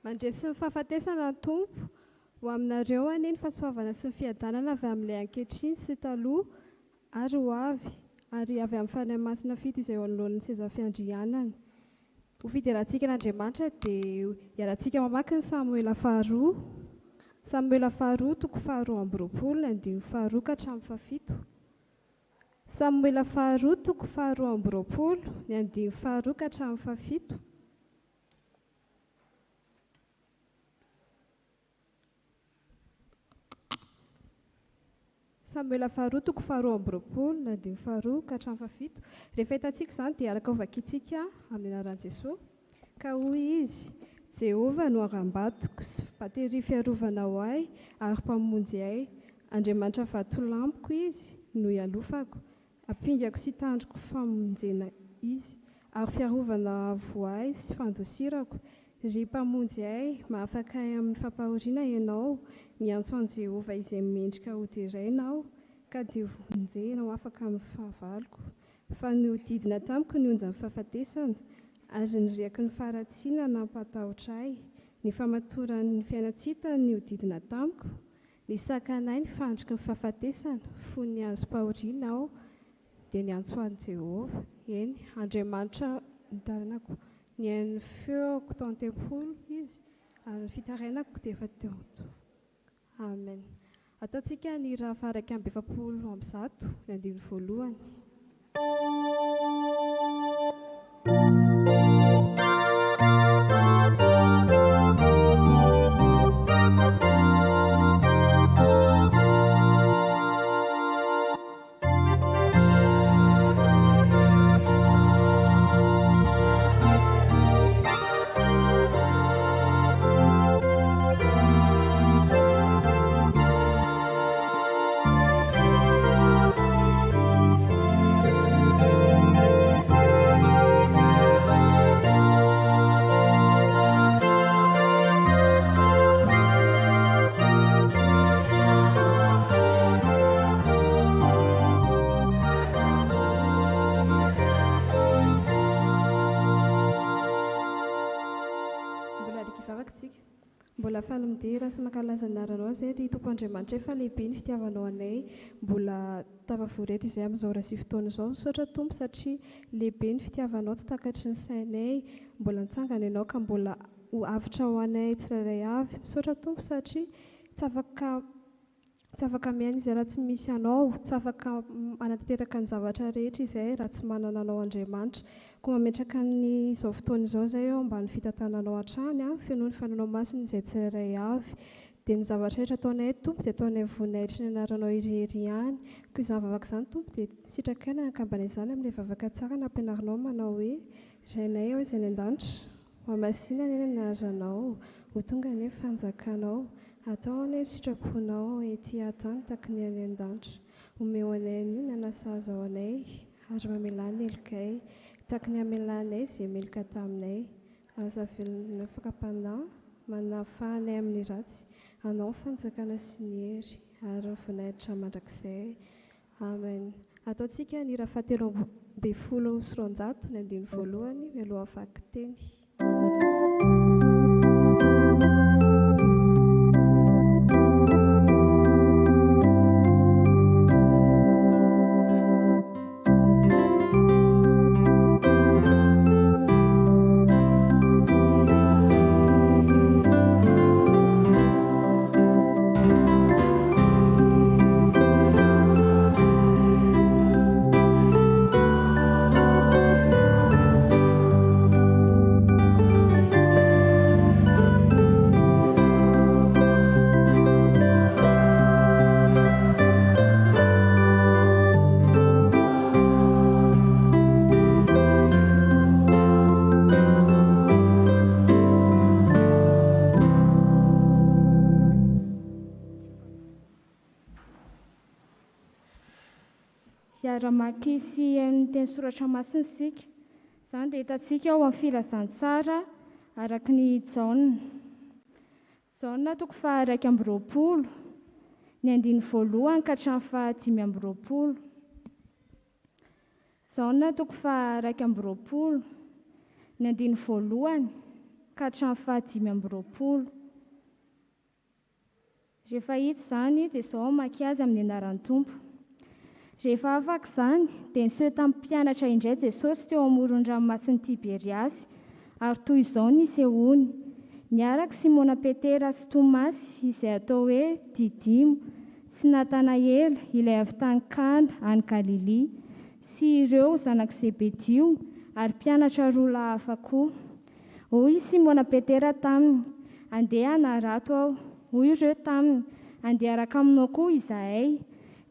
Mandresy ny fahafatesana ny tompo ho aminareo any ny fahasoavana sy ny fiadanana avy amin'ilay ankehitriny sy taloha ary ho avy amin'ny fanahy masina fito izay eo anoloan'ny seza fiandrianana. Ho fiderahantsika an'Andriamanitra dia iarahantsika mamaky ny Samuela faharoa. Samuela faharoa toko faharoa amby roapolo ny andiny faharoa ka hatramin'ny fahafito. Samuela faharoa toko faharoa amby roapolo ny andiny faharoa ka hatramin'ny fahafito. Samuela faharoa toko faharoa amby roapolo ny andiny faharoa ka hatramin'ny fahafito. Rehefa hitantsika izany dia araka ho vakiantsika amin'ny anaran'i Jesosy. Ka hoy izy: Jehovah no harambatoko sy batery fiarovana ho ahy ary mpamonjy ahy. Andriamanitra vatolamiko izy no ialofako. Ampingako sy tandroko famonjena izy ary fiarovana voahy sy fandosirako. Ry mpamonjy ahy, mahafaka ahy amin'ny fampahoriana ianao, miantso an Jehovah izay mendrika ho jerenao, ka dia vonjena ho afaka amin'ny fahavaloko. Fa niodidina tamiko ny onjan'ny fahafatesana, ary ny riaky ny faharatsiana nampatahotra ahy. Ny famatoran'ny fiainatsita niodidina tamiko, ny sakanay ny fandriky ny fahafatesana, fony ny azo pahoriana aho, dia niantso an Jehovah. Eny, Andriamanitra nitaranako. Ny hain'ny feoko tao an-tempolo izy, ary ny fitarainako dia efa teo. Amen. Ataontsika ny raha faharaiky amby 200 ny andiny voalohany. Mbola fanomdera sy mankalaza ny anaranao izay ry Tompo Andriamanitra efa lehibe ny fitiavanao anay, mbola tafavoreto izay amin'izao ora sy fotoana izao. Misaotra Tompo satria lehibe ny fitiavanao, tsy takatry ny sainay, mbola nitsangana ianao ka mbola ho avitra ho anay tsirairay avy. Misaotra Tompo satria tsy afaka miaina izay raha tsy misy anao, tsy afaka anatanteraka ny zavatra rehetra izay raha tsy manana anao Andriamanitra. Koa mametraka n'izao fotoana izao izay eo mba ny fitantananao hatrany, fenoan'ny fananao masina izay tsirairay avy, dia ny zavatra rehetra ataonay Tompo dia ataonay voninahitry ny anaranao irihery ihany. Koa izany vavaka izany Tompo dia sitrakaina nakambana izany amin'ilay vavaka tsara nampianarinao manao hoe: Rainay aho izay any an-danitra, mamasina ny anaranao, ho tonga ny fanjakanao, atao ny sitraponao ety an-tany taky ny any an-danitra. Omeo anay ny nanasazy ao anay ary mamelany elokay taky ny amelanay izay meloka taminay. Aza velona fakapanahy manafahanay amin'ny ratsy, anao ny fanjakana sy ny hery ary ny voninahitra mandrakizay. Amen. Ataontsika ny raha 720 ny andiny voalohany mialoha vaky teny. Maki sy amin'ny teny soratra masina isika. Izany dia hitantsika ao amin'ny filazantsara araky ny Jaona toko faharaiky amby roapolo ny andiny voalohany ka hatramin'ny fahadimy amby roapolo. Jaona toko faharaiky amby roapolo ny andiny voalohany ka hatramin'ny 520. Rehefa hita izany dia izao mamaky azy amin'ny anaran'ny Tompo. Rehefa afaka izany dia niseho tamin'ny mpianatra indray Jesosy teo amoron-dranomasin'i Tiberiasy, ary toy izao nisehony: niaraka Simona Petera sy Tomasy izay atao hoe Didimo, sy Natanaela ilay avy tany Kana any Galili, sy ireo zanak' Zebedio ary mpianatra roa lahy hafa koa. Hoy Simona Petera taminy: andeha hanarato aho. Hoy ireo taminy: andeha araka aminao koa izahay.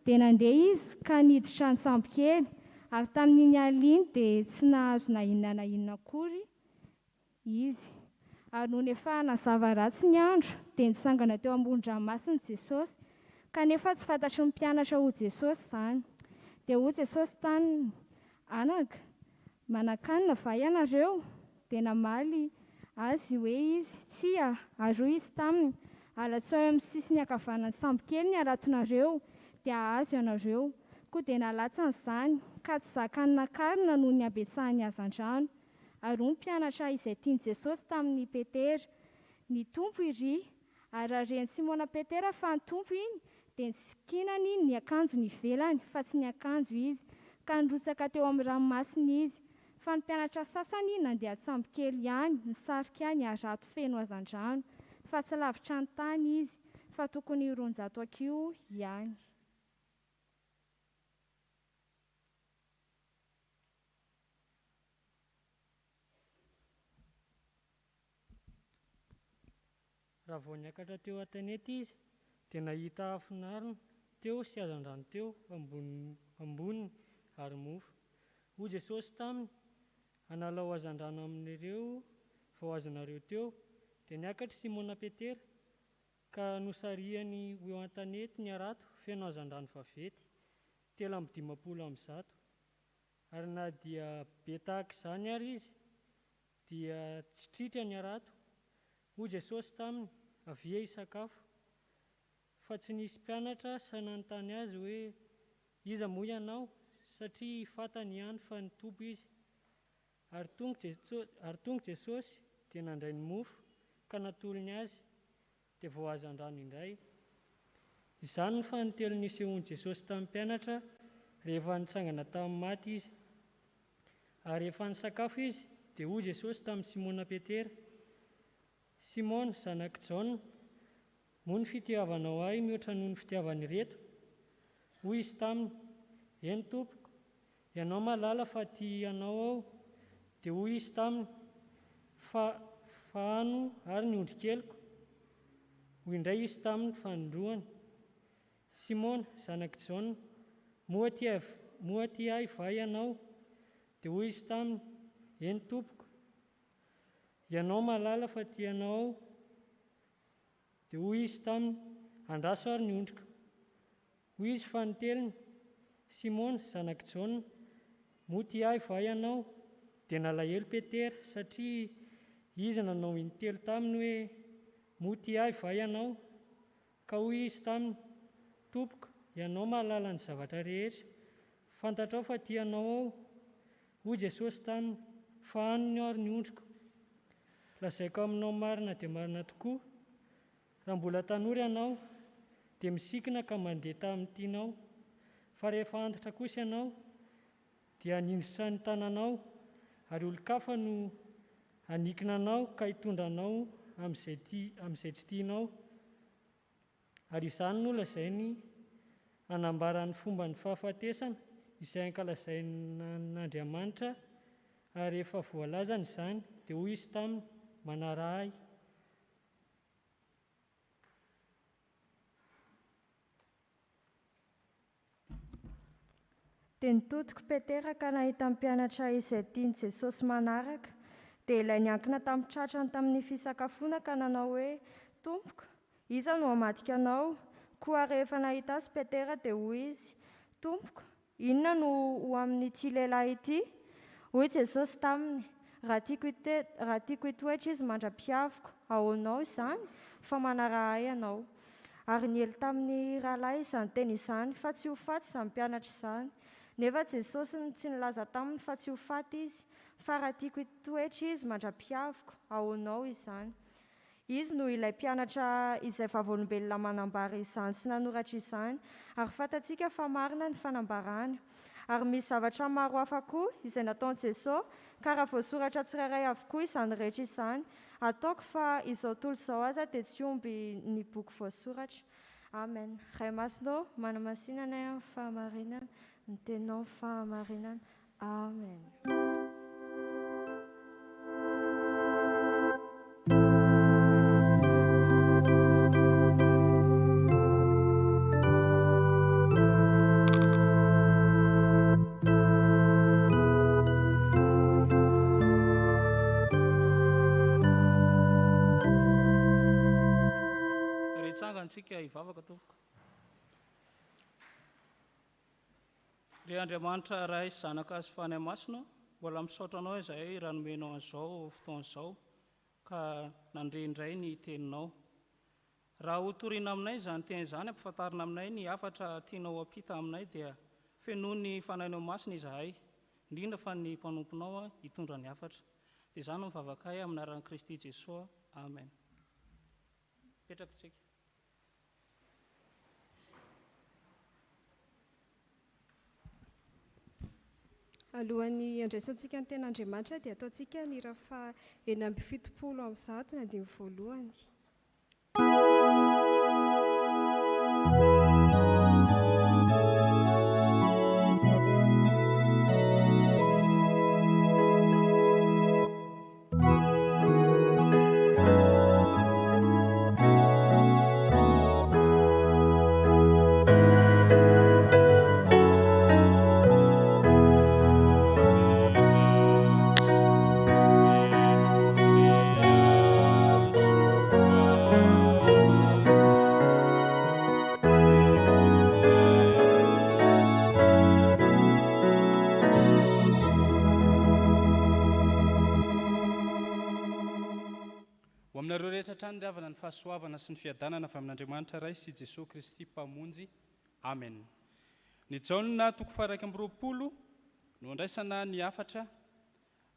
Dia nandeha izy ka niditra ny sambo kely, ary tamin'iny aliny dia tsy nahazo na inona na inona akory izy. Ary noho efa nazava ratsy ny andro dia nitsangana teo amoron-dranomasina Jesosy, kanefa tsy fantatry ny mpianatra ho Jesosy izany. Dia hoy Jesosy taminy: anaka, manan-kanina va ianareo? Dia namaly azy hoe izy: tsia. Ary hoy izy taminy: alatsao amin'ny sisiny ankavanan'ny sambo kely ny aratonareo, dia ahazo ianareo. Koa dia nalatsany izany, ka tsy zakany nakarina noho ny abetsahany azy an-drano. Ary hoy ny mpianatra izay tiany Jesosy tamin'ny Petera: ny Tompo iry. Ary hareny Simona Petera fa ny Tompo iny, dia nisikinany ny akanjony ivelany, fa tsy ny akanjo izy, ka nirotsaka teo amin'ny ranomasina izy. Fa ny mpianatra sasany nandeha an-tsambo kely ihany, nisarika ny arato feno azy an-drano, fa tsy lavitra ny tany izy, fa tokony 200 akiho ihany. Raha vao niakatra teo an-tanety izy dia nahita afinarina teo sy hazan-drano teo amboniny ary mofo. Hoy Jesosy taminy: analao hazan-drano amin'ireo vao azonareo teo. Dia niakatra Simona Petera ka nosarihany ho eo an-tanety ny arato feno hazan-drano vaventy 350. Ary na dia be tahaka izany ary izy dia tsy tritra ny arato. Hoy Jesosy taminy: avia hisakafo. Fa tsy nisy mpianatra sananontany azy hoe: iza moa ianao? Satria fantany ihany fa ny Tompo izy. Ary tonga Jesosy dia nandray ny mofo ka natolony azy, dia vao hazan-drano indray. Izany ny fanitelo nisehon'i Jesosy tamin'ny mpianatra rehefa nitsangana tamin'ny maty izy. Ary rehefa nisakafo izy dia hoy Jesosy tamin'ny Simona Petera: Simona, zanak' Jaona, moa ny fitiavanao ahy mihoatra noho ny fitiavany reto? Hoy izy taminy: eny Tompoko, ianao malala fa tia ianao aho. Dia hoy izy taminy: fa ano ary ny ondrikeliko. Hoy indray izy taminy fanindroany: Simona, zanak' Jaona, moa tia ahy va ianao? Dia hoy izy taminy: eny Tompoko, ianao malala fa tianao aho. Dia hoy izy taminy: andraso ary ny ondriko. Hoy izy faniteliny: Simona, zanak' Jaona, moa tia ahy va ianao? Dia nalahelo Petera, satria izy nanao intelo taminy hoe: moa tia ahy va ianao? Ka hoy izy taminy: Tompoko, ianao mahalala ny zavatra rehetra, fantatrao fa tianao aho. Hoy Jesosy taminy: fa ano ary ny ondriko. Lazaiko aminao marina dia marina tokoa, raha mbola tanora ianao dia misikina ka mandeha tamin'ny tianao. Fa rehefa antitra kosa ianao dia hanindrotra ny tananao, ary olon-kafa no hanikina anao ka hitondra anao amin'izay tsy tianao. Ary izany no lazainy hanambarany fomba ny fahafatesana izay ankalazaina n'Andriamanitra. Ary rehefa voalazany izany dia hoy izy taminy: manara ahy. Dia nitodika Petera ka nahita ny mpianatra izay tiany Jesosy manaraka, dia ilay niankina tamin'ny tratrany tamin'ny fisakafoana ka nanao hoe: Tompoko, iza no hamadika anao? Koa rehefa nahita azy Petera dia hoy izy: Tompoko, inona no ho amin'ity lehilahy ity? Hoy Jesosy taminy: raha tiako hitoetra izy mandra-piaviko, ahoanao izany? Fa manara ahy ianao. Ary niely tamin'ny rahalahy izany teny izany, fa tsy ho faty izany mpianatra izany. nefa Jesosy tsy nilaza taminy fa tsy ho faty izy, fa raha tiako toetra izy mandra-piaviko ahonao izany. Izy no ilay mpianatra izay vavolombelona manambara izany sy nanoratra izany, ary fantatsika fa marina ny fanambarana. Ary misy zavatra maro hafa koa izay nataon'i Jesosy, ka raha voasoratra tsirairay avokoa izany rehetra izany, ataoko fa izao tontolo izao aza dia tsy omby ny boky voasoratra. Amen. Ray masonao manamasinana amin'ny fahamarinana, ny teninao fahamarinana. Amen. Tsika hivavaka tompoko. Ry Andriamanitra ray zanaka azy fany masina, mbola misaotra anao izay ranomenao an'izao fotoana izao ka nandrendray ny teninao. Raha hotoriana aminay izany teny izany, ampifantarina aminay ny hafatra tianao ampita aminay dia fenoa ny fanahinao masina izahay, indrindra fa ny mpanomponao hitondra ny hafatra. Dia izany mivavakay amin'ny anaran'i Kristy Jesosy. Amen. Petraka tsika. Alohan'ny andraisantsika ny ten'Andriamanitra dia ataontsika ny raha 470 Aminareo rehetra trany ny ravana ny fahasoavana sy ny fiadanana avy amin'Andriamanitra ray sy Jesosy Kristy mpamonjy. Amen. Ny Jaona 1:20 no andraisana ny hafatra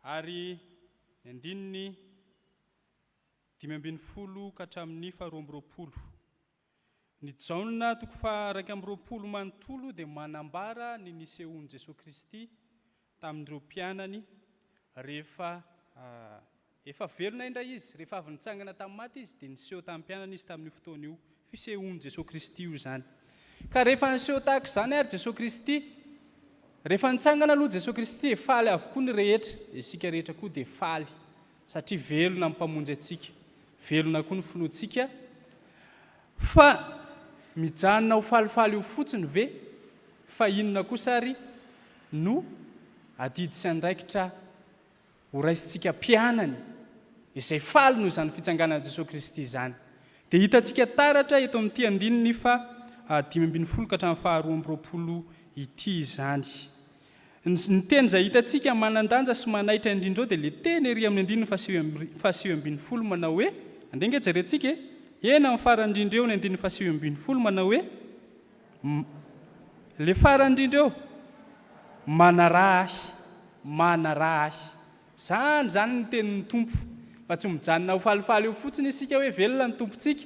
ary ny andininy 5:10 ka hatramin'ny 12:20. Ny Jaona 1:20 manontolo dia manambara ny nisehoan'i Jesosy Kristy tamin'ireo mpianany rehefa velona indray izy, rehefa avy nitsangana tamin'ny maty izy dia niseho tamin'ny mpianany izy tamin'io fotoana io, fisehoan'i Jesosy Kristy io zany. Ka rehefa niseho tahaka izany ary Jesosy Kristy, rehefa nitsangana aloha Jesosy Kristy dia faly avokoa ny rehetra, isika rehetra koa dia faly satria velona ny mpamonjy antsika, velona koa ny finoantsika. Fa mijanona ho falifaly io fotsiny ve? Fa inona kosa ary no adidy sy andraikitra ho raisintsika mpianany izay faly noho izany fitsanganan'i Jesosy Kristy izany. Dia hitantsika taratra eto amin'ity andininy fa 5:10 ka hatramin'ny 12:20 ity izany. Ny teny izay hitantsika manandanja sy manaitra indrindra dia le teny ery amin'ny andininy 5:20 manao hoe, andenga jerentsika ena amin'ny farany indrindra eo ny andininy 5:20 manao hoe le farany indrindra eo manarahy. Zany ny tenin'ny tompo, fa tsy mijanona ho falifaly eo fotsiny isika hoe velona ny tompontsika,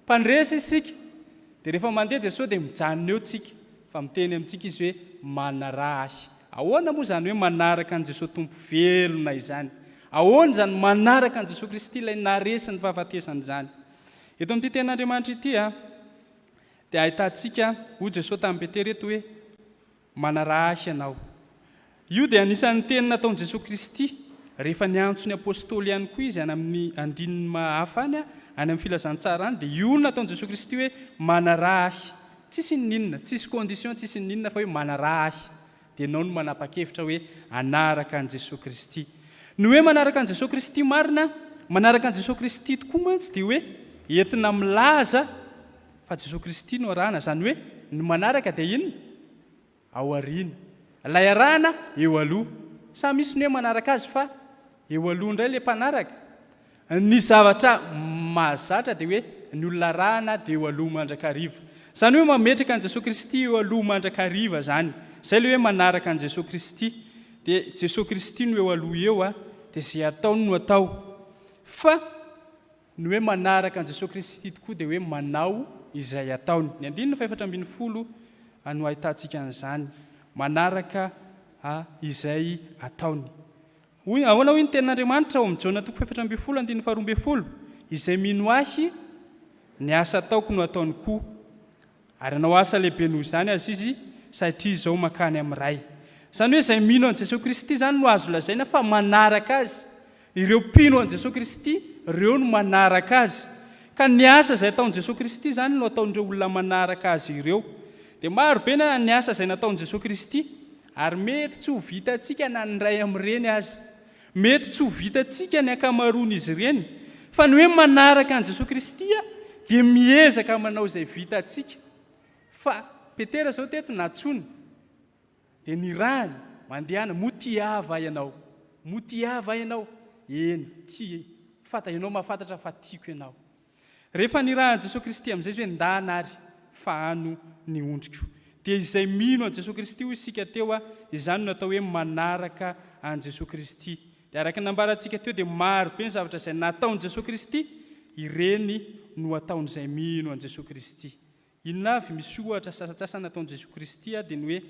mpandresy isika, dia rehefa mandeha Jesosy dia mijanona eo tsika, fa miteny amintsika izy hoe manarahy. Ahoana moa zany hoe manaraka an' Jesosy tompo velona izany? Ahoana zany manaraka an' Jesosy Kristy ilay naresy ny fahafatesany izany? Eto amin'ity ten'Andriamanitra ity dia ahitantsika ho Jesosy tamin'ny Petera eto hoe manarahy ianao. Io dia anisan'ny teny nataon'i Jesosy Kristy rehefa niantso ny apôstôly ihany koa izy any amin'ny andininy mahafa any amin'ny filazantsara any, dia io nataon'i Jesosy Kristy hoe manarahy, tsisy ninona, tsisy condition, tsisy ninona fa hoe manarahy. Dia ianao no manapa-kevitra hoe anaraka an' Jesosy Kristy. Ny hoe manaraka an' Jesosy Kristy marina, manaraka an' Jesosy Kristy tokoa mantsy dia hoe entina milaza fa Jesosy Kristy no arahana, zany hoe ny manaraka dia inona? Ao aoriana. Ilay arahana eo aloha. Sa misy ny hoe manaraka azy fa eo aloha indray ilay mpanaraka. Ny zavatra mahazatra dia hoe ny olona rana dia eo aloha mandrakariva. Zany hoe mametraka an' Jesosy Kristy eo aloha mandrakariva zany. Zay le hoe manaraka an' Jesosy Kristy. Dia Jesosy Kristy no eo aloha eo dia izay ataony no atao. Fa ny hoe manaraka an' Jesosy Kristy tokoa dia hoe manao izay ataony. Ny 4:40 no ahitantsika an'izany. Manaraka izay ataony. Ahoana hoy ny tenin'Andriamanitra ao amin'ny Jona 4:12 izay mino ahy ny asa ataoko no ataony koa. Ary anao asa lehibe noho izany azy izy satria izao makany amin'ny ray. Zany hoe izay mino an' Jesosy Kristy zany no azo lazaina fa manaraka azy. Ireo mpino an' Jesosy Kristy, ireo no manaraka azy. Ka ny asa izay ataon' Jesosy Kristy zany no ataon'ireo olona manaraka azy ireo. Dia maro be na ny asa izay nataon' Jesosy Kristy, ary mety tsy ho vitantsika na ny ray amin'ireny azy. Mety tsy ho vitantsika ny ankamaroan'izy ireny. Fa ny hoe manaraka an' Jesosy Kristy dia miezaka manao izay vitantsika. Fa Petera zao teto natsony dia ny rany mandehana motiava ianao. Motiava ianao. Eny, tia ianao mahafantatra fa tiako ianao. Rehefa ny rahan'i Jesosy Kristy amin'izay hoe ndana ary fa ano ny ondriko. Dia izay mino an' Jesosy Kristy ho isika teo izany no atao hoe manaraka an' Jesosy Kristy. Dia araka nambarantsika teo dia maro be ny zavatra izay nataon' Jesosy Kristy, ireny no ataon'izay mino an' Jesosy Kristy. Inona avy misy ohatra sasasasa nataon' Jesosy Kristy dia ny hoe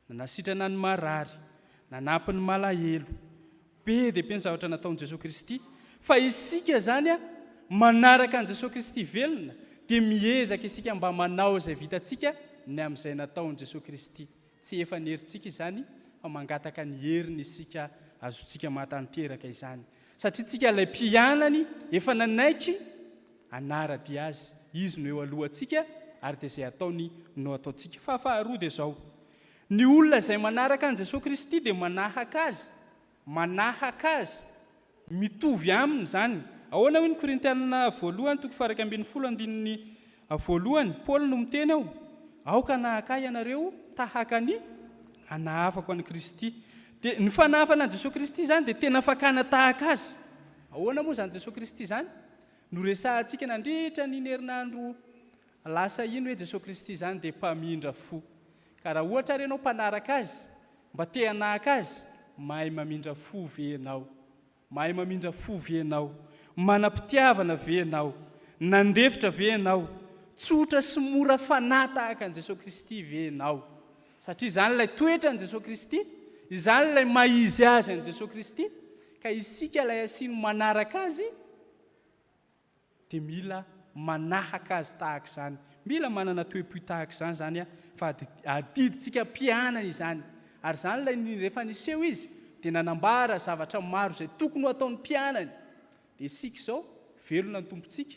nanasitrana ny marary, nanampy ny malahelo. Be dia be ny zavatra nataon' Jesosy Kristy. Fa isika zany manaraka an' Jesosy Kristy velona dia miezaka isika mba manao izay vitantsika ny amin'izay nataon' Jesosy Kristy. Tsy efa ny herintsika izany fa mangataka ny heriny isika azontsika mahatanteraka izany. Satria tsika ilay mpianany efa nanaiky anara-dia azy. Izy no eo alohantsika ary dia izay ataony no ataontsika. Fa faharoa dia izao. Ny olona izay manaraka an' Jesosy Kristy dia manahaka azy. Manahaka azy. Mitovy aminy zany. Ahoana hoy ny Korintiana 1:2-1, Paoly no miteny ao. Aoka nahaka ianareo tahaka ny anahafako an'i Kristy. Dia ny fanahafana an' Jesosy Kristy zany dia tena fakana tahaka azy. Ahoana moa zany Jesosy Kristy zany? No resahantsika nandritra ny herinandro lasa iny hoe Jesosy Kristy zany dia mpamindra fo. Ka raha ohatra ary ianao mpanaraka azy, mba te hanahaka azy, mahay mamindra fo ve ianao? Mahay mamindra fo ve ianao? Manam-pitiavana ve ianao? Nandefitra ve ianao? Tsotra sy mora fanahy tahaka an' Jesosy Kristy ve ianao? Satria izany ilay toetra an' Jesosy Kristy, izany ilay maizy azy an' Jesosy Kristy. Ka isika ilay asiany manaraka azy dia mila manahaka azy tahaka izany. Mila manana toe-po tahaka izany zany fa adiditsika mpianana izany. Ary izany ilay rehefa niseho izy dia nanambara zavatra maro izay tokony ho ataon'ny mpianany. Dia isika izao velona ny tompontsika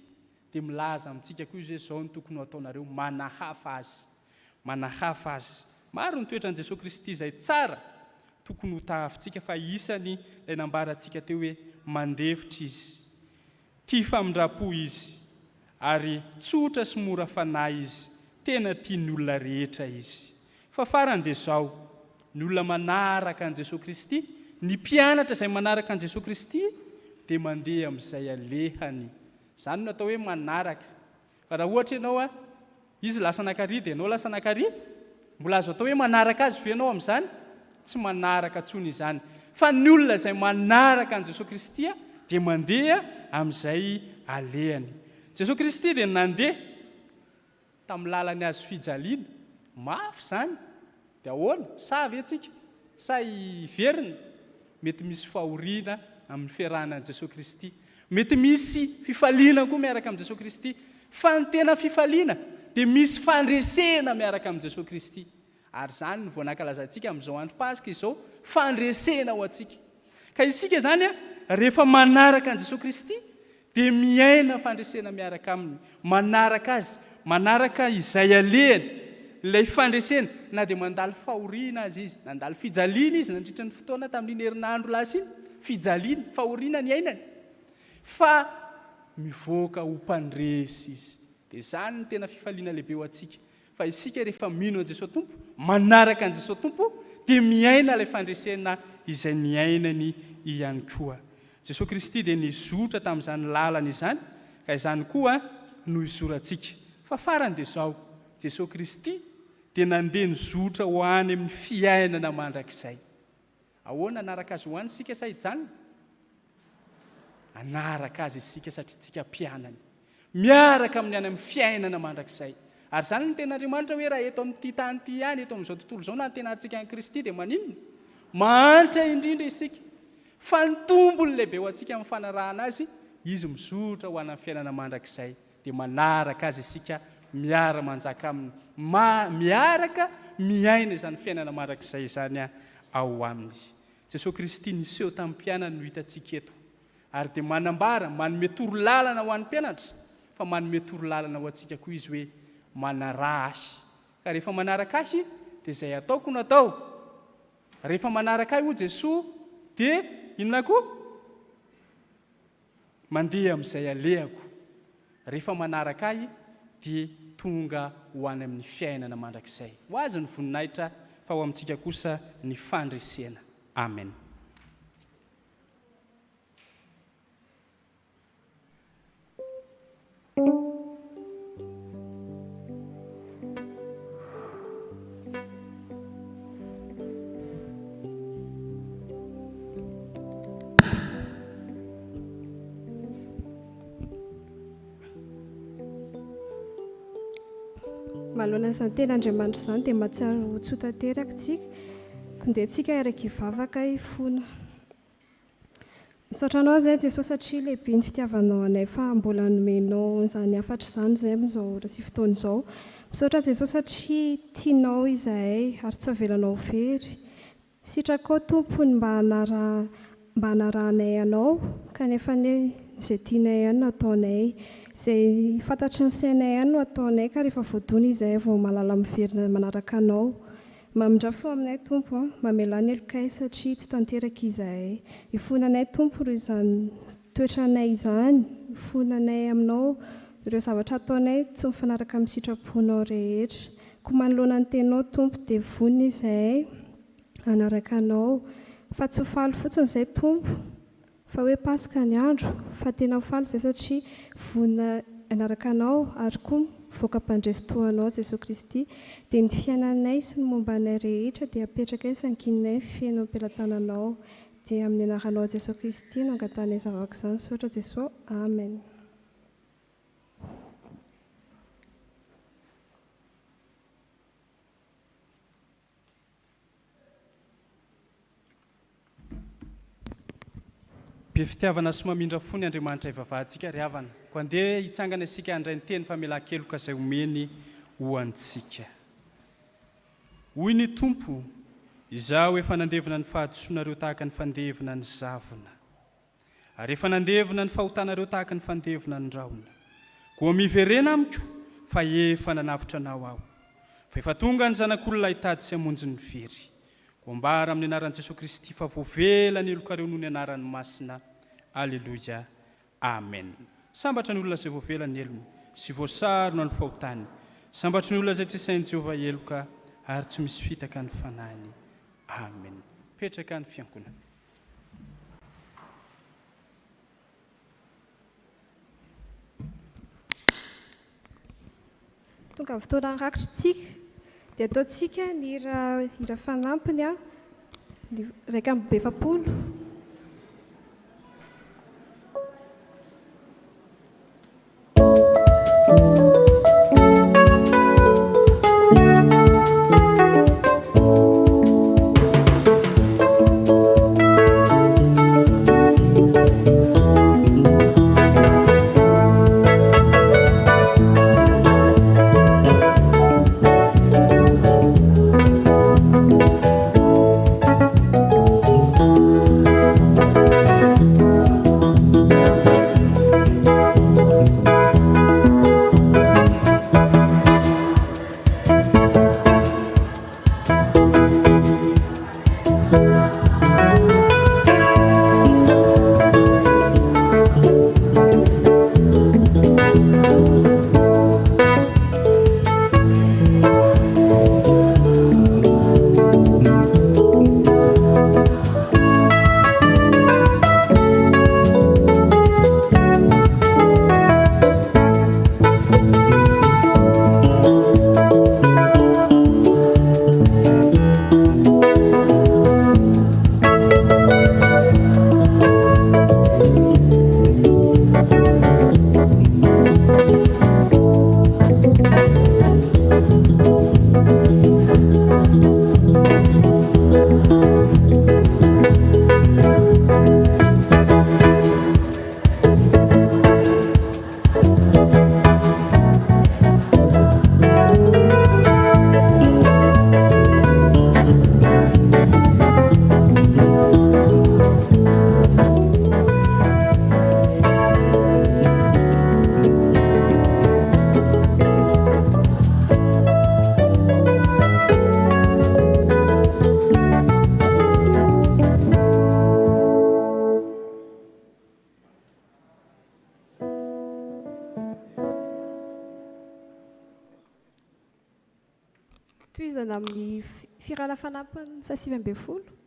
dia milaza amintsika koa izy hoe izao ny tokony ho ataonareo, manahafa azy. Manahafa azy. Maro ny toetra an' Jesosy Kristy izay tsara tokony ho tahafintsika fa isany ilay nambarantsika teo hoe mandefitra izy. Tia famindram-po izy ary tsotra sy mora fanahy izy. Tena tiany olona rehetra izy. Fa farany dia izao, ny olona manaraka an' Jesosy Kristy, ny mpianatra izay manaraka an' Jesosy Kristy dia mandeha amin'izay alehany. Izany no atao hoe manaraka. Fa raha ohatra ianao izy lasa nakary dia ianao lasa nakary, mbola azo atao hoe manaraka azy ve ianao amin'izany? Tsy manaraka tsony izany. Fa ny olona izay manaraka an' Jesosy Kristy dia mandeha amin'izay alehany. Jesosy Kristy dia nandeha tamin'ny lalany azy fijaliana. Mafy zany. Dia ahoana? Sa ve tsika? Sa hiverina? Mety misy fahoriana amin'ny fiarahana an' Jesosy Kristy. Mety misy fifaliana koa miaraka amin'i Jesosy Kristy. Fa ny tena fifaliana dia misy fandresena miaraka amin'i Jesosy Kristy. Ary izany no voanakalazantsika amin'izao andro Pasika izao, fandresena ho antsika. Ka isika zany rehefa manaraka an' Jesosy Kristy dia miaina fandresena miaraka aminy. Manaraka azy, manaraka izay alehany, ilay fandresena, na dia mandalo fahoriana azy izy, nandalo fijaliana izy nandritra ny fotoana tamin'iny herinandro lasa iny, fijaliana, fahoriana ny ainany. Fa mivoaka ho mpandresy izy. Dia izany ny tena fifaliana lehibe ho antsika. Fa isika rehefa mino an' Jesosy Tompo, manaraka an' Jesosy Tompo, dia miaina ilay fandresena izay niainany ihany koa. Jesosy Kristy dia nizotra tamin'izany lalana izany, ka izany koa no izorantsika fa farany dia zao Jesosy Kristy dia nandeha nizotra ho any amin'ny fiainana mandrakizay. Ahoana anaraka azy ho any sika sa hijanona? Anaraka azy isika satria tsika mpianany miaraka amin'ny any amin'ny fiainana mandrakizay. Ary zany ny ten'Andriamanitra hoe raha eto amin'ity tany ity ihany, eto amin'izao tontolo izao na antenantsika an'i Kristy dia maninona? Manitra indrindra isika fa ny tombony lehibe ho antsika amin'ny fanarahana azy, izy mizotra ho any amin'ny fiainana mandrakizay. Dia manaraka azy isika miara-manjaka aminy, miaraka miaina izany fiainana mandrakizay izany ao aminy. Jesosy Kristy niseho tamin'ny mpianany no hitantsika eto, ary dia manambara manome toro-lalana ho an'ny mpianatra, fa manome toro-lalana ho antsika koa izy hoe manarahy. Ka rehefa manaraka ahy dia izay ataoko no atao. Rehefa manaraka ahy ho Jesosy dia inona koa? Mandeha amin'izay alehako. Rehefa manaraka ahy dia tonga ho any amin'ny fiainana mandrakizay. Ho azy ny voninahitra fa ho amintsika kosa ny fandresena. Amen. Mahalona izany ten'Andriamanitra izany dia mahatsiaro tsota teraka tsika, dia tsika araka hivavaka hifona. Misaotra anao izay Jesosy satria lehibe ny fitiavanao anay fa mbola nomenao izany hafatra izany izay amin'izao sy fotoana izao. Misaotra Jesosy satria tianao izahay ary tsy avelanao very. Sitraka ao Tompony mba hanarahanay anao kanefa izay tianay ihany no ataonay. Izay fantatry ny sainay ihany no ataonay, ka rehefa voadona izahay vao mahalala miverina manaraka anao. Mamindra fo aminay Tompo, mamela ny elokay satria tsy tanteraka izahay. Ifonanay Tompo ireo izany toetranay izany, ifonanay aminao ireo zavatra ataonay tsy mifanaraka amin'ny sitraponao rehetra. Koa manoloana ny tenao Tompo dia vonona izahay hanaraka anao, fa tsy ho faly fotsiny izay Tompo fa hoe Pasika ny andro, fa tena ho faly izay satria vonona hanaraka anao ary koa voaka-pandresintoanao Jesosy Kristy, dia ny fiainanay sy ny mombanay rehetra dia apetraka eny sankininay fiainao am-pelatananao. Dia amin'ny anaranao Jesosy Kristy no angatanay zavaka izany, sotra Jesosy. Amen. Be fitiavana sy mamindra fony Andriamanitra ivavahantsika ry havana. Ko andeha hitsangana isika handray ny teny famelan-keloka izay omeny ho antsika. Hoy ny Tompo, izaho efa nandevina ny fahadisoanareo tahaka ny fandevina ny zavona, ary efa nandevina ny fahotanareo tahaka ny fandevina ny raona. Koa miverena amiko fa efa nanavitra anao aho, fa efa tonga ny zanak'olona hitady sy hamonjy ny very. Koa ambara amin'ny anaran'i Jesosy Kristy fa voavela ny elokareo noho ny anaran'ny Masina. Alleluia. Amen. Sambatra ny olona izay voavela ny elony sy voasarona ny fahotany. Sambatra ny olona izay tsy sain'i Jehovah eloka ary tsy misy fitaka ny fanahiny. Amen. Petraka ny fiangonana. Tonga fotoana rakitra tsika dia ataontsika ny hira fanampiny raika amby 200. toizana amin'ny firana fanampiny 2020.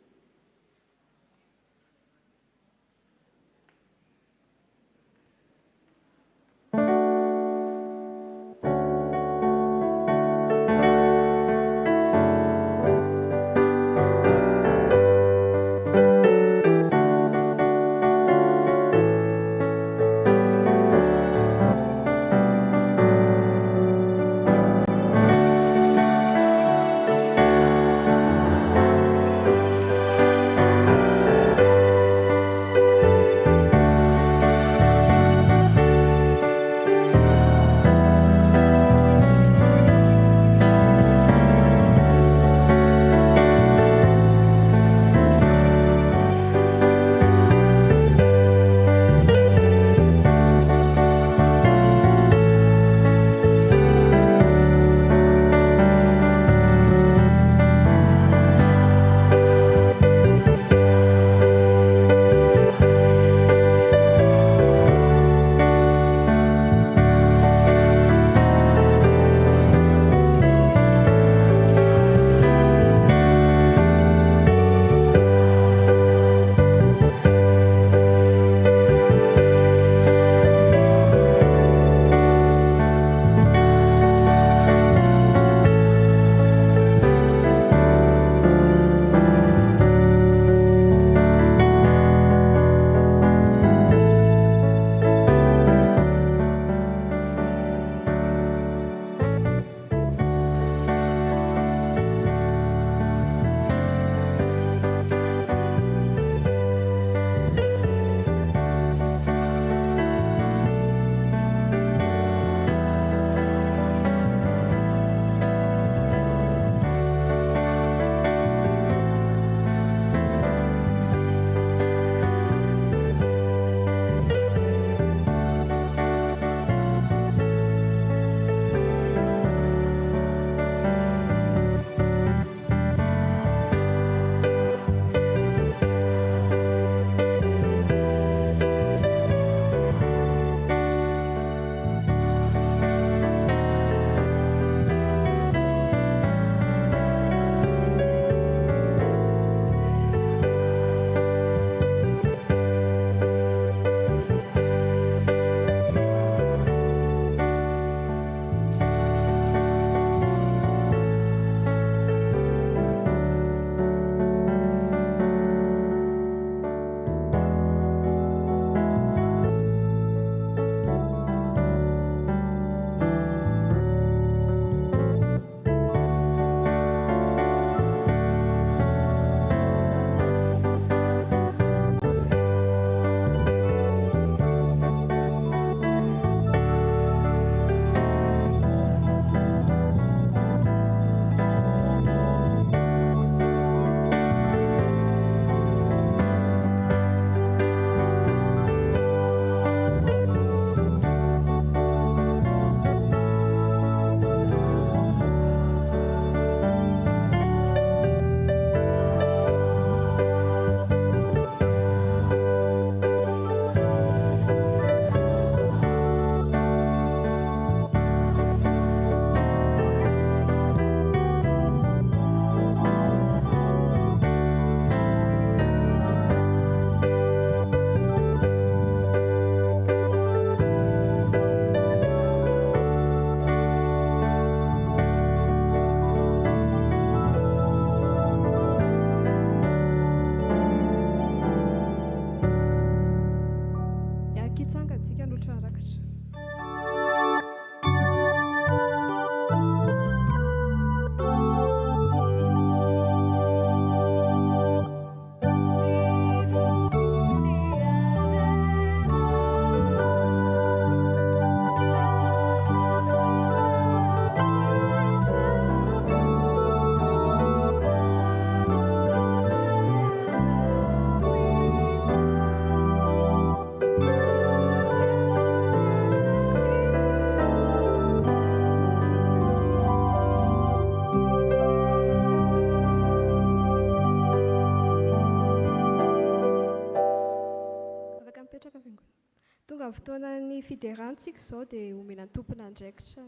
Tonga fotoanan'ny fiderantsika izao dia omena tompona andraikitra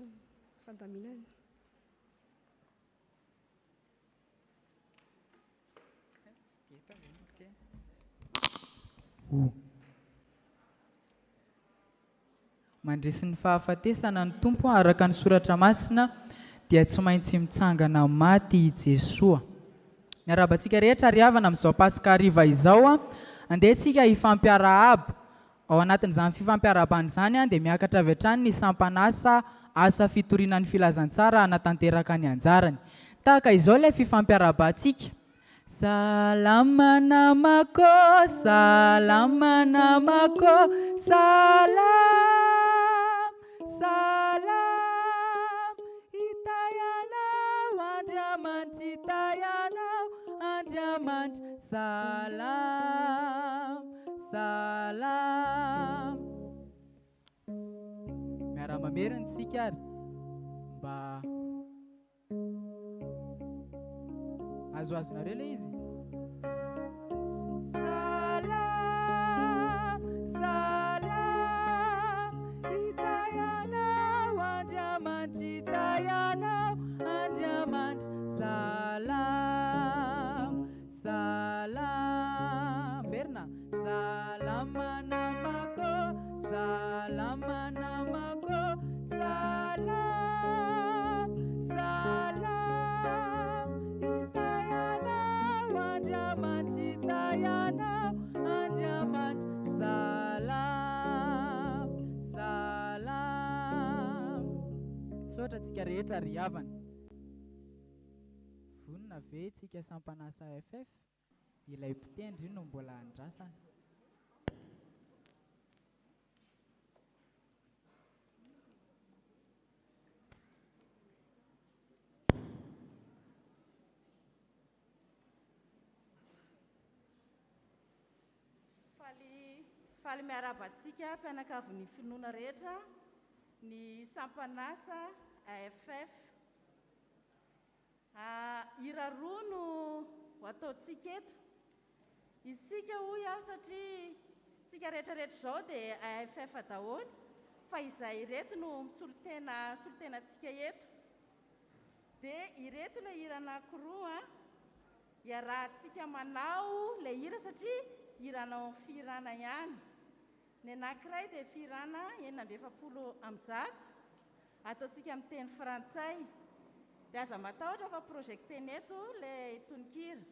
fandaminana. mandrisy ny fahafatesana ny tompo araka ny soratra masina dia tsy maintsy mitsangana maty Jesoa. Miarabantsika rehetra riavana amin'izao pasika hariva izao andehantsika hifampiarahaba. Ao anatin'izany fifampiarabana izany dia miakatra avy hatrany ny sampanasa asa fitorinan'ny filazantsara hanatanteraka ny anjarany. Tahaka izao ilay fifampiarabantsika. Salama namako, salama namako, salam, salam, itayanao, Andriamanitra itayanao, Andriamanitra, salam, salam. Miara-mamerina tsika ary mba azoazonareo ilay izy. Salam, salam, itayanao, Andriamanitra itayanao, Andriamanitra, salam, salam. Verina. Salama namako, salama namako, salam, salam, itayanao, Andriamanitra itayanao, Andriamanitra, salam, salam. Sotra tsika rehetra ry havana. Vonona ve tsika sampanasa FF? Ilay mpitendry no mbola andrasana. Faly miarabantsika mpianakavy finoana rehetra ny sampanasa AFF. Hira roa no ataontsika eto. Isika hoy aho satria tsika rehetrarehetra izao dia AFF daholo, fa izay ireto no solitena tsika eto. Dia ireto ilay hira anankiroa iarahantsika manao ilay hira satria hiranao firana ihany. Ny anankiray dia firana 1970 ataontsika amin'ny teny frantsay. Dia aza matahotra fa projekteny eto ilay tononkira.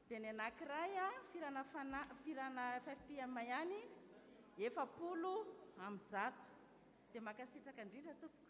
Dia ny anankiray firana FFPM ihany 70. Dia makasitraka indrindra tompoko.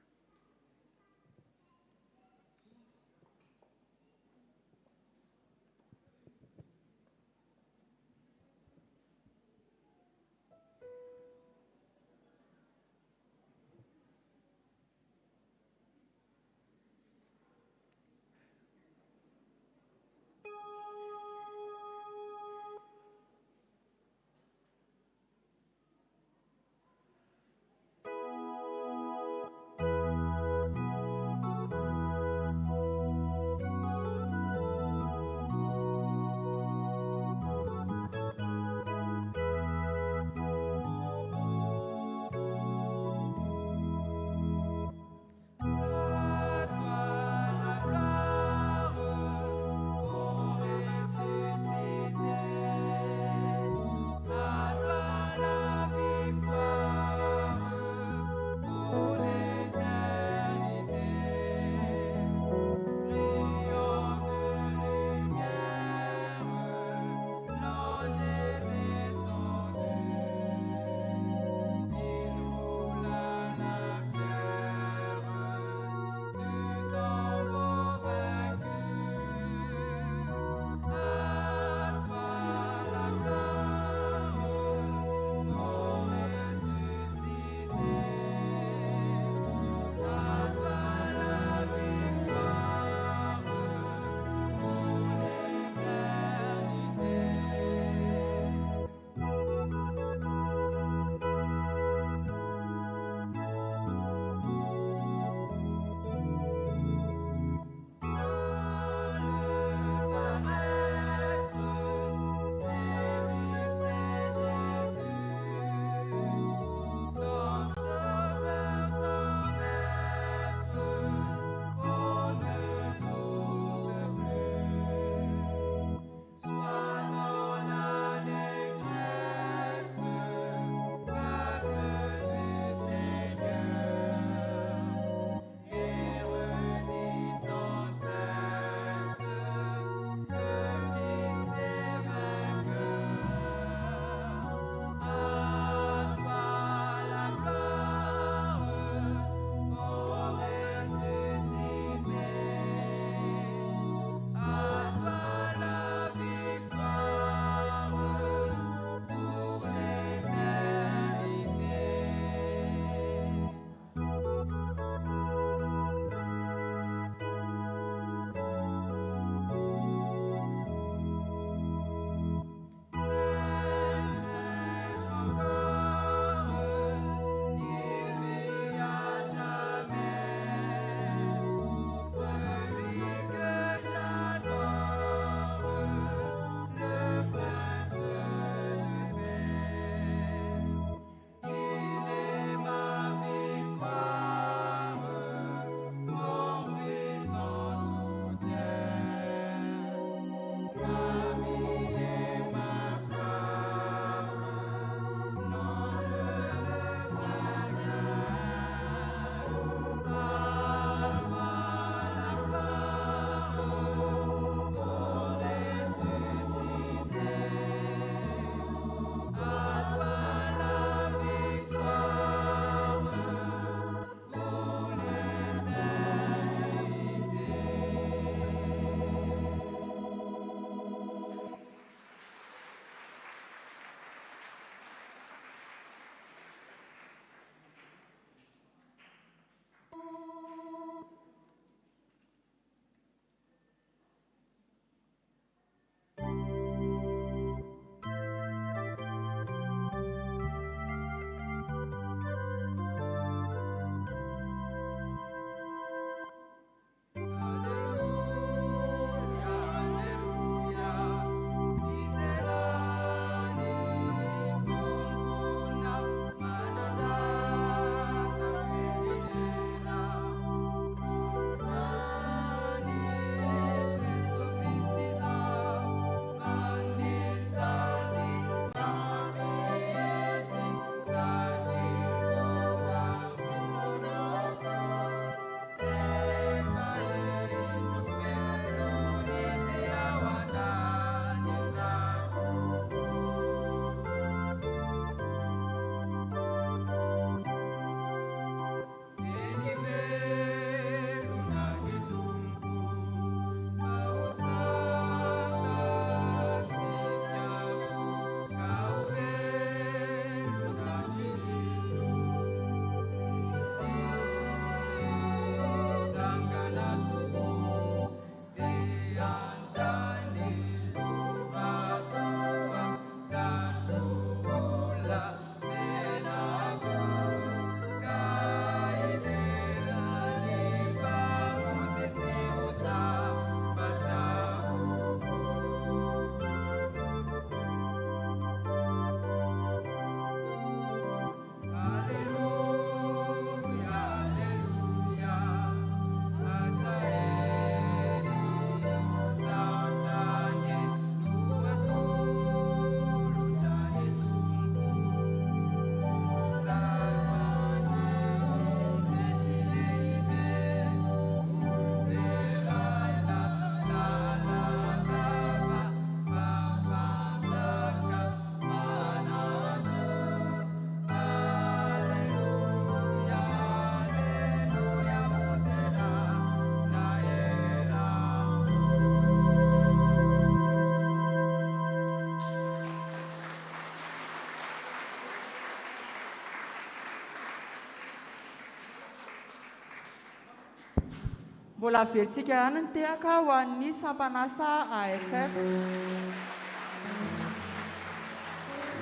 mbola verytsika ihany ny tehaka ho an'ny sampanasa AFF.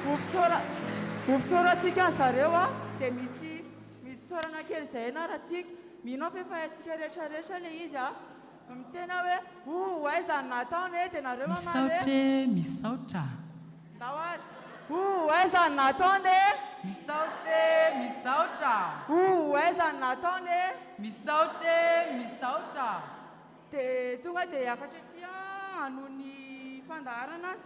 Ho fisaorantsika ny zareo a dia misy fisaorana kely izay anaratsika minao fefahatsika rehetrarehetra le izy a mitena hoe aiza ny nataony dia nareo misaotra misaotra dahoary aiza ny nataony misaotra misaotra aiza ny nataony misaotra misaotra dia tonga dia hiakatra aty anoho ny fandaharana ny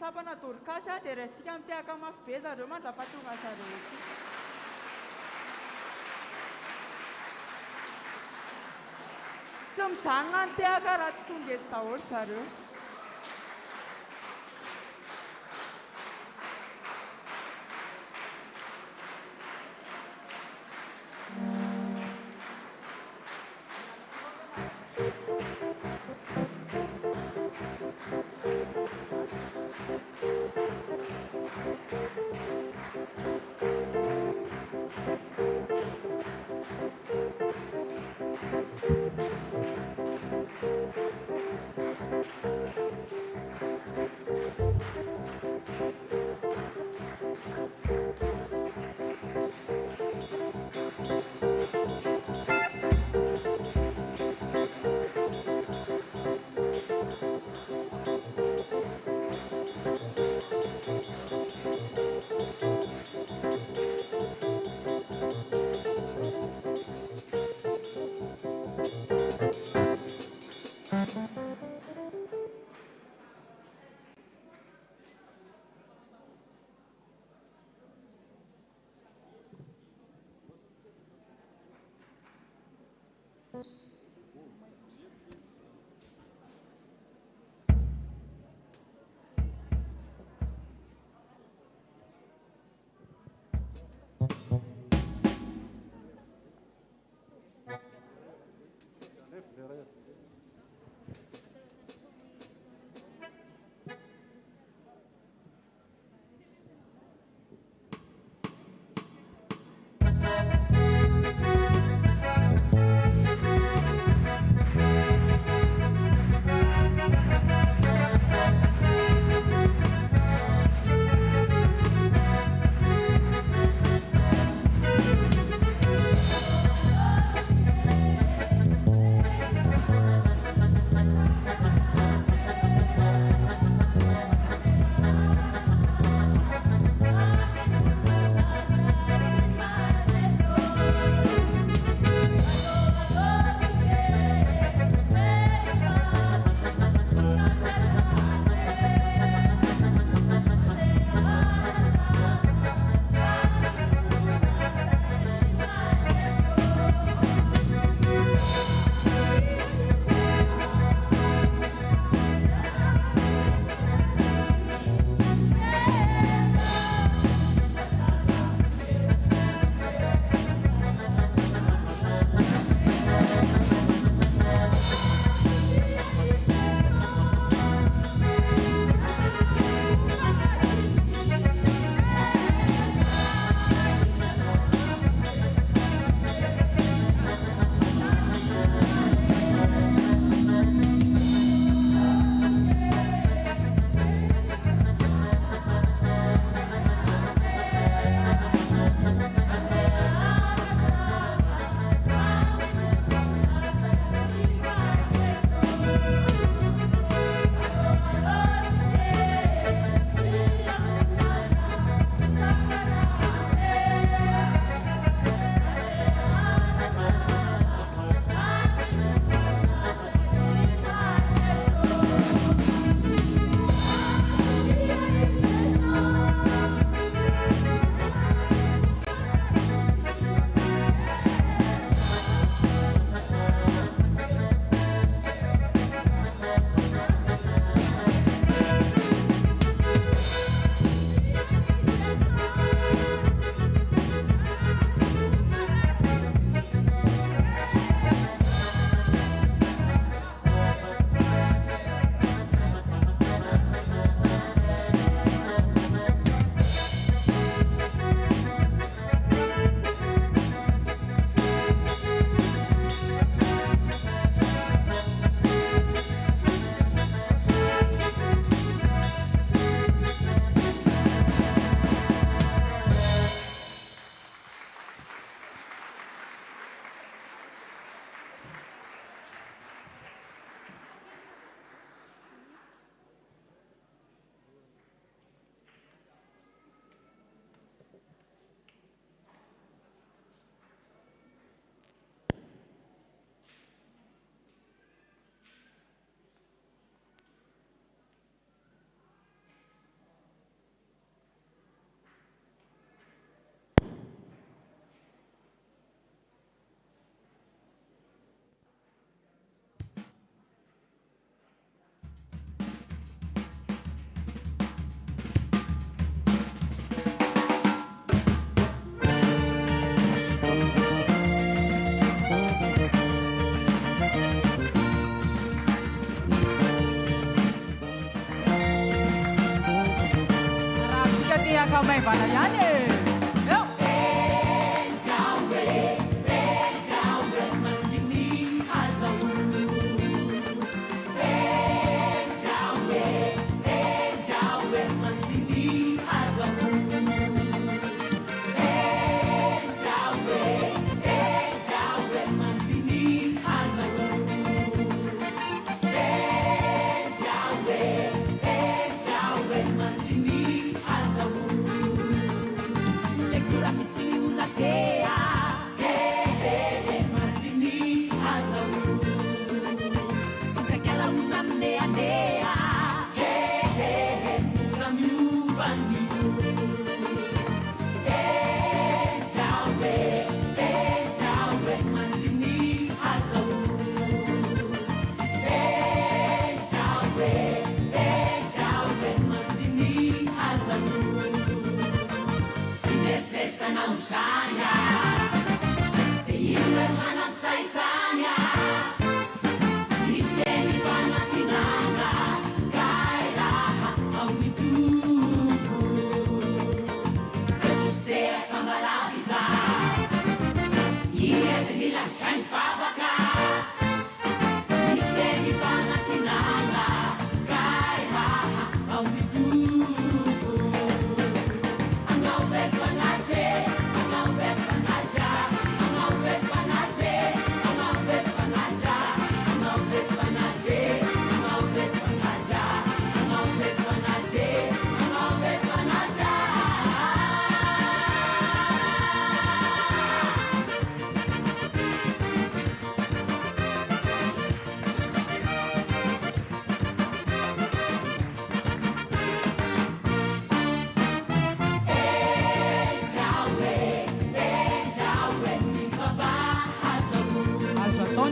sapana dorikasy a dia raintsika mitehaka mafy be zareo mandrapatonga zareo aty. Tsy mijanona ny tehaka raha tsy tonga eto daholo zareo. rehefa maivana ihany e. Eo.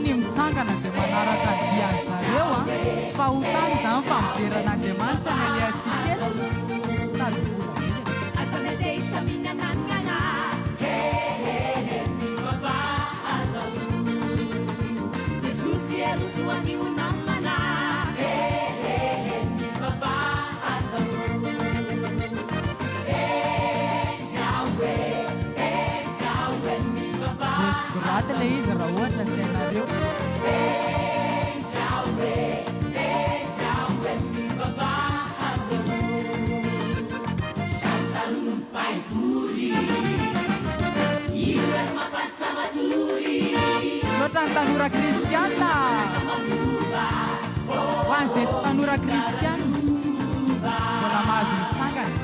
Mitsangana dia manaraka ny diany zareo a tsy fahotany zany fa mideran'Andriamanitra ny alehantsika sady raty le izy raha ohatra tsy hainareo. Sotra ny tanora kristiana ho an'izay tsy tanora kristiana mbola mahazo mitsangana.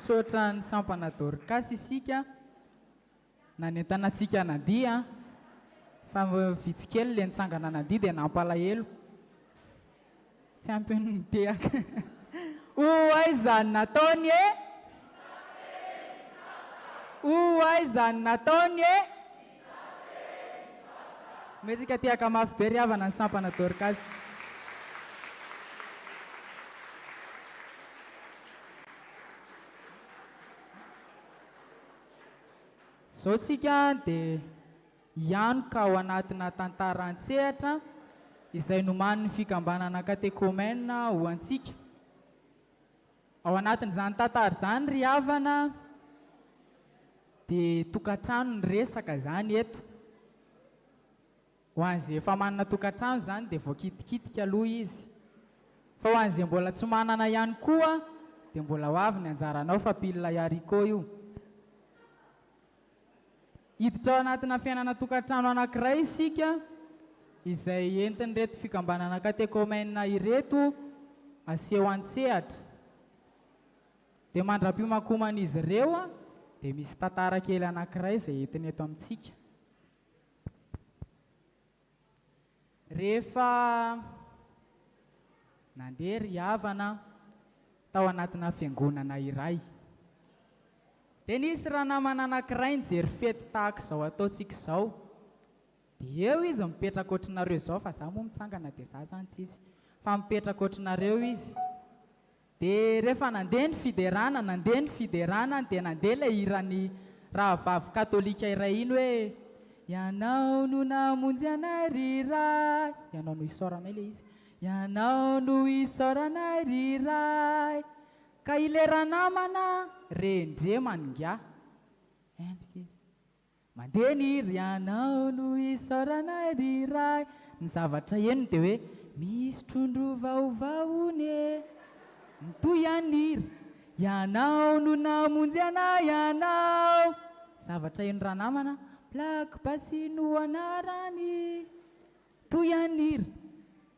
Sotra ny sampana Dorcas isika nanentana antsika nadia fa vitsy kely le nitsangana nadia dia nampalahelo tsy ampy ny tehaka oay zany nataony e oay zany nataony e metsika tehaka mafy be ry havana ny sampana Dorcas. Zao sika dia ihany ka ao anatina tantara an-tsehatra izay noman'ny fikambanana katekômena ho antsika. Ao anatin'izany tantara izany ry havana dia tokantrano ny resaka zany eto. Ho an'izay efa manana tokantrano zany dia voakitikitika aloha izy. Fa ho an'izay mbola tsy manana ihany koa dia mbola ho avy ny anjaranao fa pilina haricot io. Hiditra ao anatina fiainana tokantrano anankiray isika izay entiny reto fikambanana katekômena ireto aseho an-tsehatra. Dia mandram-pimakoman'izy ireo dia misy tantara kely anankiray izay entiny eto amintsika. Rehefa nandeha ry havana tao anatina fiangonana iray, dia nisy ranamana anankiray nijery fety tahaka izao ataontsika izao. Dia eo izy mipetraka ohatrinareo izao, fa za moa mitsangana dia za zany tsy izy, fa mipetraka ohatrinareo izy. Dia rehefa nandeha ny fiderana dia nandeha ilay hiran'ny rahavavy katolika iray iny hoe ianao no namonjy anay ray, ianao no isaoranay ilay izy, ianao no isaoranay ray, ka ilera namana rendre manonga. Endrika izy mandeha ny hira ianao no isaoranay ray. Ny zavatra henony dia hoe misy trondro vaovaony mitoy anira ianao no namonjy anay ianao. Zavatra heno ranamana plaque basi no anarany toy anira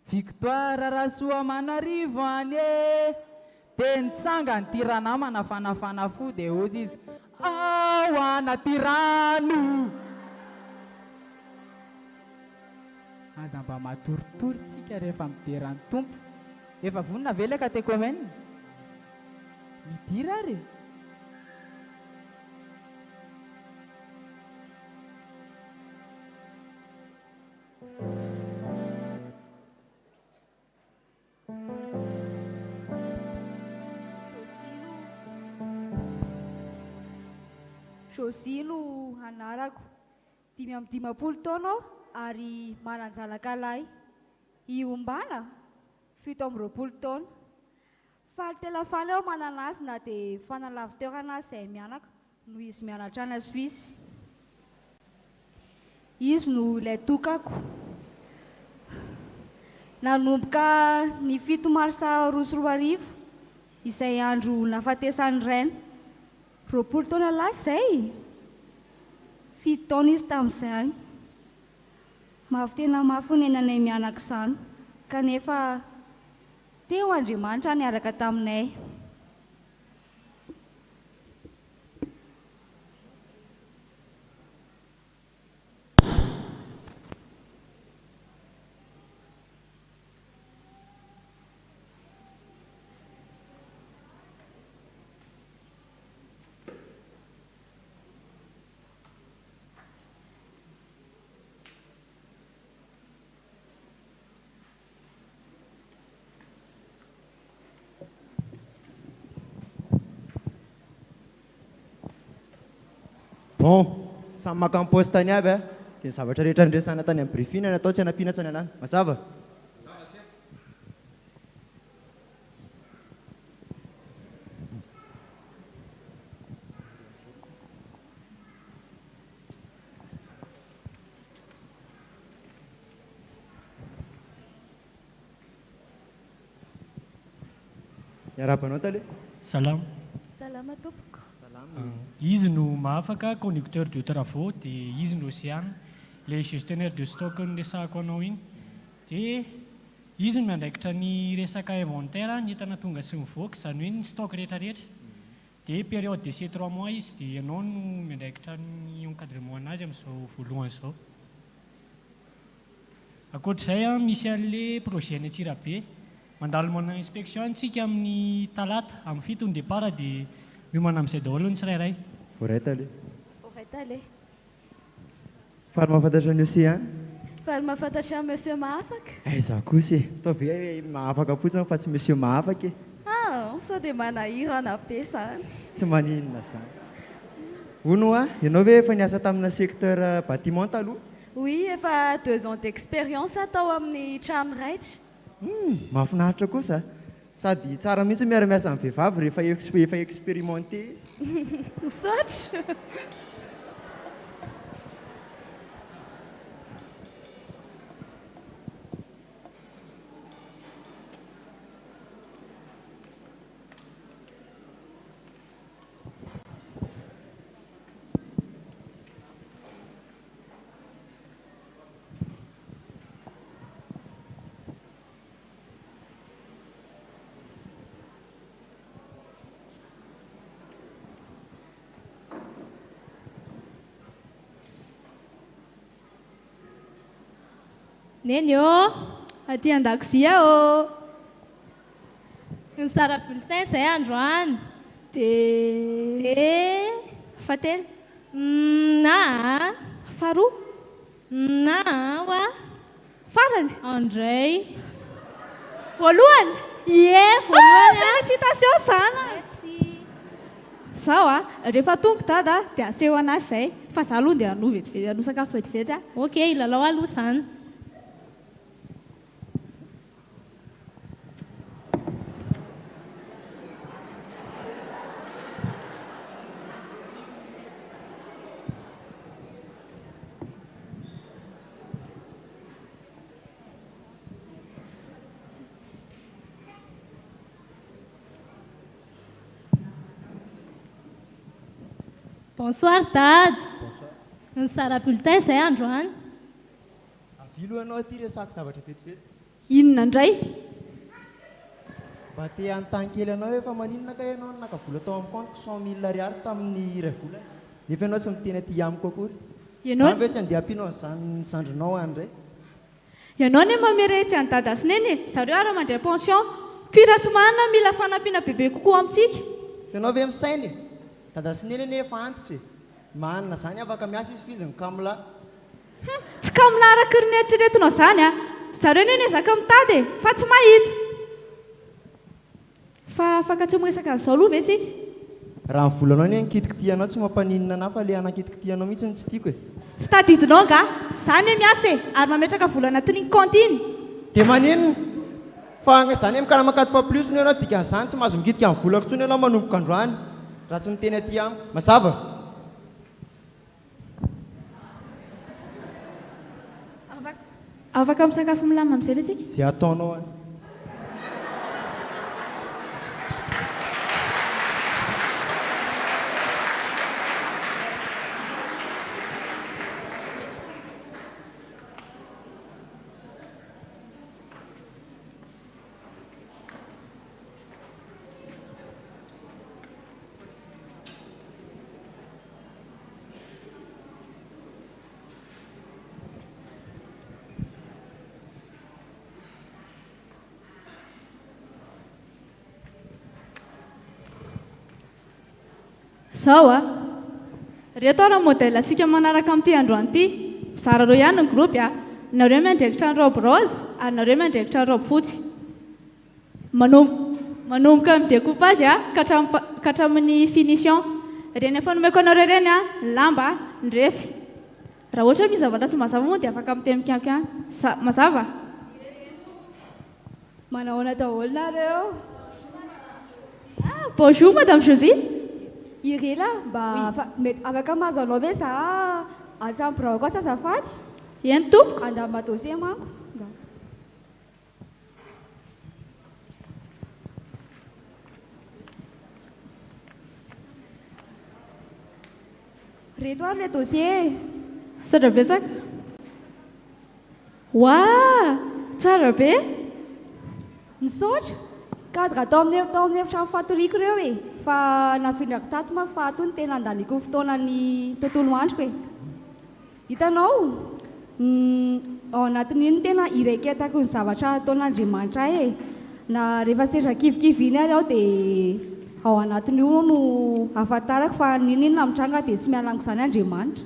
Victoire Rasoa Manarivo ane. Dia nitsanga ny tiranamana fanafana fo dia ozy izy ao anaty rano. Aza mba matoritory tsika rehefa mideran'ny tompo. Efa vonona ve ilay katekômena? Midira ary. Josilo anarako 5 taona aho ary maranjalaka lahy. Iombana 17 taona. Faly tela faly aho manana azy na dia fanalaviteorana izay mianaka no izy mianatra any Suisse. Izy no ilay tokako. Nanomboka ny 7 marsa 2021 izay andro nafatesan'ny Rainy. 20 taona lasa izay. 7 taona izy tamin'izay. Mavy tena mafy ny nenanay mianaka izany. Kanefa teo Andriamanitra niaraka taminay. Bon, samy maka poste tany aby a, dia zavatra rehetra ndresana tany amin'ny briefing natao tsy hanampiana tsy hanalana. Mazava? Iarabanao tale? Salama. Salama tompoko. Izy no mahafaka conducteur de travaux dia izy no Océane, le gestionnaire de stock niresahako anao iny. Dia izy no miandraikitra ny resaka inventaire ny entana tonga sy mivoaka, izany hoe ny stock rehetrarehetra. Dia période de ces 3 mois izy dia ianao no miandraikitra ny encadrement anazy amin'izao voalohany izao. Ankoatr'izay misy an'ilay projet ny Antsirabe. Mandalo manao inspection antsika amin'ny talata amin'ny 7 départ dia miomana amin'izay daholo ny tsirairay. Voray tale? Voray tale. Faly mahafantatra ny Océane? Faly mahafantatra monsieur mahafaka? Za kosa e, atao ve mahafaka fotsiny fa tsy monsieur mahafaka e. Sao dia manahirana be izany. Tsy maninona izany. Hono a, ianao ve efa niasa tamina secteur bâtiment taloha? Oui, efa 2 ans d'expérience atao amin'ny trano raitra. Mahafinaritra kosa sady tsara mihitsy miara-miasa amin'ny vehivavy rehefa efa expérimenté izy. Misaotra. Neny ô, aty an-dakozia ô. Ny sara bulletin izay androany. De fatelo. Na faroa. Na oa. Farany. Andray. Voalohany. Ie, voalohany. Félicitations sana. Zaho rehefa tonga dada dia aseho anazy izay fa zaho aloha dia anoha vetivety anoha sakafo vetivety. Okey, lalao aloha izany. Bonsoir Dad. Bonsoir. Ny sara bulletin izay androany. Avilo ianao aty resaka zavatra vetivety. Inona indray? Mba te anontany kely anao efa maninona ka ianao naka vola tao amin'ny compte 100 000 ariary tamin'ny iray volana. Nefa ianao tsy miteny aty amiko akory. Zany ve tsy andeha ampianao ny sandronao andray? Ianao ne mameretsy any dada sy neny. Zareo ary mandray pension. Cuira sy manana mila fanampiana bebe kokoa amintsika. Ianao ve misainy? Dada sy neny nefa antitra. Manana zany afaka miasa izy fizy ny kamla. Tsy kamla araka ny eritreretinao zany a. Zareo neny ezaka mitady fa tsy mahita. Fa afaka tsy miresaka an'izao aloha ve tsika? Raha ny volanao ny ankitikitianao tsy mampaninina anahy fa le anakitikitianao mihitsy ny tsy tiako e. Tsy tadidinao nga, zany hoe miasa ary mametraka vola anatin'ny kantiny. Dia maninona? Fa zany mikana makady fa plus no ianao dikan'izany tsy mahazo mikitika amin'ny volako intsony ianao manomboka androany. Raha tsy miteny aty amiko. Mazava? Afaka misakafo milamina amin'izay ve tsika? Izay ataonao any. Zao reto raha modèle atsika manaraka amin'ity androany ity. Zarareo ihany ny groupe nareo miandraikitra ny robe rose ary nareo miandraikitra ny robe fotsy. Manomboka amin'ny découpage ka hatramin'ny finition. Reny efa nomeko anareo reny lamba ndrefy. Raha ohatra misy zavatra tsy mazava moa dia afaka miteny mikianko ihany. Mazava? Manao daholo nareo. Bonjour Madame Josie. Irela mba afaka mazanao ve za atsampirao koa azafady? Eny tompoko. Andamba dossier manko. Reto ary le dossier. Sandra betsaka. Waa, tsara be. Misaotra. Cadre tao amin'ny efitrano fatoriako ireo e. Fa nafindrako tato ma fa ato ny tena andaniko fotoana ny tontolo androko e. Hitanao, ao anatin'iny tena ireketako ny zavatra ataon'Andriamanitra e. Na rehefa sendra kivikivy iny ary aho dia ao anatin'io no ahafantarako fa ninona mitranga dia tsy mialaniko izany Andriamanitra.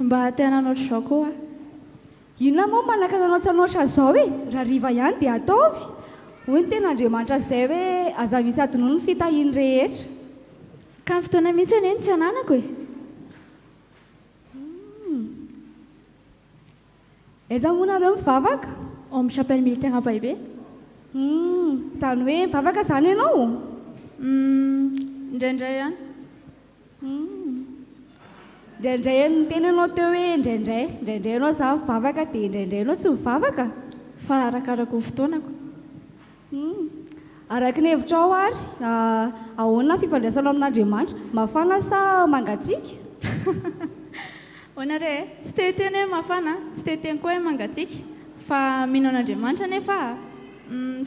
Mba tena anao ohatr'izao koa. Inona moa manakana anao tsy anoatra izao e? Raha riva ihany dia ataovy. Hoy ny tena Andriamanitra izay hoe aza misy adinono ny fitahiany rehetra. Ka ny fotoana mihitsy eny tsy ananako e. Aiza moa nareo mivavaka? Ao amin'ny chapelle militaire Baibe. Izany hoe mivavaka izany ianao? Indraindray ihany. Indraindray miteny ianao teo hoe indraindray ianao za mivavaka dia indraindray ianao tsy mivavaka? Fa arakaraka ho fotoanako. Araka ny hevitra ao ary, ahoana fifandraisanao amin'Andriamanitra? Mafana sa mangatsiaka? Hoana re, tsy teteny hoe mafana, tsy teteny koa hoe mangatsiaka, fa mino an'Andriamanitra nefa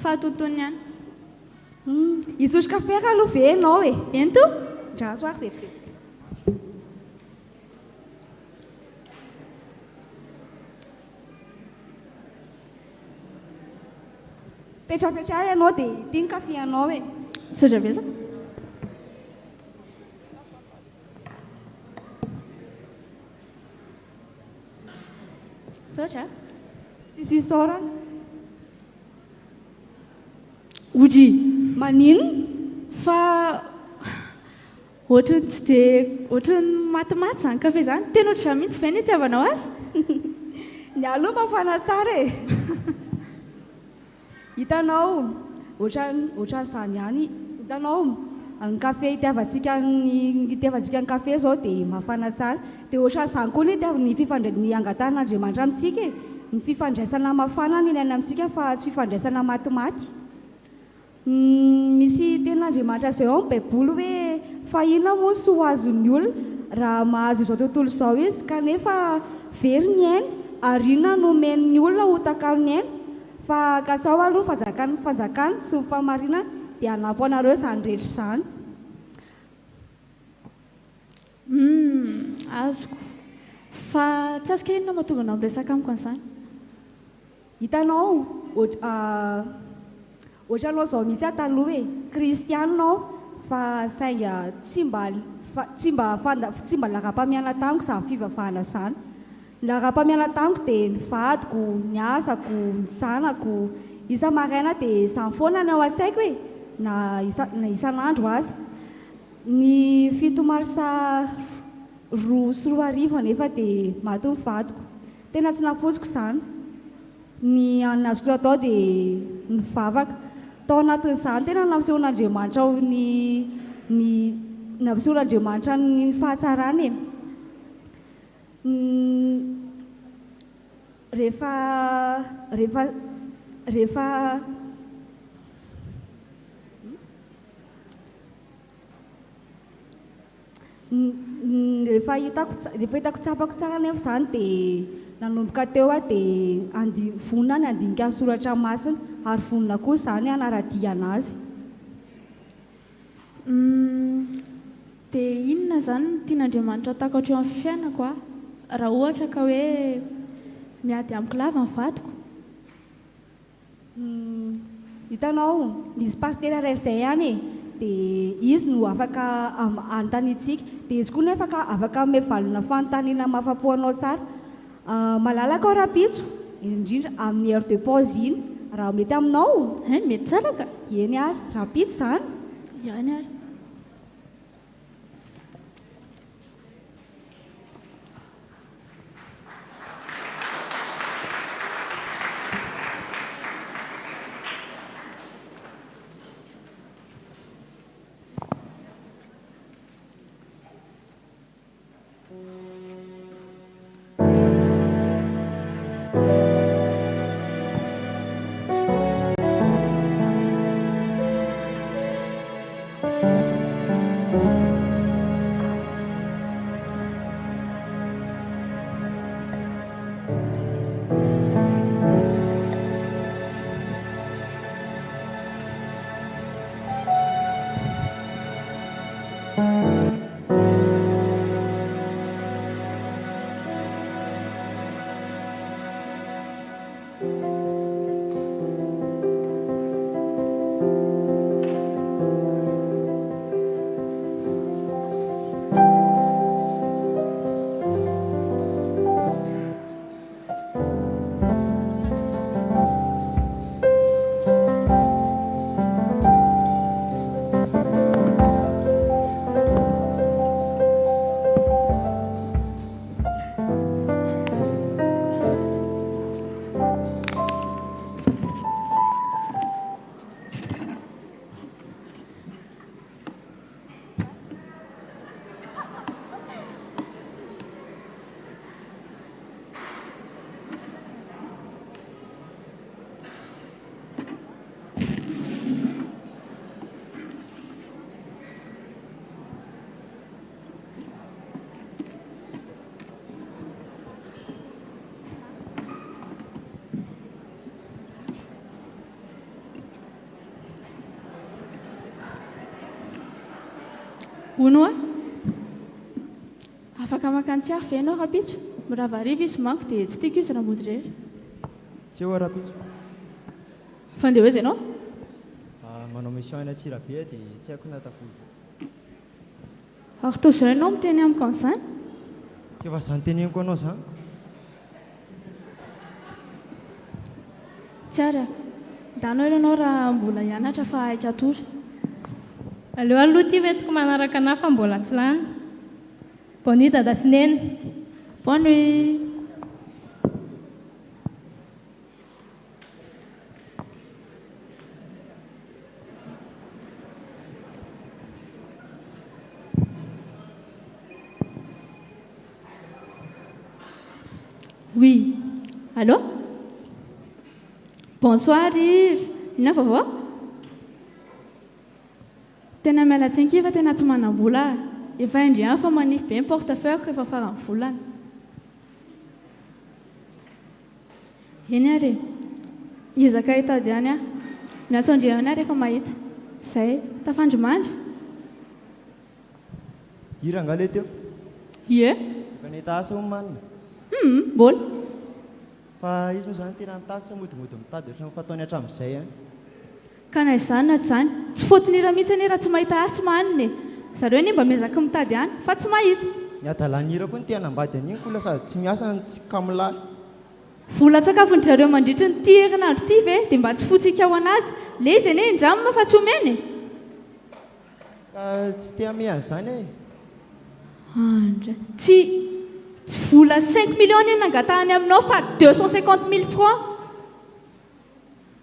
fahatontony ihany. Isotro kafe ka aloha ve ianao e? Ento? Draso ary vetivety. Petrapetrara ianao dia ity ny kafe ianao e. Sodra betsaka. Sotra? Tsisy isaorana. Ody. Manino? Fa ohatrany tsy dia ohatrany matimaty izany kafe izany. Tena ohatran'izany mihitsy ve ny itiavanao azy? Ny aloha mafana tsara e. Hitanao, ohatran'izany ihany. Hitanao, ny kafe itiavantsika ny kafe zao dia mafana tsara. Dia ohatran'izany koa ny angatan'Andriamanitra amintsika e. Ny fifandraisana mafana ny ilaina amintsika fa tsy fifandraisana matimaty. Misy ten'Andriamanitra izay ao amin'ny Baiboly hoe fahina moa sy ho azon'ny olona raha mahazo izao tontolo izao izy kanefa very ny aina ary inona no omen'ny olona ho takalo ny aina fa katsao aloha fanjakana sy ny famarinana dia hanampy anareo izany rehetra izany. Azoko. Fa tsasika inona mahatonga anao miresaka amiko an'izany? Hitanao, ohatranao izao mihitsy taloha e, kristiananao fa sainga tsy mba laka-pamiana tamiko izany fivavahana izany. Ny laka-pamiana tamiko dia ny vadiko, ny asako, ny zanako, isa-maraina dia izany foana ny ao an-tsaiko e, na isan'andro azy. Ny 7 marsa 2024 nefa dia maty ny vadiko. Tena tsy napotsiko izany. Ny azoko atao dia ny vavaka. Tao anatin'izany tena nampisehoan'Andriamanitra nampisehoan'Andriamanitra ny fahatsarany e. Rehefa hitako tsapako tsara nefa izany dia nanomboka teo aho dia vonona ny andinika ny soratra masina ary vonona koa izany hanaradiana azy. Dia inona izany no tian'Andriamanitra ataoko hatreo amin'ny fiainako raha ohatra ka hoe miady amiko lava ny vadiko? Hitanao, misy pastera iray izay ihany e, dia izy no afaka anontaniantsika, dia izy koa nefa afaka mevalona fanontaniana mahafapo anao tsara. Malalaka ao rapitso, indrindra amin'ny heure de pause iny, raha mety aminao? Mety tsara ka. Eny ary, rapitso izany. Ihany ary. Hono a afaka makany tsy afy ianao rapitso miravariva izy manko dia tsy tiako izy raha mody rery tsy eo rapitso fa andeha hoaiza ianao manao mission any Antsirabe dia tsy haiko natafody ary toa izao ianao miteny amiko an'izany efa izany teneniko anao izany tsara danao ianao raha mbola hianatra fa haika atory aleo aloha ty vetiko manaraka anahy fa mbola tsy lany bonne nuit dada Sineny bonne nuit oui allô bonsoir Iry ina vaovao tena miala tsinky fa tena tsy manam-bola efa indriana fa manify be ny portefeuille efa farany volana eny ary izaka hitady any a miantsondriana ary efa mahita izay tafandrimandry Iry angale teo ie fa nahita asa omanina mbola fa izy moa izany tena mitady sy modimody mitady ohatrany fataony hatramin'izay ka na izany na izany tsy fotony raha mihitsy any raha tsy mahita asy maniny zareo ny mba miezaka mitady any fa tsy mahita ny adalan'ira koa ny tena ambady an'iny kola sady tsy miasa tsy kamilay vola-tsakafony zareo mandritry ny ty herinandro ty ve dia mba tsy fotsika ao anazy le izy anie indramina fa tsy omeny ka tsy tea mian'izany tsy vola 5 millions iny nangatahany aminao fa 250 000 francs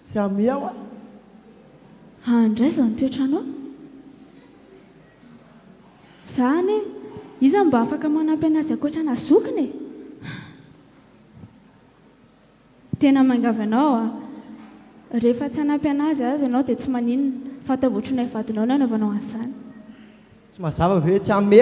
tsy amiao andray zany toetranao zany iza mba afaka manampy anazy akoatra na zokiny tena mangavy anao rehefa tsy hanampy anazy azy ianao dia tsy maninona fa ataovotronay vadinao no anaovanao an'izany tsy mazava ve tsy ame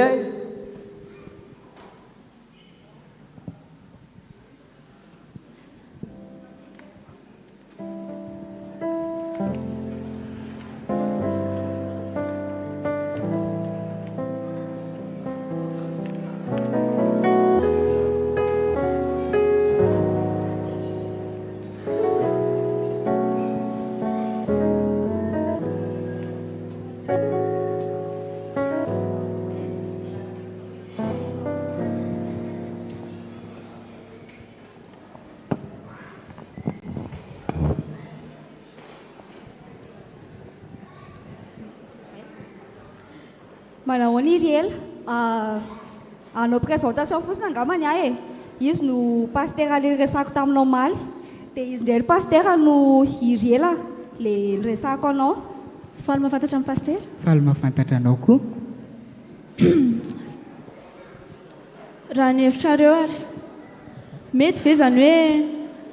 Manao ny Riel anao présentation fotsiny angamany ahy izy no pasteur le resako taminao maly dia izy ndray pasteur no Riel le resako anao faly mahafantatra amin'ny pasteur faly mahafantatra anao koa raha ny hevitrareo ary mety ve zany hoe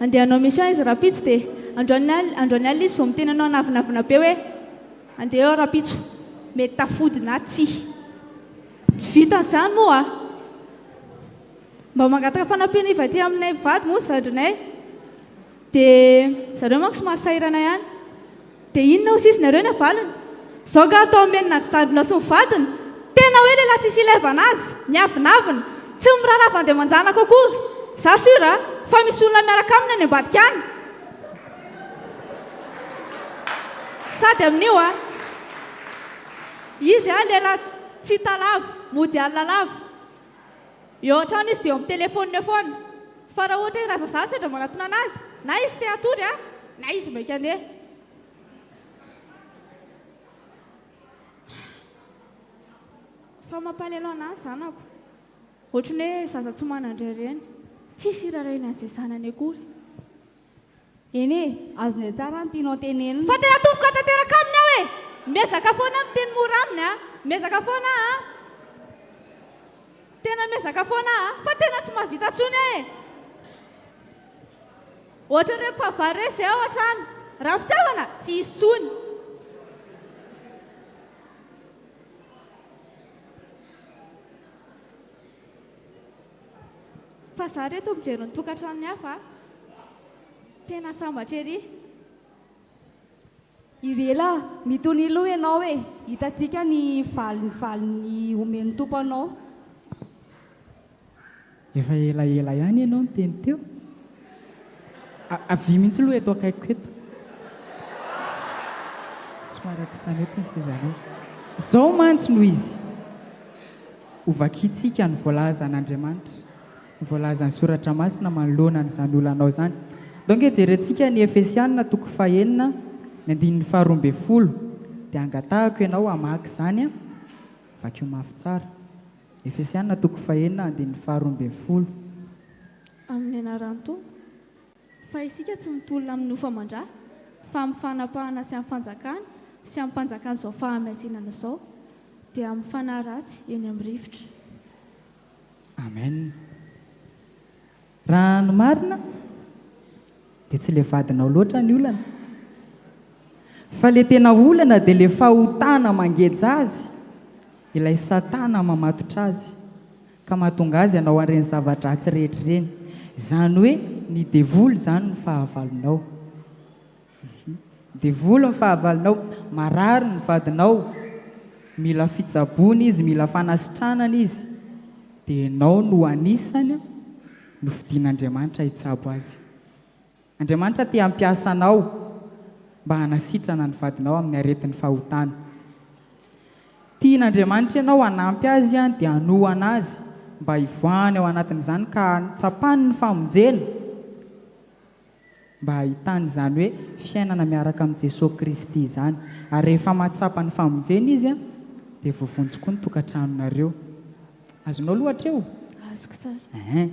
andehanao mission izy rapitso dia androany alina izy vao miteny anao navinavina be hoe andeha eo rapitso mety tafodina tsy vita n'izany moa mba mangataka fanampiana iva ty aminay vady moa zadrinay dia zareo manko somary sahirana ihany dia inona ho sisy nareo ny avaliny izao ka atao menina zandrina sy mivadiny tena hoe lehilahy tsisy ilevana azy miavinavina tsy mirarava andeha manjana kokory za sura fa misy olona miaraka aminy any ambadika any sady amin'io izy lehilahy tsy talava mody alina lava eo an-trano izy dia eo amin'ny telefoniny foana fa raha ohatra hoe raha za sedra manatona anazy na izy te atory na izy maika andeha fa mampalelo anazy zanako ohatrany hoe zaza tsy manandray ireny tsisy iraraina an'izay zanany akory eny azonay tsara ny tianao tenenina fa tena tovoka tanteraka aminy aho miezaka foana amin'ny teny mora aminy miezaka foana tena miezaka foana fa tena tsy mahavita tsony ohatra re mpavary re izay ao an-trano raha fitiavana tsy hisy tsony fa za reto mijery ny tokantranony hafa tena sambatra ery irela mitony loha ianao hoe hitantsika ny valiny omen'ny tompo anao. Efa elaela ihany ianao ny teny teo. Avy mihitsy loha eto akaiko eto. Soaraka izany eto ny sezanao. Izao mantsy noho izy. Ovakitsika ny voalazan'Andriamanitra. Ny voalazan'ny soratra masina manoloana n'izany olanao zany. Donc jerentsika ny Efesianina 4:9 ny 12 dia angatahako ianao hamaky izany vakio mafy tsara. Efesianina 4:9 ny 12. Amin'ny anaran'ny Tompo, fa isika tsy mitolona amin'ny ofamandrà, fa amin'ny fanapahana sy amin'ny fanjakana sy amin'ny mpanjakana izao fahamasinana izao dia amin'ny fanahy ratsy eny amin'ny rivotra. Amen. Raha ny marina dia tsy ilay vadinao loatra ny olana, fa ilay tena olana dia ilay fahotana mangeja azy, ilay satana mamatotra azy ka mahatonga azy ianao an'ireny zavatra-dratsy rehetra ireny. Izany hoe ny devoly izany ny fahavalonao. Devoly ny fahavalonao, marary ny vadinao, mila fitsaboana izy, mila fanasitranana izy, dia ianao no anisany no fidian'Andriamanitra hitsabo azy. Andriamanitra te hampiasa anao mba hanasitrana ny vadinao amin'ny aretin'ny fahotana. Tian'Andriamanitra ianao hanampy azy dia hanohana azy mba hivoahany ao anatin'izany ka tsapany ny famonjena mba hahitany izany hoe fiainana miaraka amin'ny Jesosy Kristy izany. Ary rehefa mahatsapa ny famonjena izy dia voavonjy koa ny tokantranonareo. Azonao loatra eo? Azoko tsara.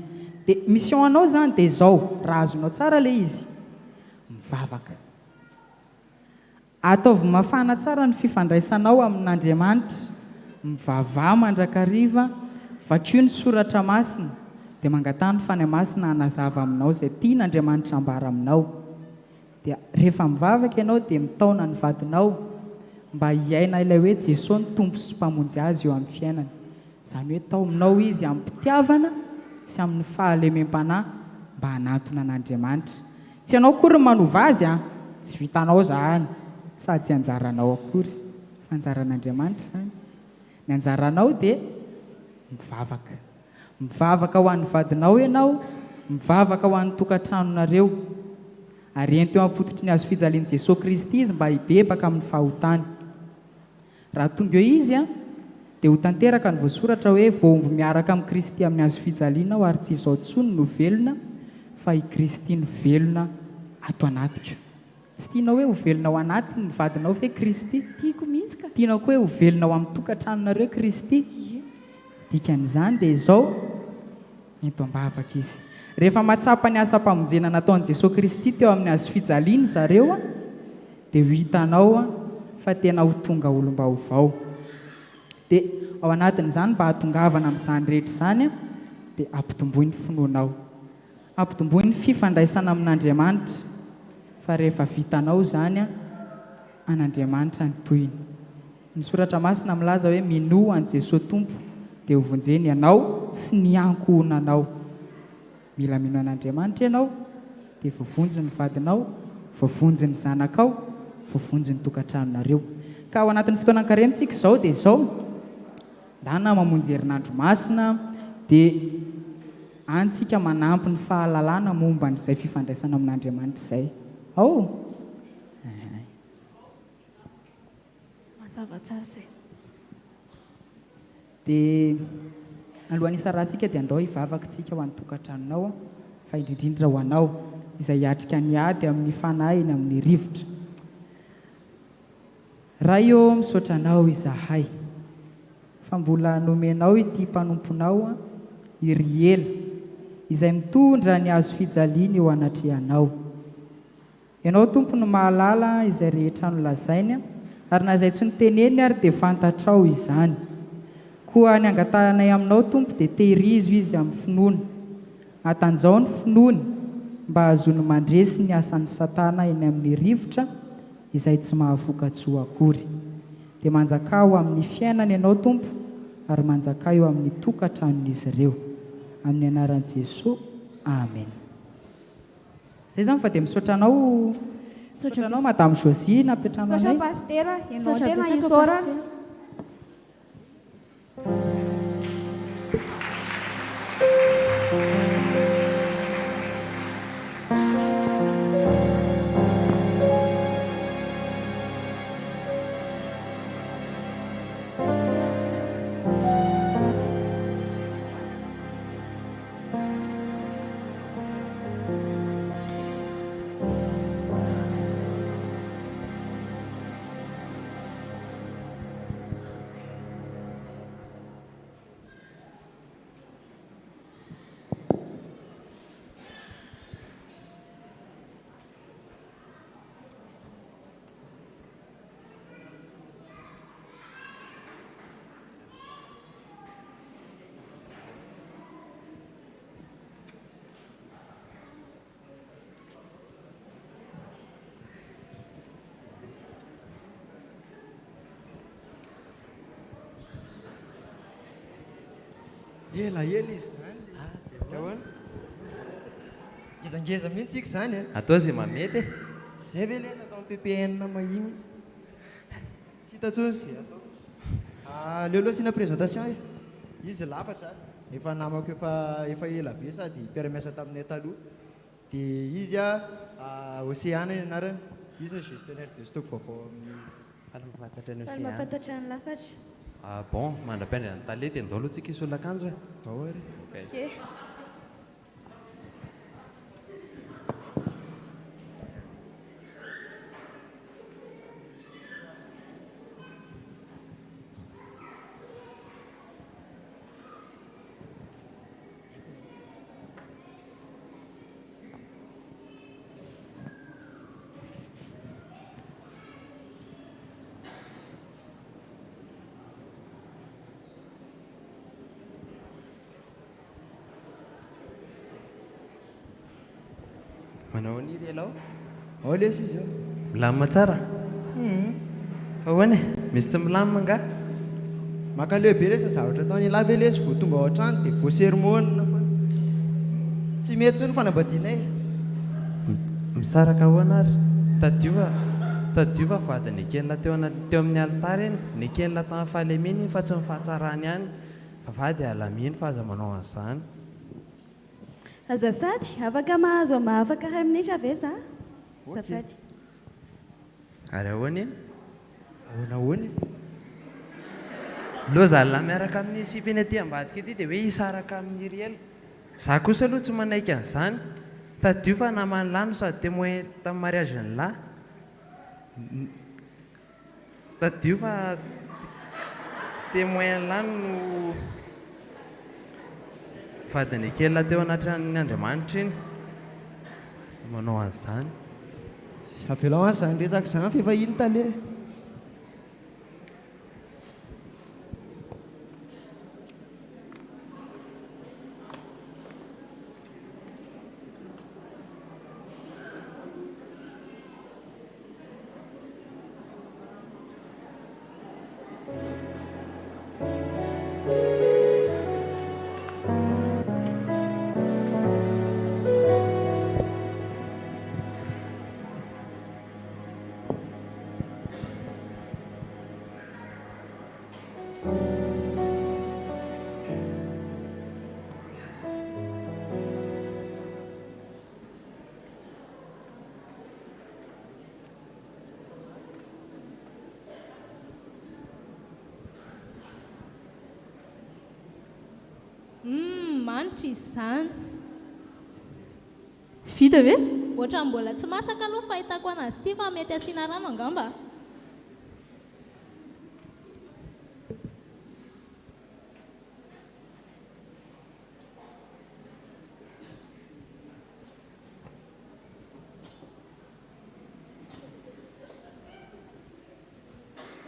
Dia mission anao zany dia izao, raha azonao tsara ilay izy, mivavaka. Ataovy mafana tsara ny fifandraisanao amin'Andriamanitra, mivavaha mandrakariva, vakio ny soratra masina, dia mangatany fany masina hanazava aminao izay tian'Andriamanitra hambara aminao. Dia rehefa mivavaka ianao dia mitaona ny vadinao mba hiaina ilay hoe Jesosy ny tompo sy mpamonjy azy eo amin'ny fiainany. Izany hoe tao aminao izy amin'ny mpitiavana sy amin'ny fahalemem-panahy mba hanatona an'Andriamanitra. Tsy ianao akory manova azy tsy vitanao zany, sady tsy anjaranao akory, fa anjaran'Andriamanitra zany. Ny anjaranao dia mivavaka. Mivavaka ho an'ny vadinao ianao, mivavaka ho an'ny tokantranonareo. Ary ento eo ampototry ny azo fijalian'i Jesosy Kristy izy mba hibebaka amin'ny fahotany. Raha tonga eo izy dia ho tanteraka ny voasoratra hoe voaomby miaraka amin'ny Kristy amin'ny azo fijaliana ao ary tsy izao tsony no velona fa i Kristy no velona ato anatiko. Tsy tianao hoe ho velona ao anatiny ny vadinao fe Kristy? Tiako mihitsy ka. Tianao koa hoe ho velona ao amin'ny tokantranonareo Kristy? Dikan'izany dia izao ento ambavaka izy. Rehefa mahatsapa ny asa-pamonjena nataon'i Jesosy Kristy teo amin'ny azo fijaliana zareo dia ho hitanao fa tena ho tonga olom-baovao. Dia ao anatin'izany mba hatongavana amin'izany rehetra izany dia ampitomboy ny finoanao, ampitomboy ny fifandraisana amin'Andriamanitra. Fa rehefa vitanao izany an'Andriamanitra ny toyiny. Ny soratra masina milaza hoe minoa an' Jesosy Tompo dia ho vonjeny ianao sy ny ankohonanao. Mila mino an'Andriamanitra ianao dia voavonjy ny vadinao, voavonjy ny zanakao, voavonjy ny tokantranonareo. Ka ao anatin'ny fotoana karentsika izao dia izao dana mamonjy herinandro masina dia antsika manampy ny fahalalana momba n'izay fifandraisana amin'Andriamanitra izay. Mazava tsara izay. Dia alohan'isa rahantsika dia andao hivavakantsika ho an'ny tokantranonao fa indrindrindra ho anao izay hiatrika ny ady amin'ny fanahy eny amin'ny rivotra. Raha eo misaotra anao izahay fa mbola nomenao ity mpanomponao Iriela izay mitondra ny azo fijaliana eo anatrehanao. Ianao Tompo ny mahalala izay rehetra nolazainy ary na izay tsy niteneny ary dia fantatrao izany. Koa ny angatanay aminao Tompo dia tehirizo izy amin'ny finoana. Atanjao ny finoany mba azony mandresy ny asan'ny satana eny amin'ny rivotra izay tsy mahavoka-tsoa akory. Dia manjaka ao amin'ny fiainana ianao Tompo ary manjaka eo amin'ny tokantranon'izy ireo. Amin'ny anaran'i Jesosy. Amen. Zay zany fa dia misaotra anao Sotranao Madame Josie napetranao Saotra anay. pastera, ianao Saotra tena betsaka isaorana. pastera. Ela izy zany ahoana ngezangeza mihitsy ika zany a atao zay mamety e. zay ve lesa atao PPN mahia mihitsy tsy hitantsony zay atao leo aloha sina présentation e izy lafatra efa namako efa ela be sady mpiaramiasa taminay taloha dia izy Océane ny anarany izy ny gestionnaire de stock vaovao amin'ny Fantatra ny Faly mahafantatra ny lafatra. Bon, mandra-piainana ny talety andao aloha tsika isy olon-akanjo e. ahoary Okay. Manao niry ialao? ao lesy izy ao Milamina tsara? Fa hoana e, misy tsy milamina nga? makaleo be lesa zavatra ataony la ve lesy vao tonga ao an-trano dia voasermonina fa tsy mety tsony fanambadianay Misaraka ahoana ary? Tadiova vady nikenina teo amin'ny altara eny, nikenina tamin'ny fahalemena iny fa tsy ny fahatsarany ihany. Vady alaminy fa aza manao an'izany. Azafady, afaka mahazo mahafaka 2 minitra ve za? Azafady. Ary ahoana iny? ahoana Loza ala miaraka amin'ny sipiny aty ambadika ity dia hoe hisaraka amin'ny riel. Za kosa aloha tsy manaiky an'izany. Tadiova namany lahy no sady témoin tamin'ny mariage ny lahy. Tadiova témoin lahy no vadiny kely teo anatin'ny Andriamanitra iny. Tsy manao an'izany. avelao an'izany resaka izany fa efa iny tale Manitra izy izany. Vita ve? Ohatra mbola tsy masaka aloha fahitako anazy ity fa mety asiana rano angamba.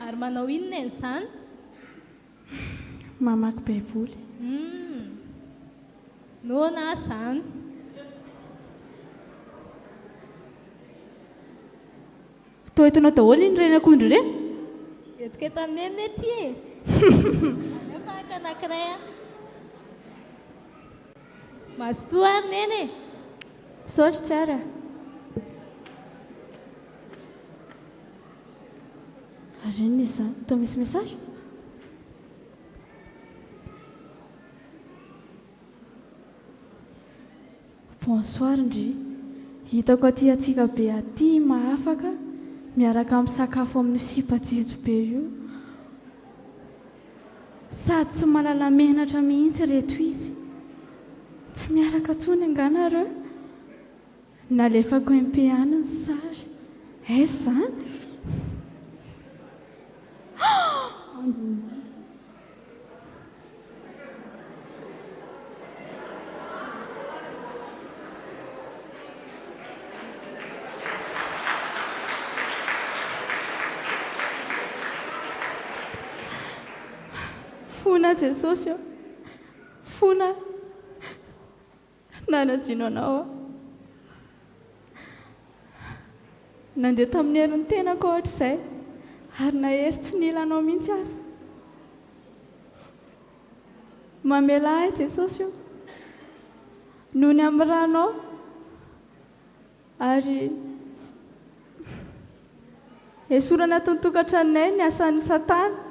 Ary manao inona izany? Mamaky baiboly. Noana izany. Toa hitanao daholo iny reny akondro ireny? Entiko eto amin'eny ety e. Fahaka anankiray a. Mazotoa ary neny e. Misaotra tsara. Ary inona izy zany? Toa misy message? Bonsoir ndry. Hitako aty atsika be aty mahafaka miaraka amin'ny sakafo amin'ny sipajejo be io. Sady tsy malala menatra mihitsy reto izy. Tsy miaraka tsony anganareo. Nalefako MP-ana ny sary. Zany? Fona Jesosy eo. Fona. Nanajino anao aho. Nandeha tamin'ny herin'ny tenako ohatr'izay. Ary nahery tsy nila anao mihitsy aza. Mamela ahy Jesosy eo. Noho ny amin'ny ranao. Ary esorana anatin'ny tokantranonay ny asan'ny Satana.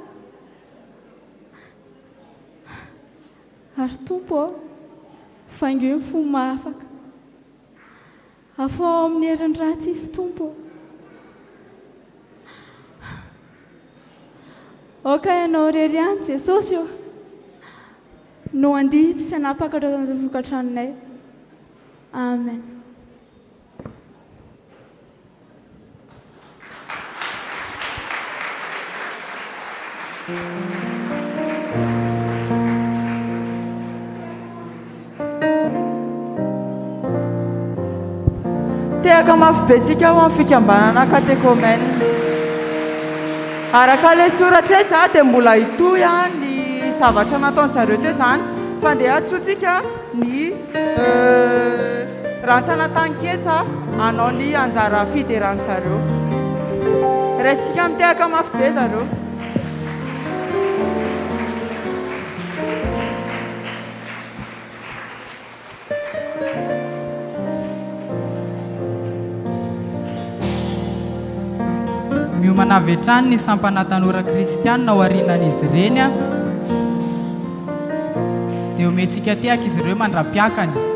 Ary tompo faingo ny fo mahafaka. Afao amin'ny herin'ny ratsy izy tompo. Oka ianao rery any Jesosy eo. No andihy tsy hanapaka ireo tokantranonay. Amen. Tehaka mafy be sika ho amin'ny fikambanana katekômena. Araka ilay soratra etsy dia mbola hitohy ny zavatra nataony zareo teo izany fa andeha atsotsika ny rantsana tanketsa hanao ny anjara fiderany zareo. Raisitsika mitehaka mafy be zareo. Miomana avy hatrany ny sampana tanora kristianina ao aorianan'izy ireny dia omentsika tehaka izy ireo mandra-piakany.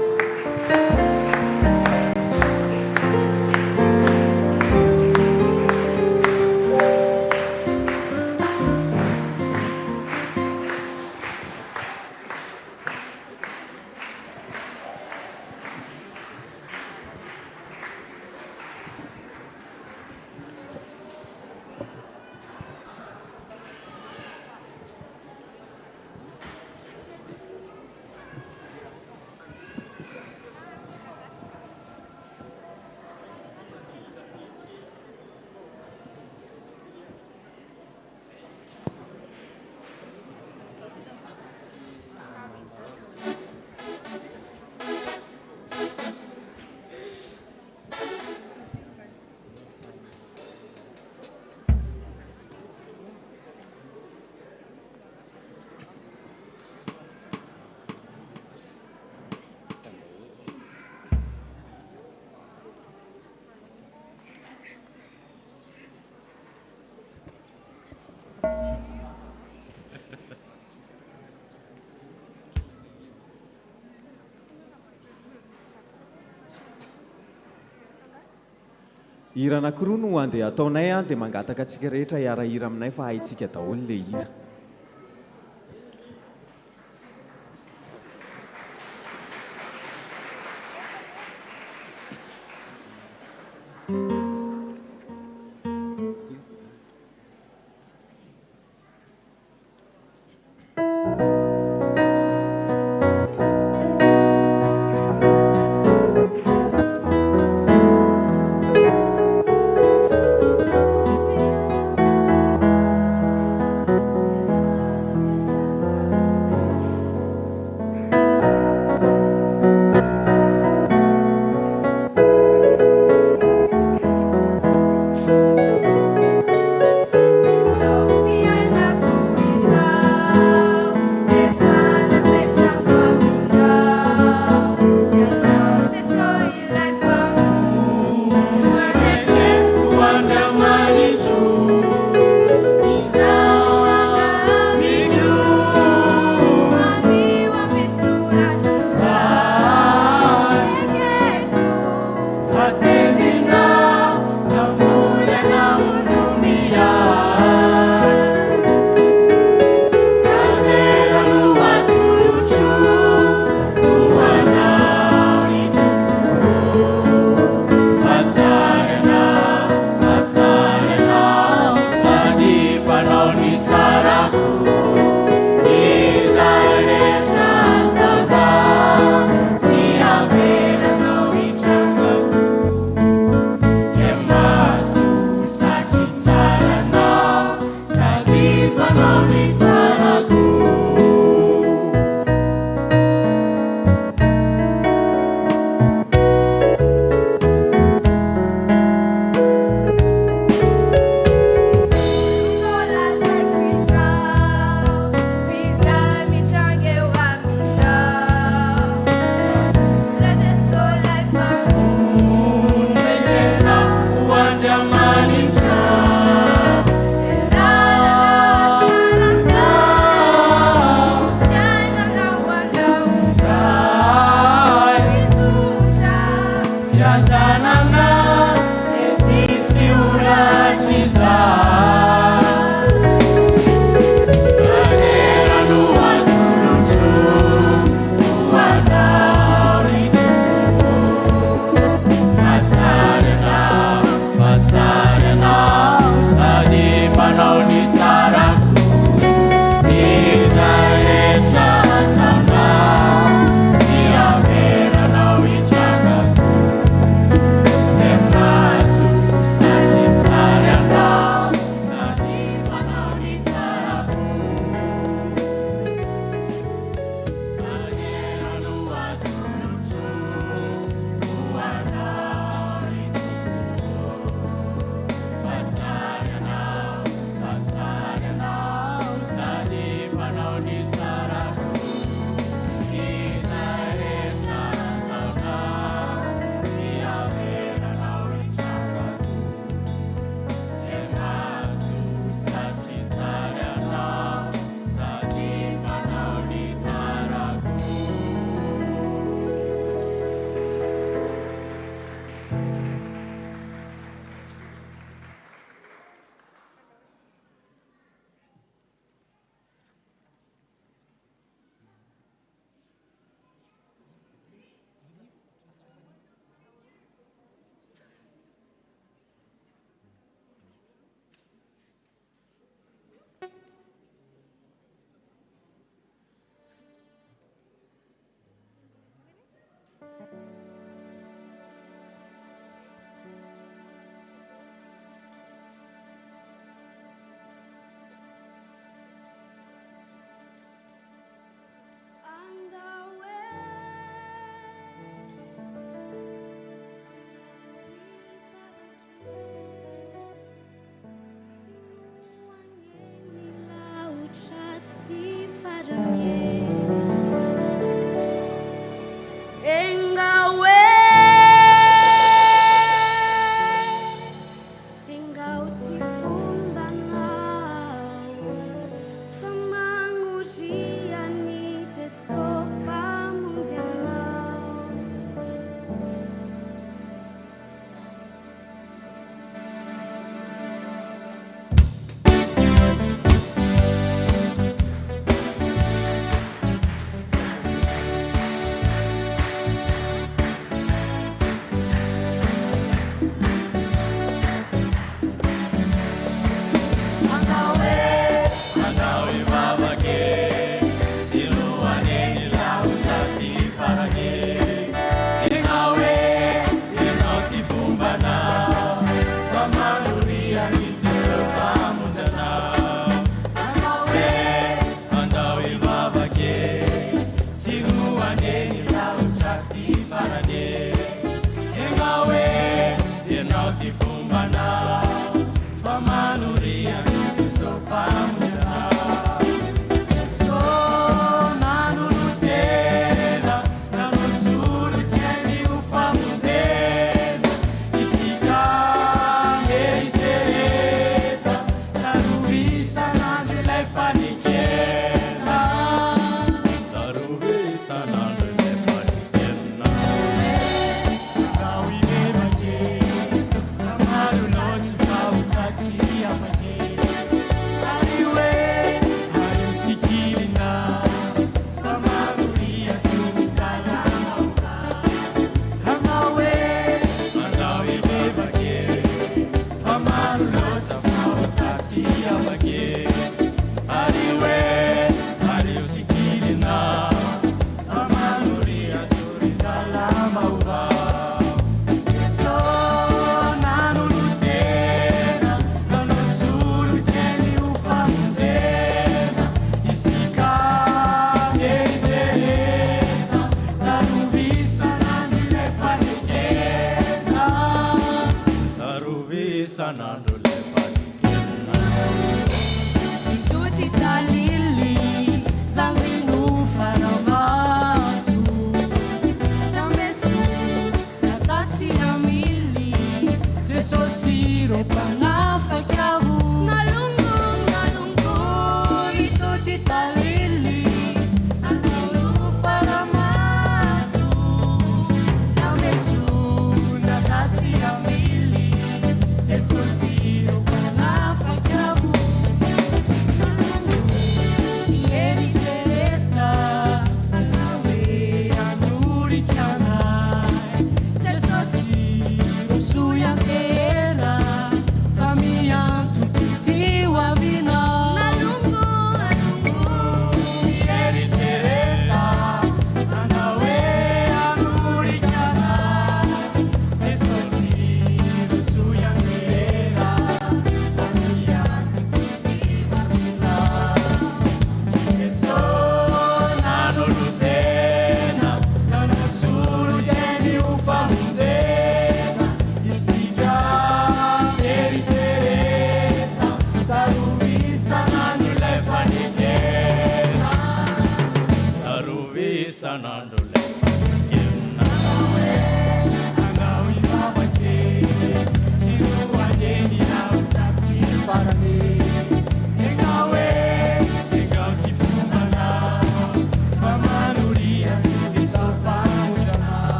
Hira anankiroa no andeha ataonay dia mangataka antsika rehetra hiara-hira aminay fa haitsika daholo ilay hira.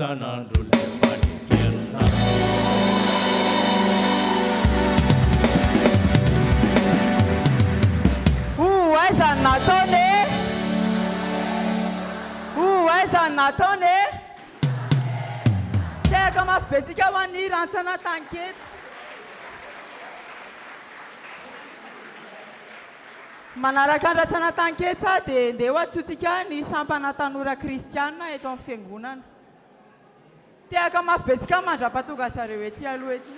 isan'andro le fanekenina. Aizany nataony aizany nataony tehaka mafy be tsika ho an'ny rantsana tanketsy. Manaraka andratsana tanketsa dia ndeha ho atsotsika ny sampana tanora kristianina eto amin'ny fiangonana. Tehaka mafy be tsika mandra-patonga zareo ety aloha ety.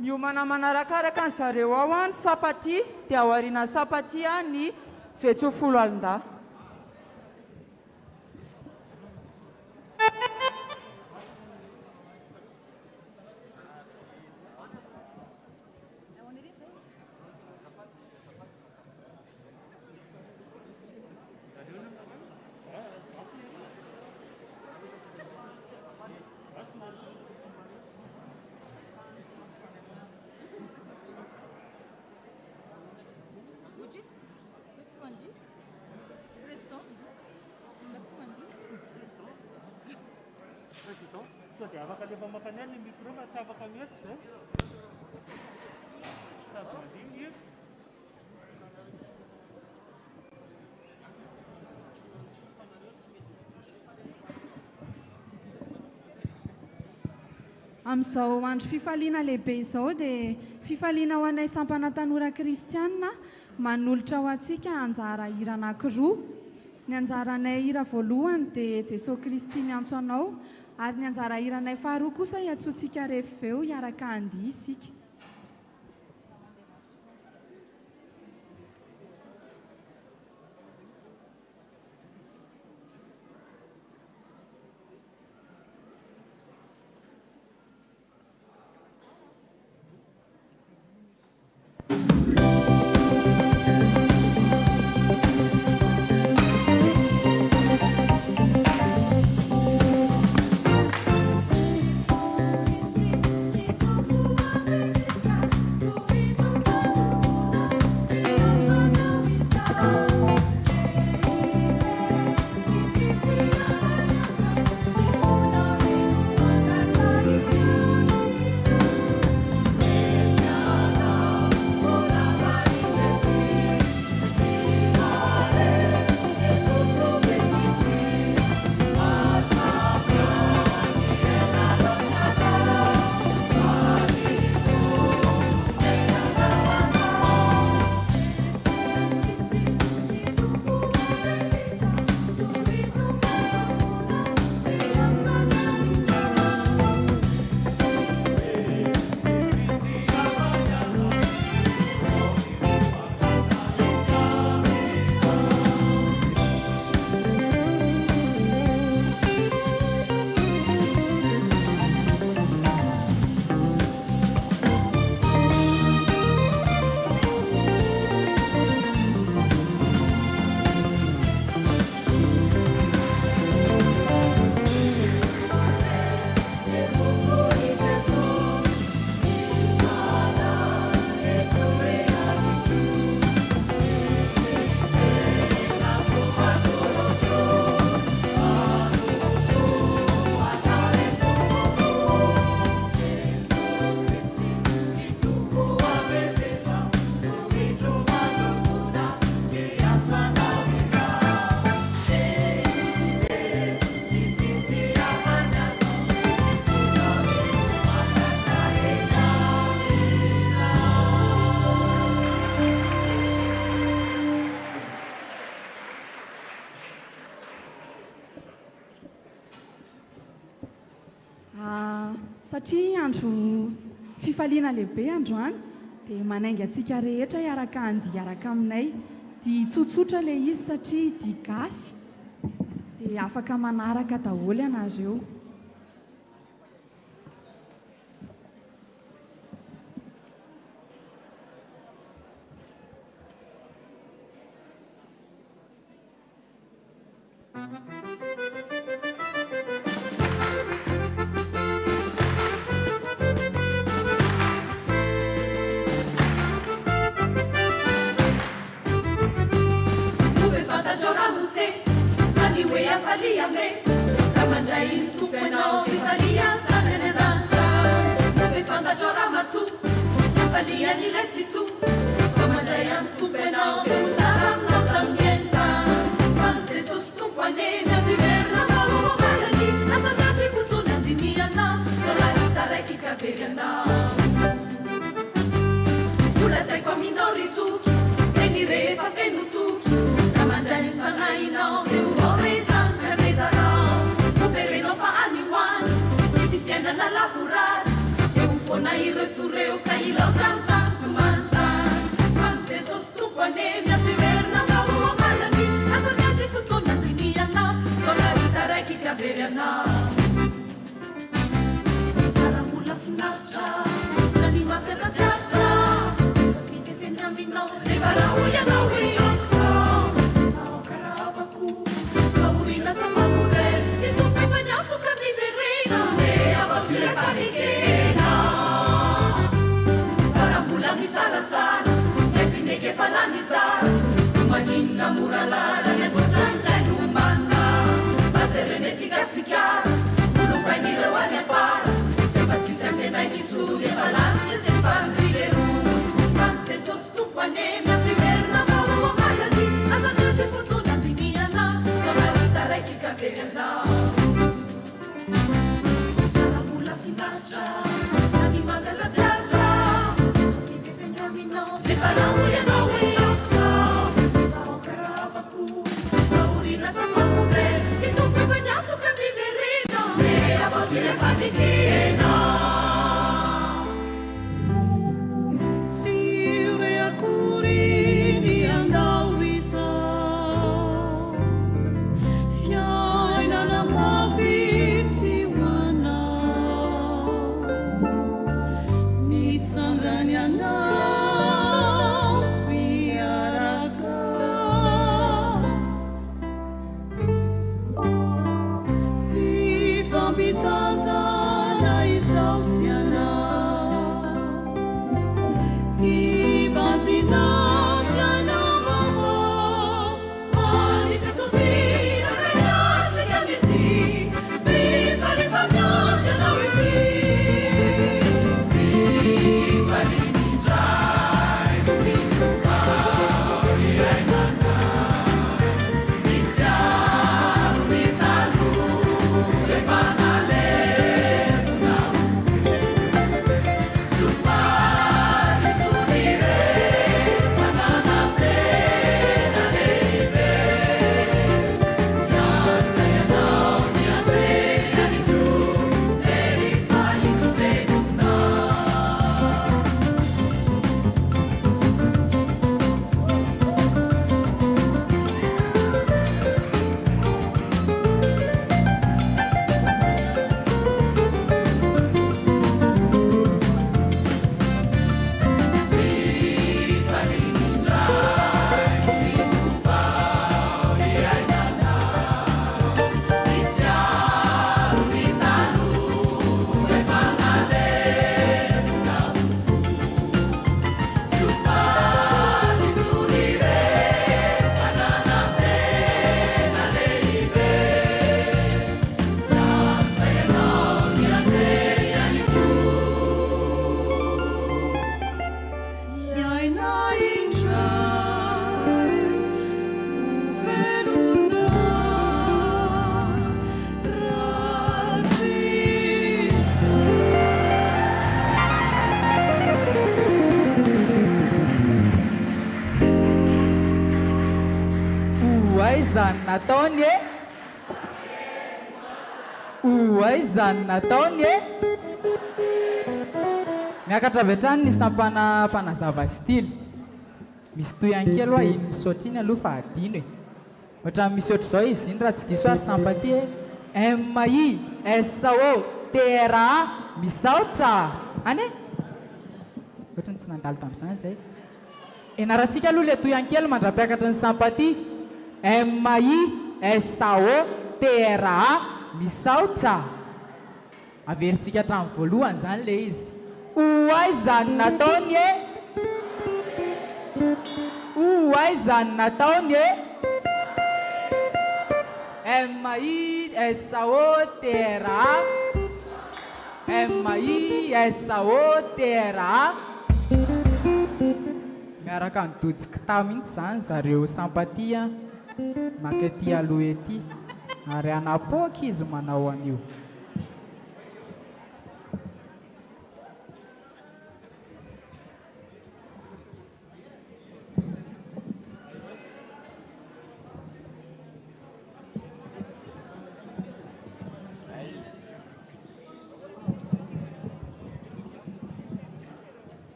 Miomana manarakaraka ny zareo ao ny sapaty dia ao aoriana sapaty ny fetsofolo alin-dahy. Amin'izao andro fifaliana lehibe izao dia fifaliana ho anay sampana tanora kristianina manolotra ho antsika anjara hira anankiroa. Ny anjaranay hira voalohany dia Jesosy Kristy miantso anao, ary ny anjara hiranay faharoa kosa hiatsotsika rehefa eo hiaraka handihy isika. Satria andro fifaliana lehibe androany dia manainga antsika rehetra hiaraka handihy hiaraka aminay. Dia tsotsotra ilay izy satria dia gasy dia afaka manaraka daholo ianareo. me Ramandray ny tompo ianao Ifaliany sanany ananitra Nove fandatrorama to Ifaliany ilay tsy to Ramandray any tompo ianao Dia ho tsara aminao samy miensa Fa ny Jesosy tompo ane Mianjiverina anao amalany Asa miatry fotoana andiniana Sola hita raiky kavery anao Olazaiko aminao risoky Eny rehefa feno toky Ramandray ny fanahinao Dia ho vaorezany karmezanao Hoverenao fa anioany Misy fiainana lavorary Dia ho foana ireo ka ilao zanizany tomanizany Fa ny Jesosy tompo ane mianjiverina anao amalany Asa miatry fotoana andiniana Sola hita raiky kavery anao Farambola finaritra Na ny mampiasa tsiaritra Sofity feny aminao Rehefa raha ho ianao eonso Rehefa ao karavako Faorina sa famozer Dia tompo efa niantsoka miverena Dia avao sy le fanekena Farambola misalasala Netineke fa lany zara Maninona moralara Ny ankoatrandray no manna Majereny ety gasikara Olovain'ireo any apara Efa tsisy amtenay nitsony Efa lany tsetsy familero Fa ny Jesosy tompo ane mianjiverina anao amalany Asa miatry fotoana andiniana Sola hita raiky kavery anao Farambola finaritra Na ny mampiasa tsiaritra Sofity feny aminao Rehefa raha ho ianao eonso Rehefa ao karavako Faorina sa famozer Dia tompo efa niantsoka miverena Dia avao sy le fanekena Tsire akory ny andao izao Fiainana mavitsy ho anao Mitsangany anao miaraka Ifampitantana izao sy anao Ibantina fiainao vaovao Ani Jesosy sakaiatry any ety Mifalefa miandry anao izy Fifalinindray Mitrovao iainana Mitsiaro ny taloha Efa nalefonao Sofaly tsonire Fananantena lehibe Miantsay anao mianjely any to Verifaly tovenonao Fifalinindray Mitrovao iainana Mitsiaro ny taloha Efa nalefonao Sofaly tsonire Fananantena lehibe Miantsay anao mianjely any to Iaina indray Velona Ratrisa Oay zany nataony e Oay zany nataony e Miakatra avy hatrany ny sampana mpanazava stily Misy toy anky aloha iny misaotra iny aloha fa adino e Ohatrany misaotra zao izy iny raha tsy diso ary sampaty e MISAO TRA misaotra Any e Ohatrany tsy nandalo tamin'izany zay Enarantsika aloha le toy ankely mandra-piakatra ny sampaty MISAO TRA misaotra Averintsika hatramin'ny voalohany zany le izy Oay zany nataony e Oay zany nataony e MISOTERA MISOTERA. Miaraka nitojiky ta mihitsy zany zareo sampatia makety aloha ety ary anapoaka izy manao an'io.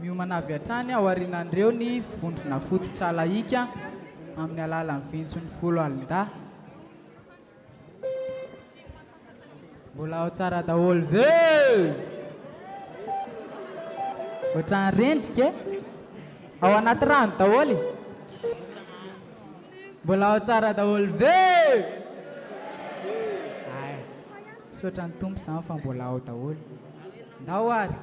Miomana avy hatrany ao aorianandreo ny vondrona fototra laika amin'ny alalan'ny vintsony 10 alin-da. Mbola ao tsara daholo ve? Ohatran'ny rendrika ao anaty rano daholo. Mbola ao tsara daholo ve? Soatran'ny tompo zany fa mbola ao daholo. Ndao ary.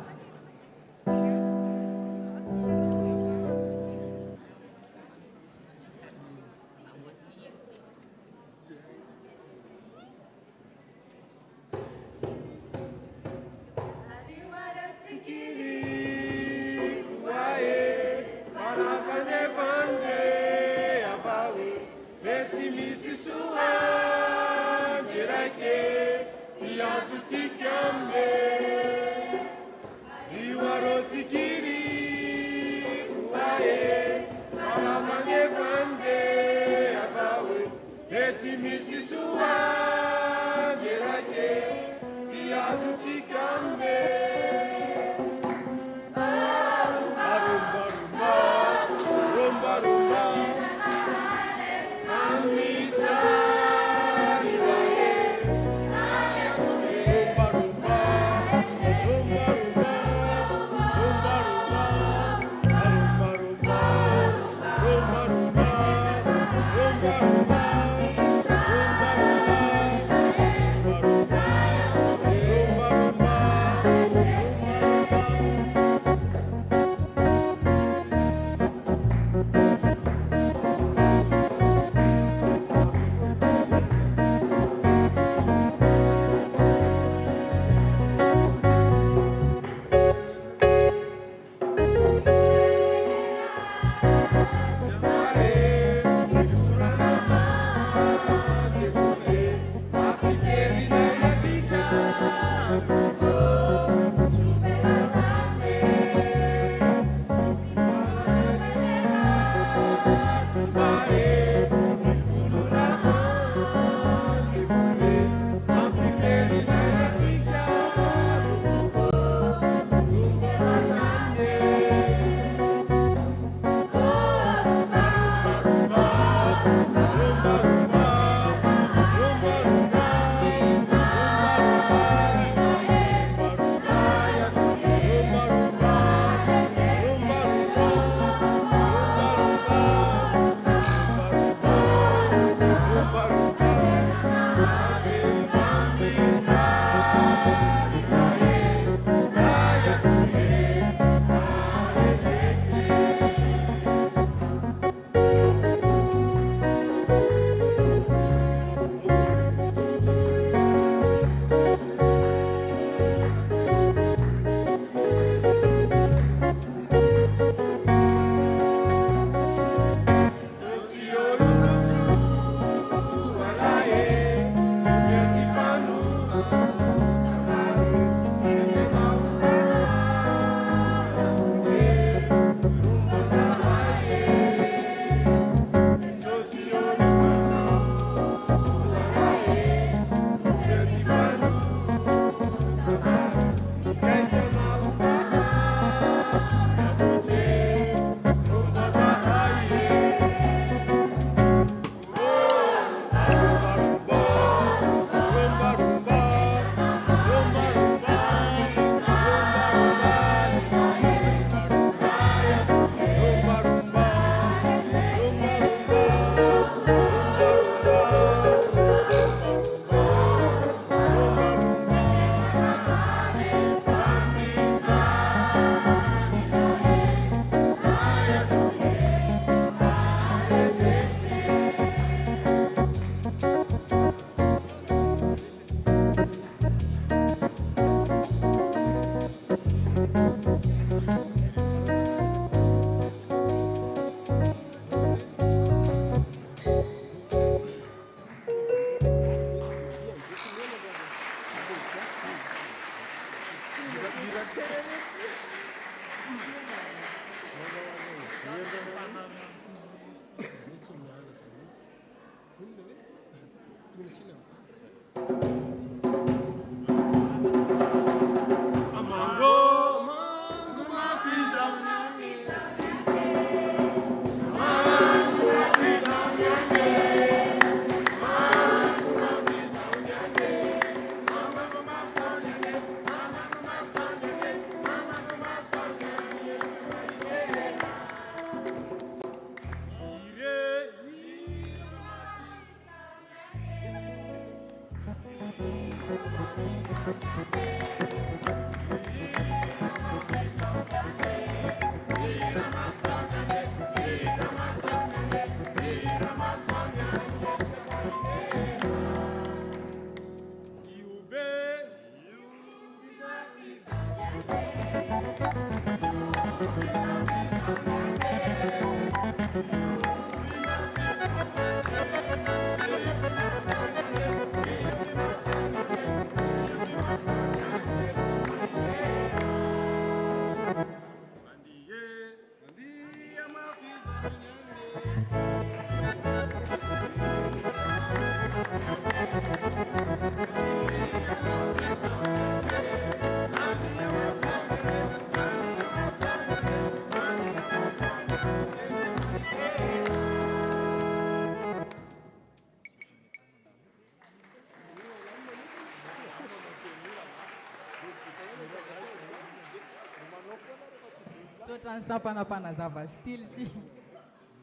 Sotra ny sampanampanazava stily sy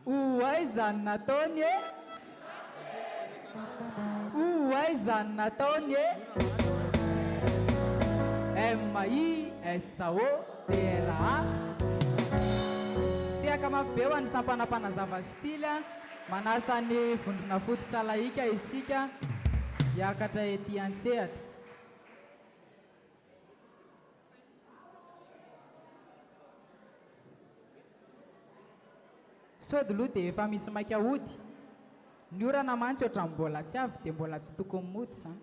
oay zany nataony e oay zany nataony e MISO TLA tiaka mafy be ho an'ny sampanampanazava stily manasa ny vondrona fototra laika isika hiakatra ety Antsehatra. Sody aloha dia efa misy maika hody ny orana mantsy ohatran'ny mbola tsy avy dia mbola tsy tokony mody zany.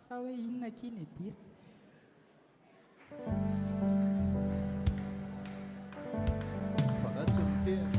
Sa hoe inona kiny dira fanatsy miteny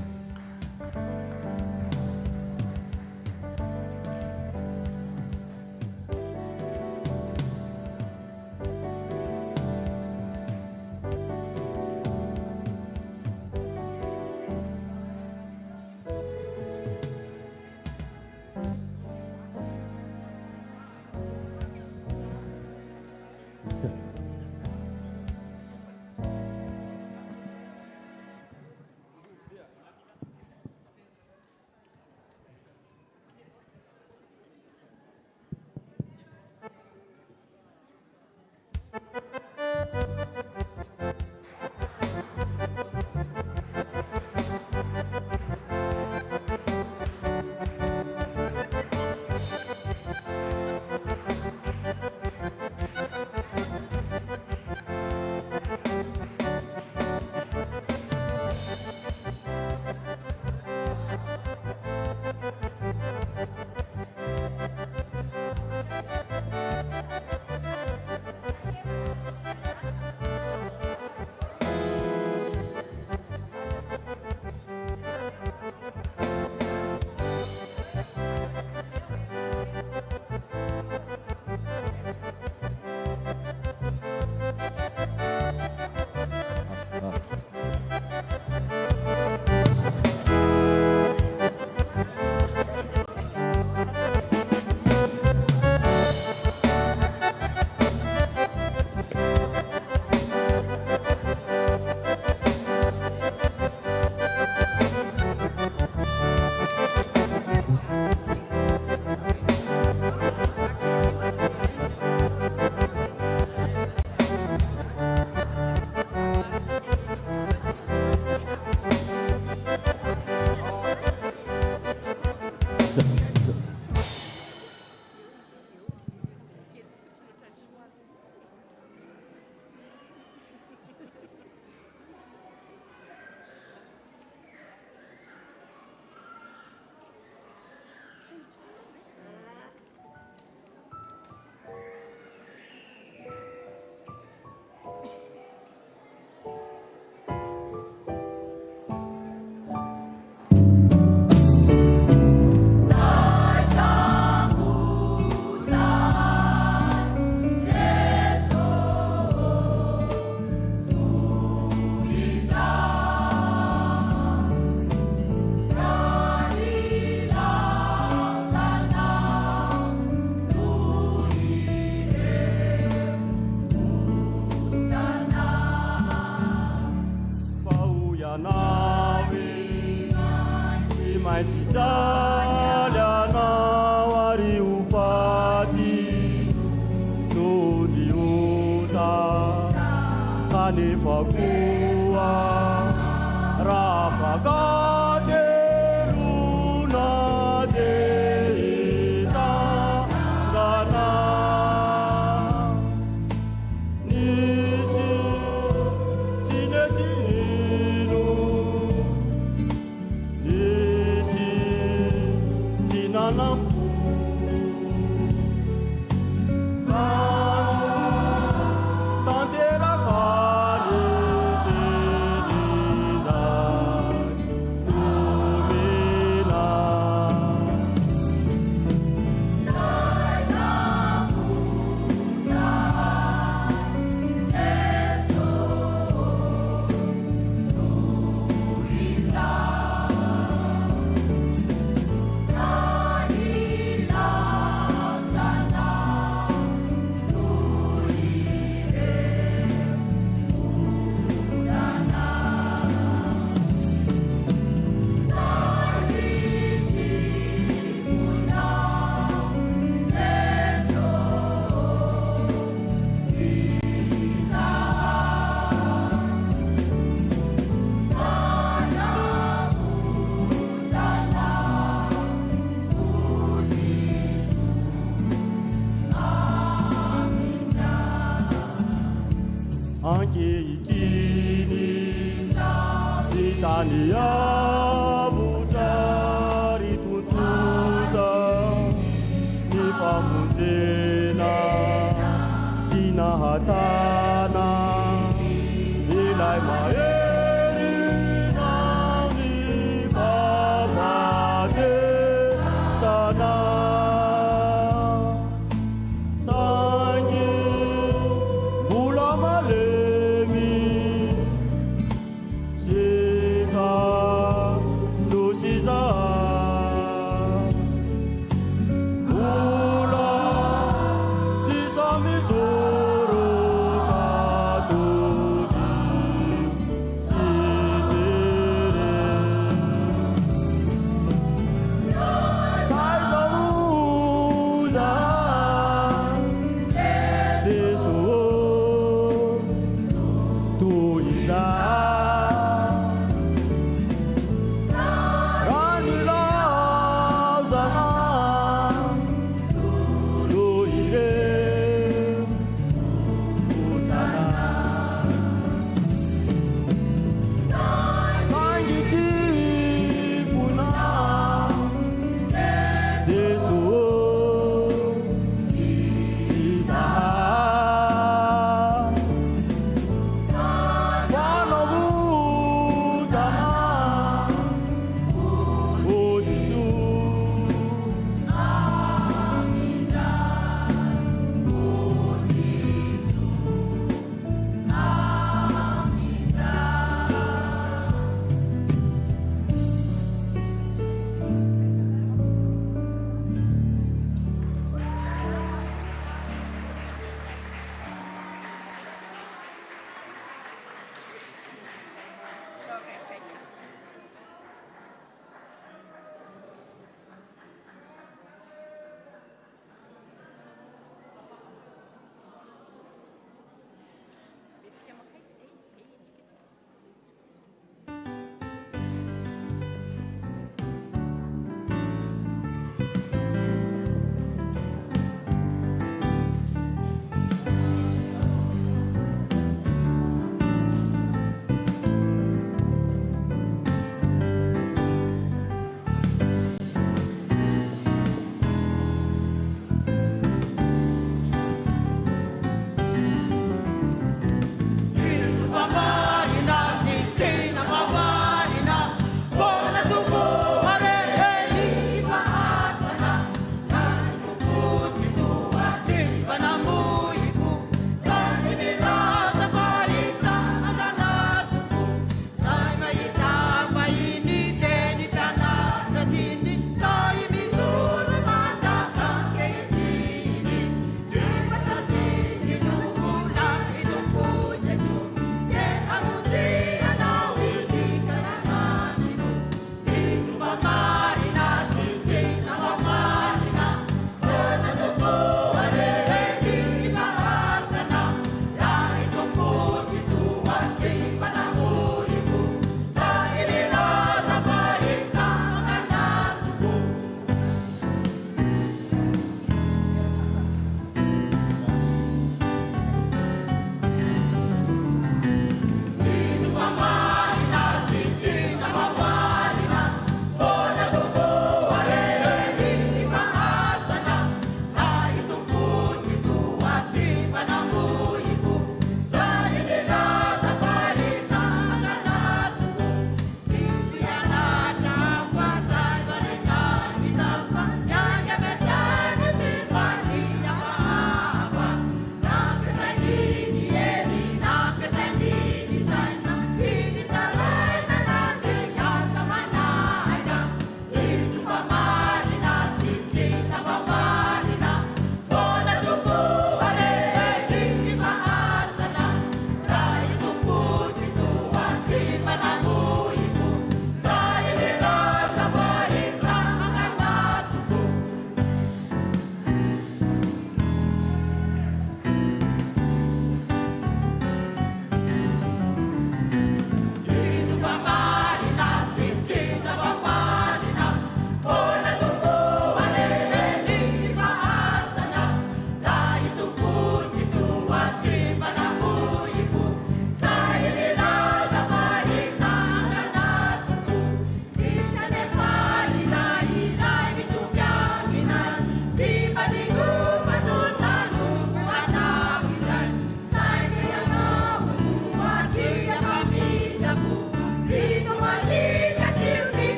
Nawi, my Jaliana. kuwa rapagade luna desa gana nisi cinetinu nisi cinanam One of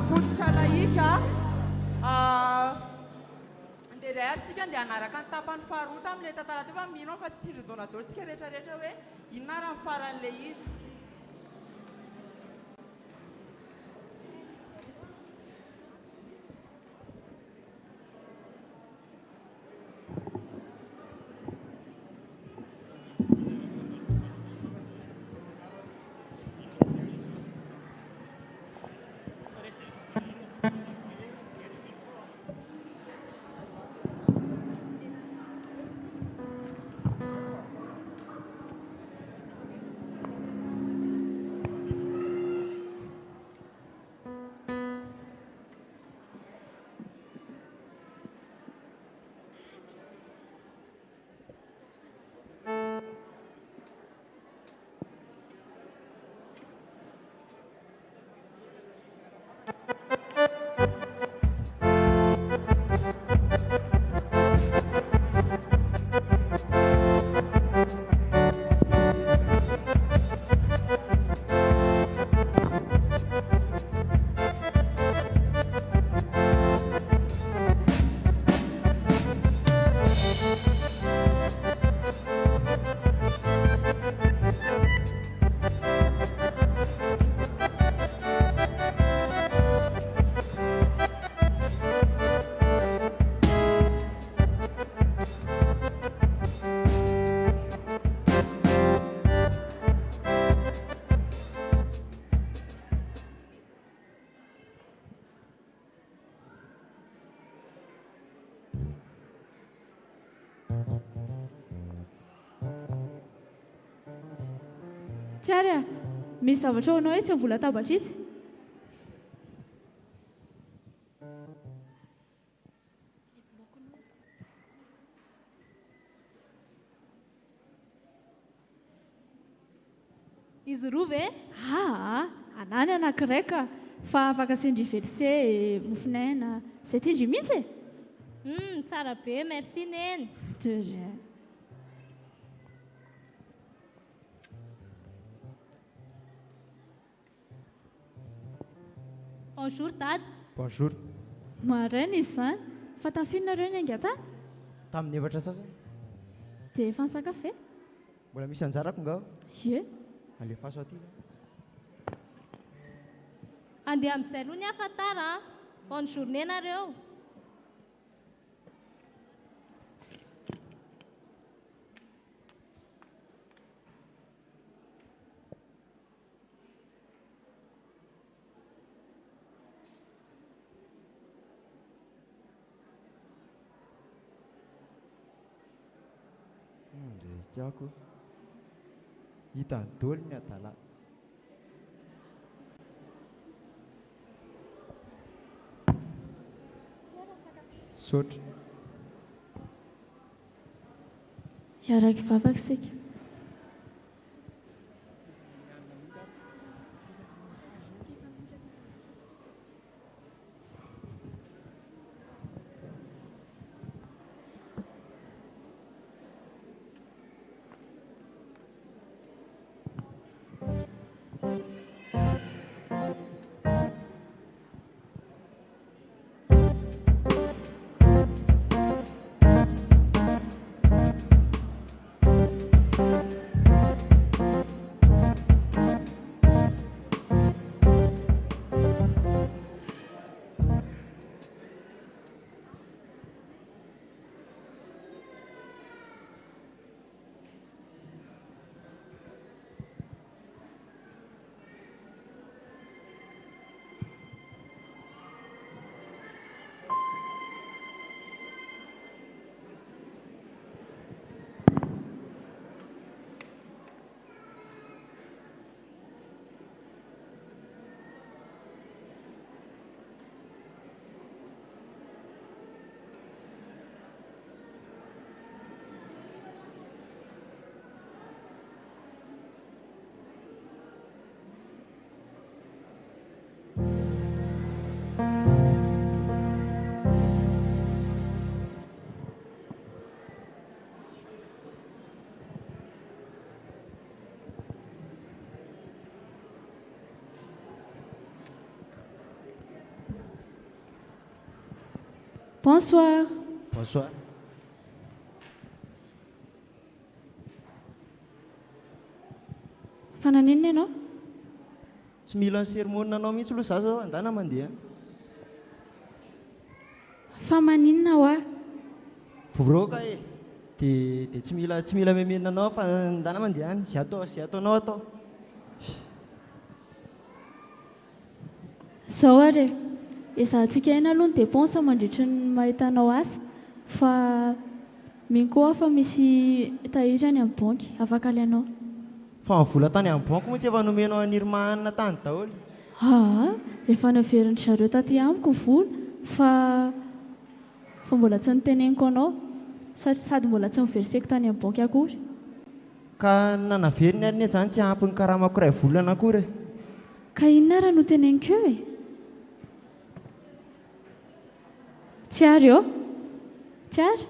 fototra laika dia ray aryntsika dia anaraka ny tapany faharoa tamin'ilay tantara teo fa mino fa tsindrodona dolo tsika rehetrarehetra hoe inona raha ny faran'ilay izy. Tiara, misy zavatra ho anao hoe tsy mbola tabatra itsy? Izy roa ve? Anany anankiray fa afaka sendry verse, mofinaina, izay tiandry mihitsy e. Tsara be, merci neny. De rien. Bonjour dad. Bonjour. Maraina izy izany, fa tafininareo ny aingatany? Tamin'ny efatra sasany. Dia efa nisakafo ve? Mbola misy anjarako ngao? Ie. Alefaso aty zany. Andeha amin'izay aloha ny afatara. Bonne journée nareo. Ndrekako hita dolo ny adala. Sotra. Iaraky vavaka sika. Bonsoir. Bonsoir. Fananinina ianao? Tsy mila ny sermonina anao mihitsy aloha za zao andana mandeha. Fa maninona ho aho? Voroka e. Dia tsy mila memenina anao fa andana mandeha any. Zay ataonao atao. Zao ary ezahantsika eny aloha ny dépense mandritra ny mahitanao asa fa minkoa fa misy tahirany amin'ny banky afaka alianao. Fa mivola tany amin'ny banky moa tsy efa nomenao anirmanina tany daholo. Efa naverin'ny zareo taty amiko ny vola fa mbola tsy niteneniko anao sady mbola tsy niverseko tany amin'ny banky akory. Ka nanaveriny ary zany tsy ampy ny karamako iray volana akory. Ka inona raha no teneniko eo e? Tsy ary eo? Tsy ary?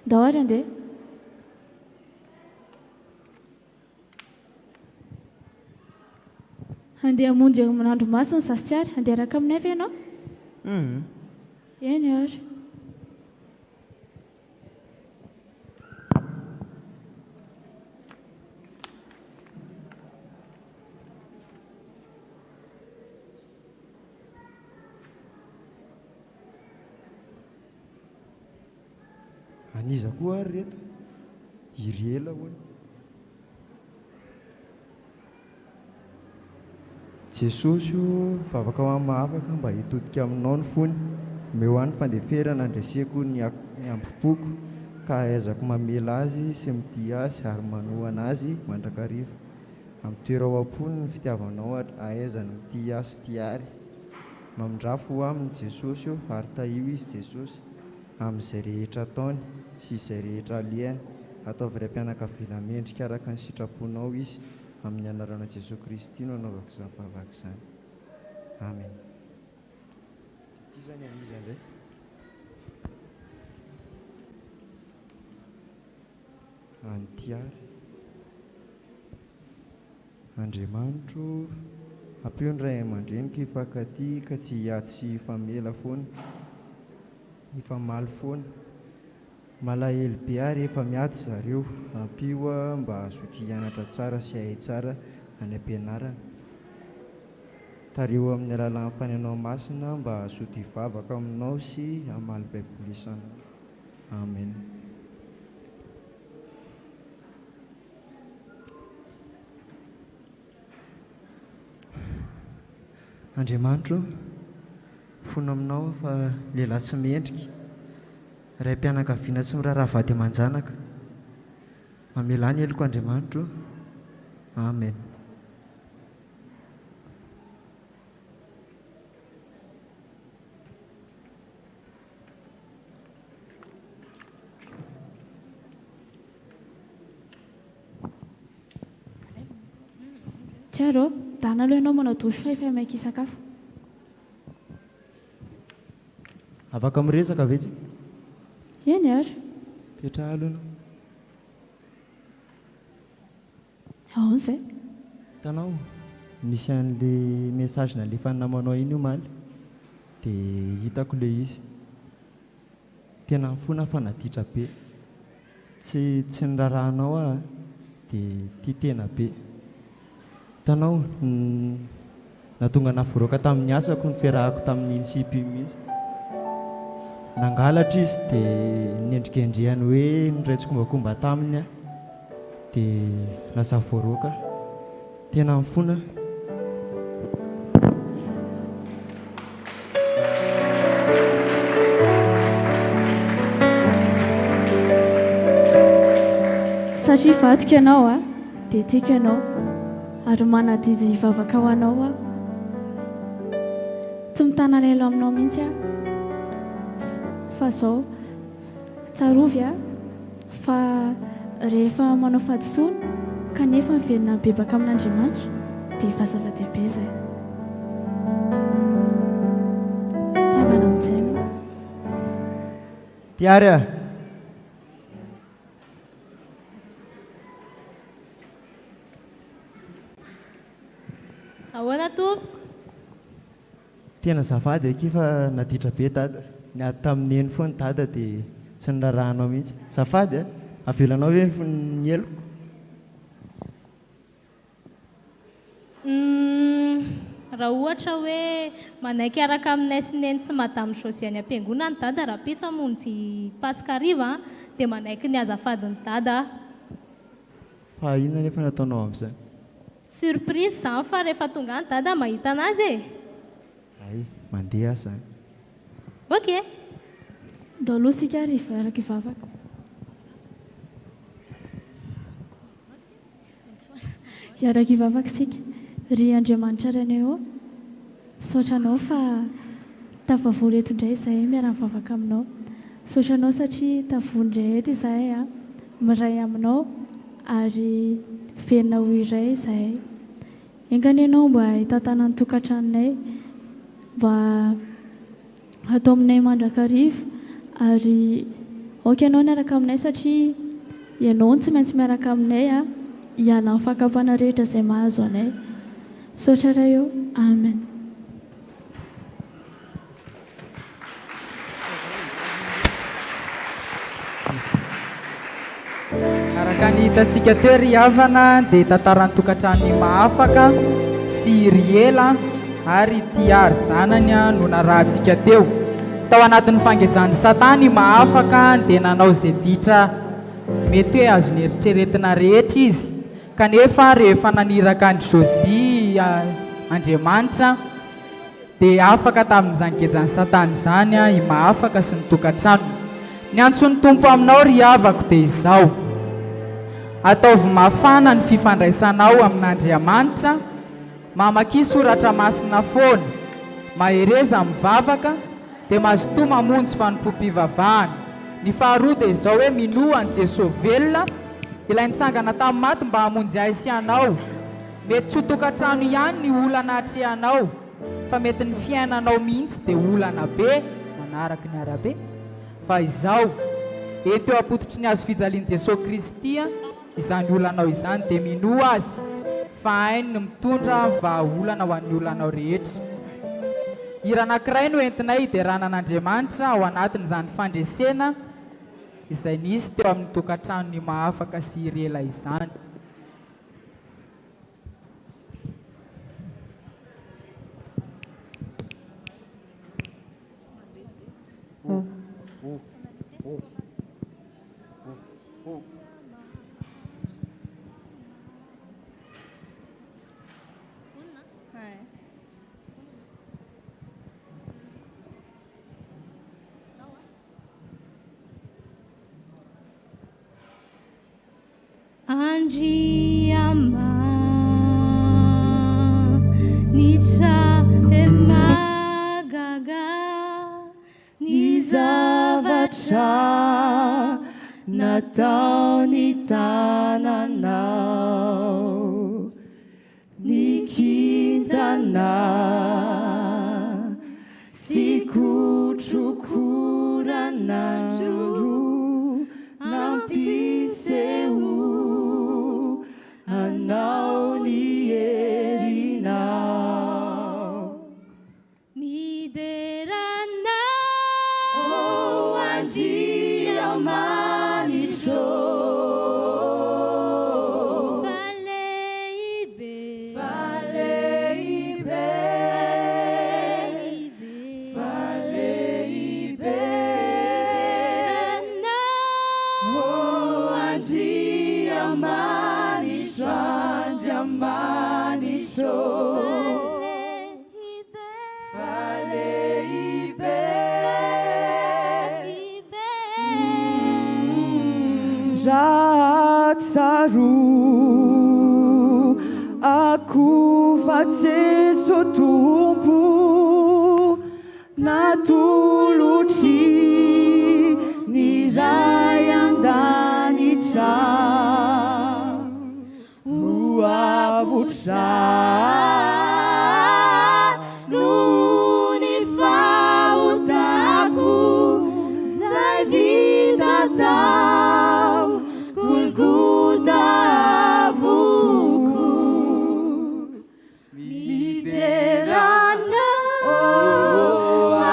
Ndao ary andeha. Andeha hamonjy amin'andro masina sasy tsy ary? Andeha raka aminay ve ianao? Eny ary. Aniza koa ary reto. Irela hoy. Jesosy io mivavaka ho amin'ny mahavaka mba hitodika aminao ny fony. Meo any fandeferana andreseko ny ambopoko ka ahaizako mamela azy sy mitia azy ary manohana azy mandrakariva. Amin'ny toera ao am-pony ny fitiavanao ahaizany mitia azy tiary. Mamindrafo aminy Jesosy io ary tahio izy Jesosy amin'izay rehetra ataony sy izay rehetra alihany. Ataovy iray mpianakaviana mendrika araka ny sitraponao izy. Amin'ny anarana Jesosy Kristy no anaovako izany fahavaka izany. Amen. Ity zany aniza indray. Antiary. Andriamanitro, ampio ny ray aman-dreniko hifankaty ka tsy hiaty sy hifamela foana. Hifamaly foana. Malahelo be ary efa miady zareo. Ampio mba azoky hianatra tsara sy hay tsara any am-pianarana. Tareo amin'ny alalan'ny fanenao masina mba azoto hivavaka aminao sy hamaly baiboly isanandro. Amen. Andriamanitro, fona aminao fa lehilahy tsy mendrika, ray mpianakaviana tsy miraharaha vady aman-janaka. Mamela ny eloko Andriamanitro. Amen. Tiaro, dana aloha ianao manao dosy fa efa maika sakafo. Afaka miresaka ve tsy? Eny ary. Petraha aloha ianao. Ao izay. Hitanao, misy an'ilay message nalefa namanao iny io maly dia hitako ilay izy. Tena mifona fa naditra be. Tsy nirarahanao aho dia tia tena be. Hitanao, natonga navoroaka tamin'ny asako ny fiarahako tamin'ny sipy mihitsy. Nangalatra izy dia nendrikendrehany hoe niraitsy-kombakomba taminy dia lasa voaroaka. Tena mifona. Satria vatika ianao dia tiako ianao ary manadidy hivavaka ho anao tsy mitana lelo aminao mihitsy fa zao tsarovy fa rehefa manao fahadisoana kanefa miverina bebaka amin'Andriamanitra dia efa zava-dehibe izay. Tsangana mitsaina. Tiara. Ahoana tompoko? Tena zafady eky fa naditra be dada. ny ady tamin'ny eny foa ny dada dia tsy nirarahanao mihitsy. Zafady a, avelanao hoe ny eloko. Raha ohatra hoe manaiky araka aminay sy neny sy madame Josie any am-piangonana ny dada raha pitso hamonjy Pasika hariva dia manaiky ny azafadiny dada. Fa inona nefa nataonao amin'izany? Surprise izany fa rehefa tonga any dada mahita anazy e. Ay, mandeha asa. Ok. Dao aloha sika hariva araka ivavaka. Iaraka ivavaka sika. Ry Andriamanitra reneo, misaotra anao fa tafavory eto indray izahay miara-mivavaka aminao. Misaotra anao satria tavory indray eto izahay miray aminao ary velona ho iray izahay. Engany ianao mba hitatana ny tokantranonay, mba atao aminay mandrakariva ary aoka ianao niaraka aminay satria ianao tsy maintsy miaraka aminay hiala amin'ny fakapana rehetra izay mahazo anay. Misaotra iray eo. Amen. Araka ny hitantsika teo ry havana dia tantarany tokantrano mahafaka sy ry ela ary ty ary zanany no narahantsika teo. Tao anatin'ny fangejany Satany mahafaka dia nanao izay ditra mety hoe azony eritreretina rehetra izy, kanefa rehefa naniraka ny Josie Andriamanitra dia afaka tamin'izany ngejany Satany izany i mahafaka sy ny tokantrano. Ny antsony Tompo aminao ry havako dia izao: ataovy mafana ny fifandraisanao amin'Andriamanitra, mamaky soratra masina foana, mahereza mivavaka dia mazotoa mamonjy fanompoam-pivavahana. Ny faharoa dia izao hoe minoa an Jesosy velona ilay nitsangana tamin'ny maty mba hamonjy ahy sy anao. Mety tsy ho tokantrano ihany ny olana hatrehanao, fa mety ny fiainanao mihitsy dia olana be manaraka ny arabe. Fa izao eto eo ampototry ny azo fijalian'i Jesosy Kristy izany olanao izany dia minoa azy fa hainy no mitondra vahaolana ho an'ny olanao rehetra. Hira anankiray no entinay hideranan'Andriamanitra ao anatin'izany fandresena izay nisy teo amin'ny tokantrano ny mahafaka sy irela izany. Andriama nitra magaga ny zavatra nataony tananao, ny kintana sy kutrokoranandro nampiseo anao ny herinao. Mideranao Andriamanitro, faleibe, faleibe, faleibe. Mideranao Andriamanitro, Andriamanitro, faleibe, Ratsaru aku vatse sotumpu natuluci nirayandanica uavuca nunifautaku zai vitatau kulkutavuku miderana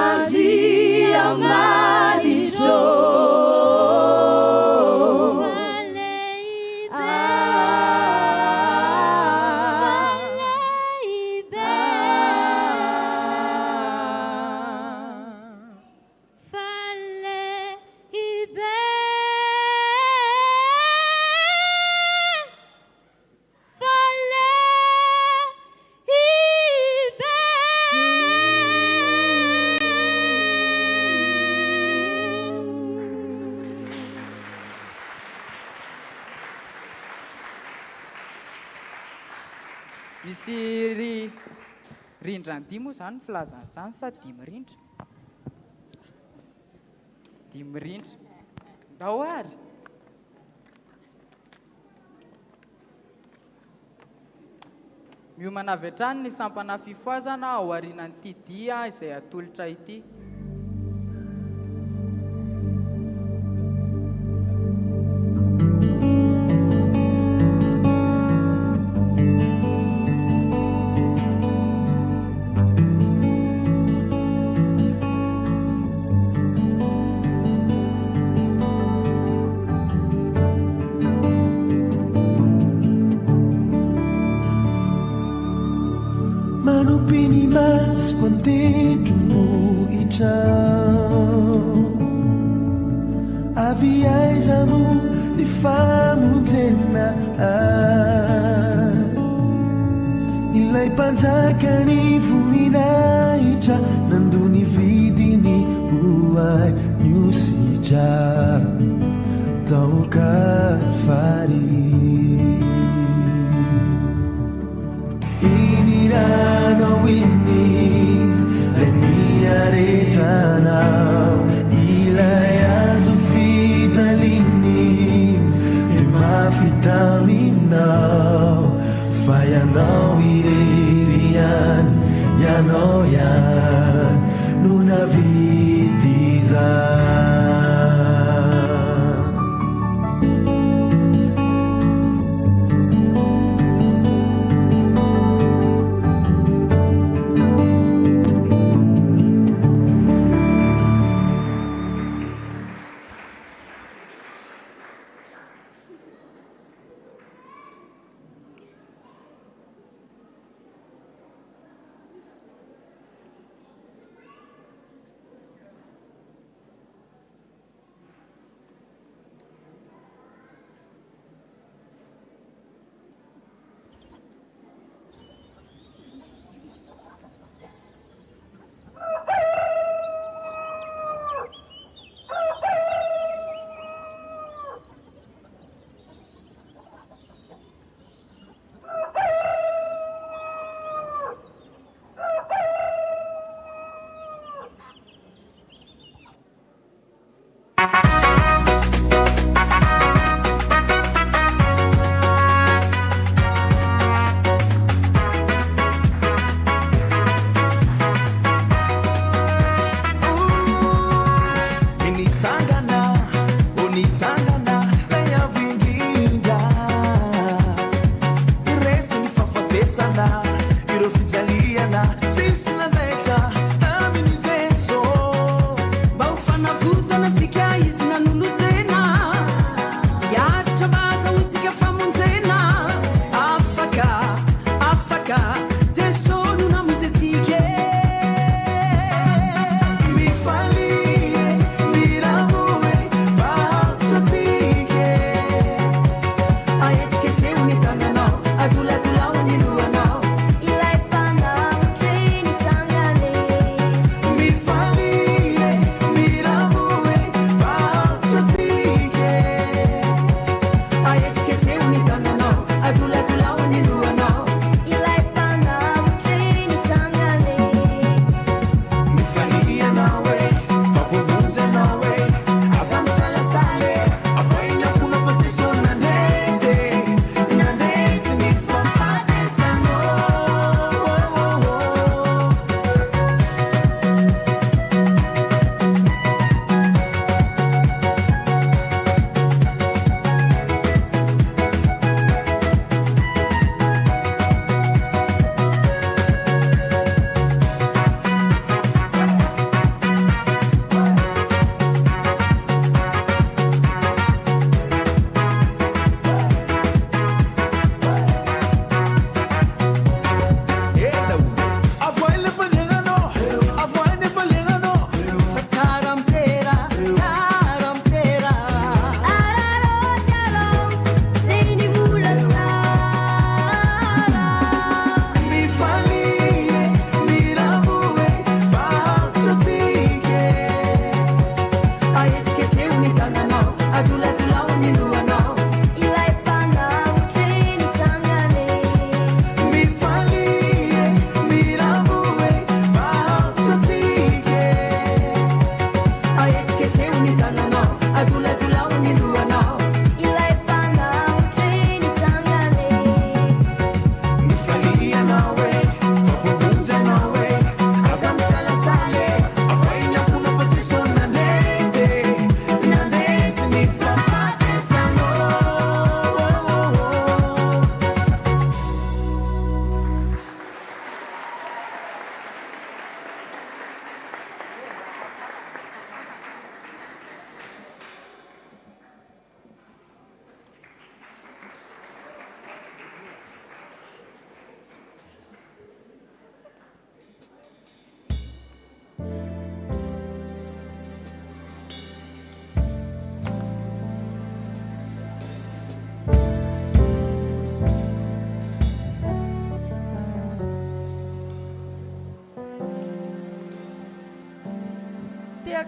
Andriamanitro. misy rindrany moa zany filazan'izany sa 5 rindra 5 rindra ndao ary miomana avy hatrany ny sampana fifoazana ao aorianan'ity dia izay atolotra ity. Manupini mas quantedrumu ichao aviaizamu ni famu tena nilai panzakani funinaija nanduni vidini buai nyusija tau Kalvari inirano ini leniaretanao ilaya zufizalini dimafitaminao fayanao irerian yanoyan nunavitiza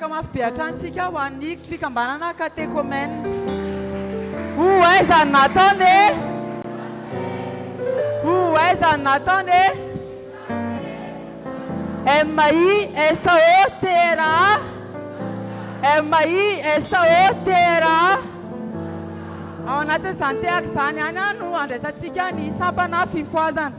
miaraka mafy be atransika ho an'ny fikambanana katekômène. Aiza ny nataony e? Aiza ny nataony e? MI SAO TRA, MI SAO TRA. Ao anatin'izany tehaka izany ihany no andraisantsika ny sampana fifoazana.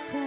Sa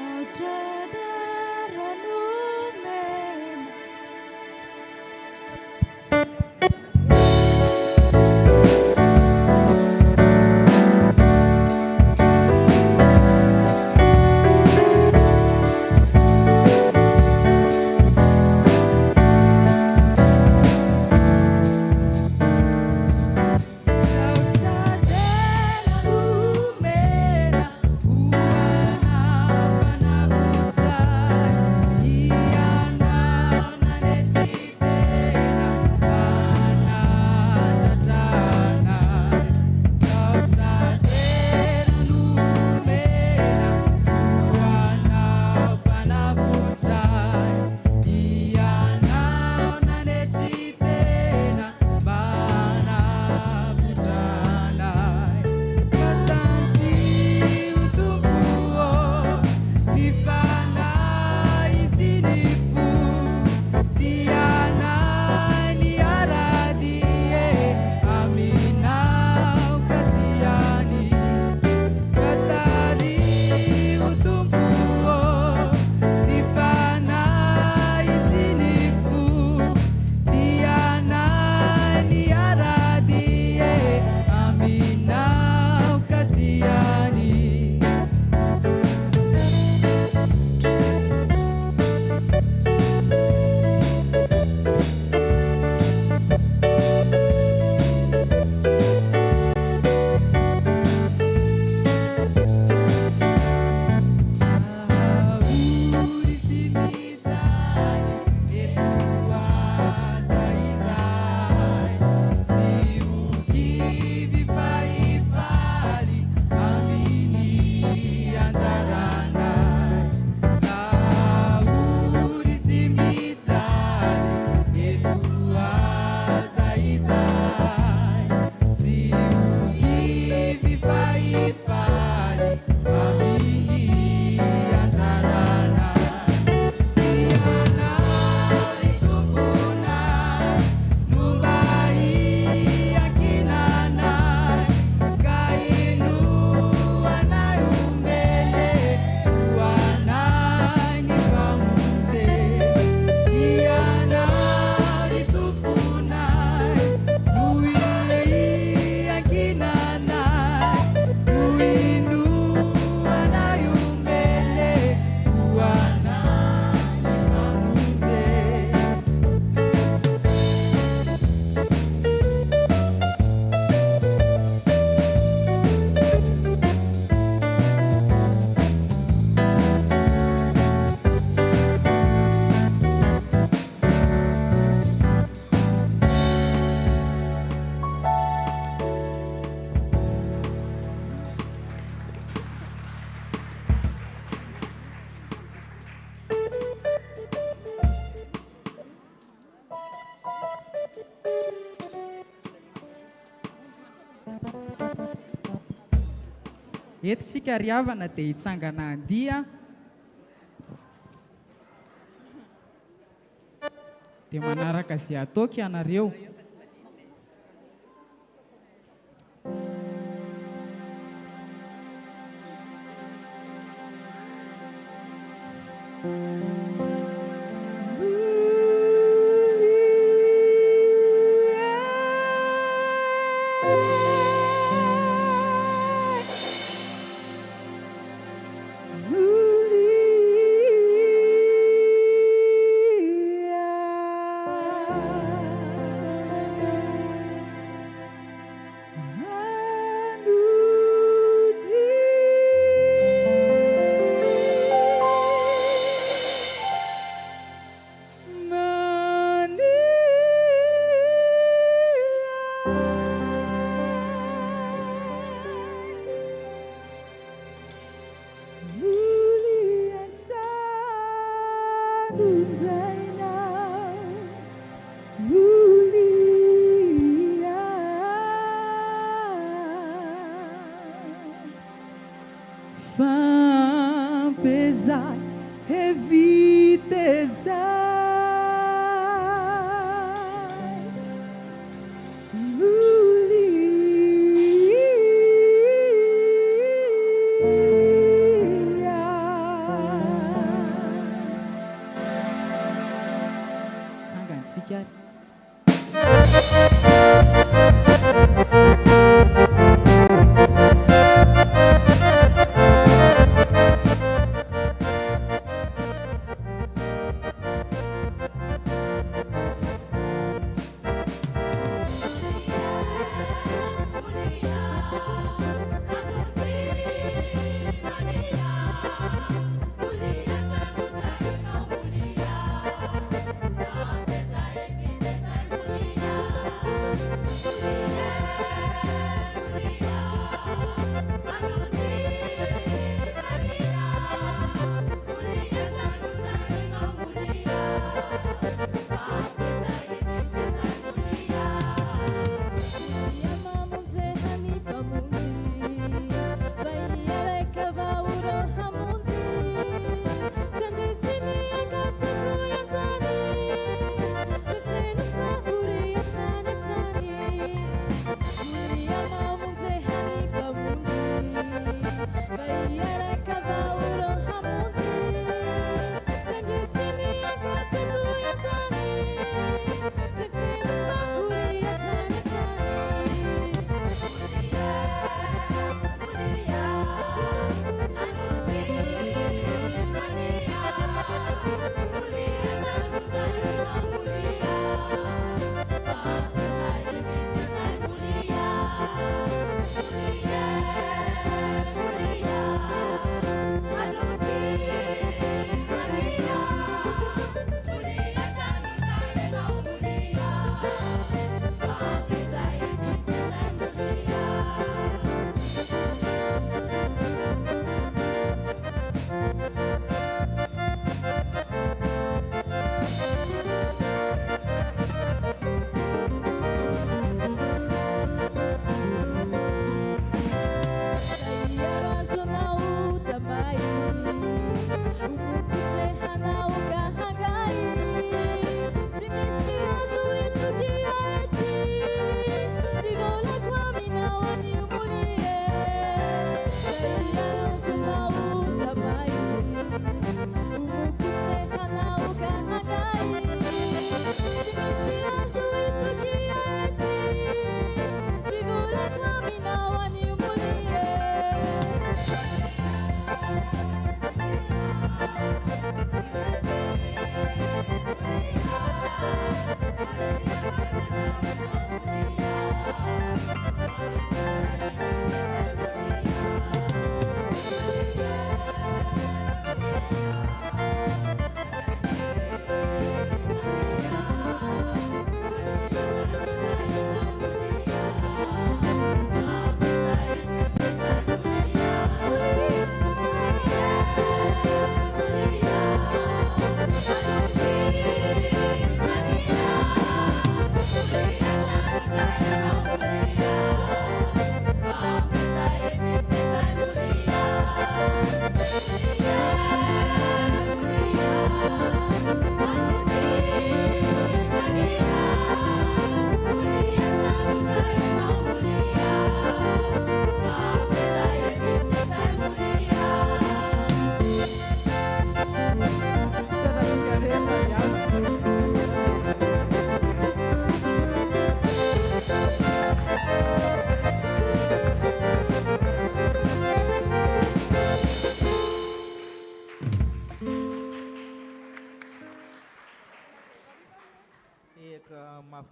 Eto sika ry havana dia hitsangana andia dia manaraka izay ataoko ianareo. Pesar, revitezar, Tsangantsika ary.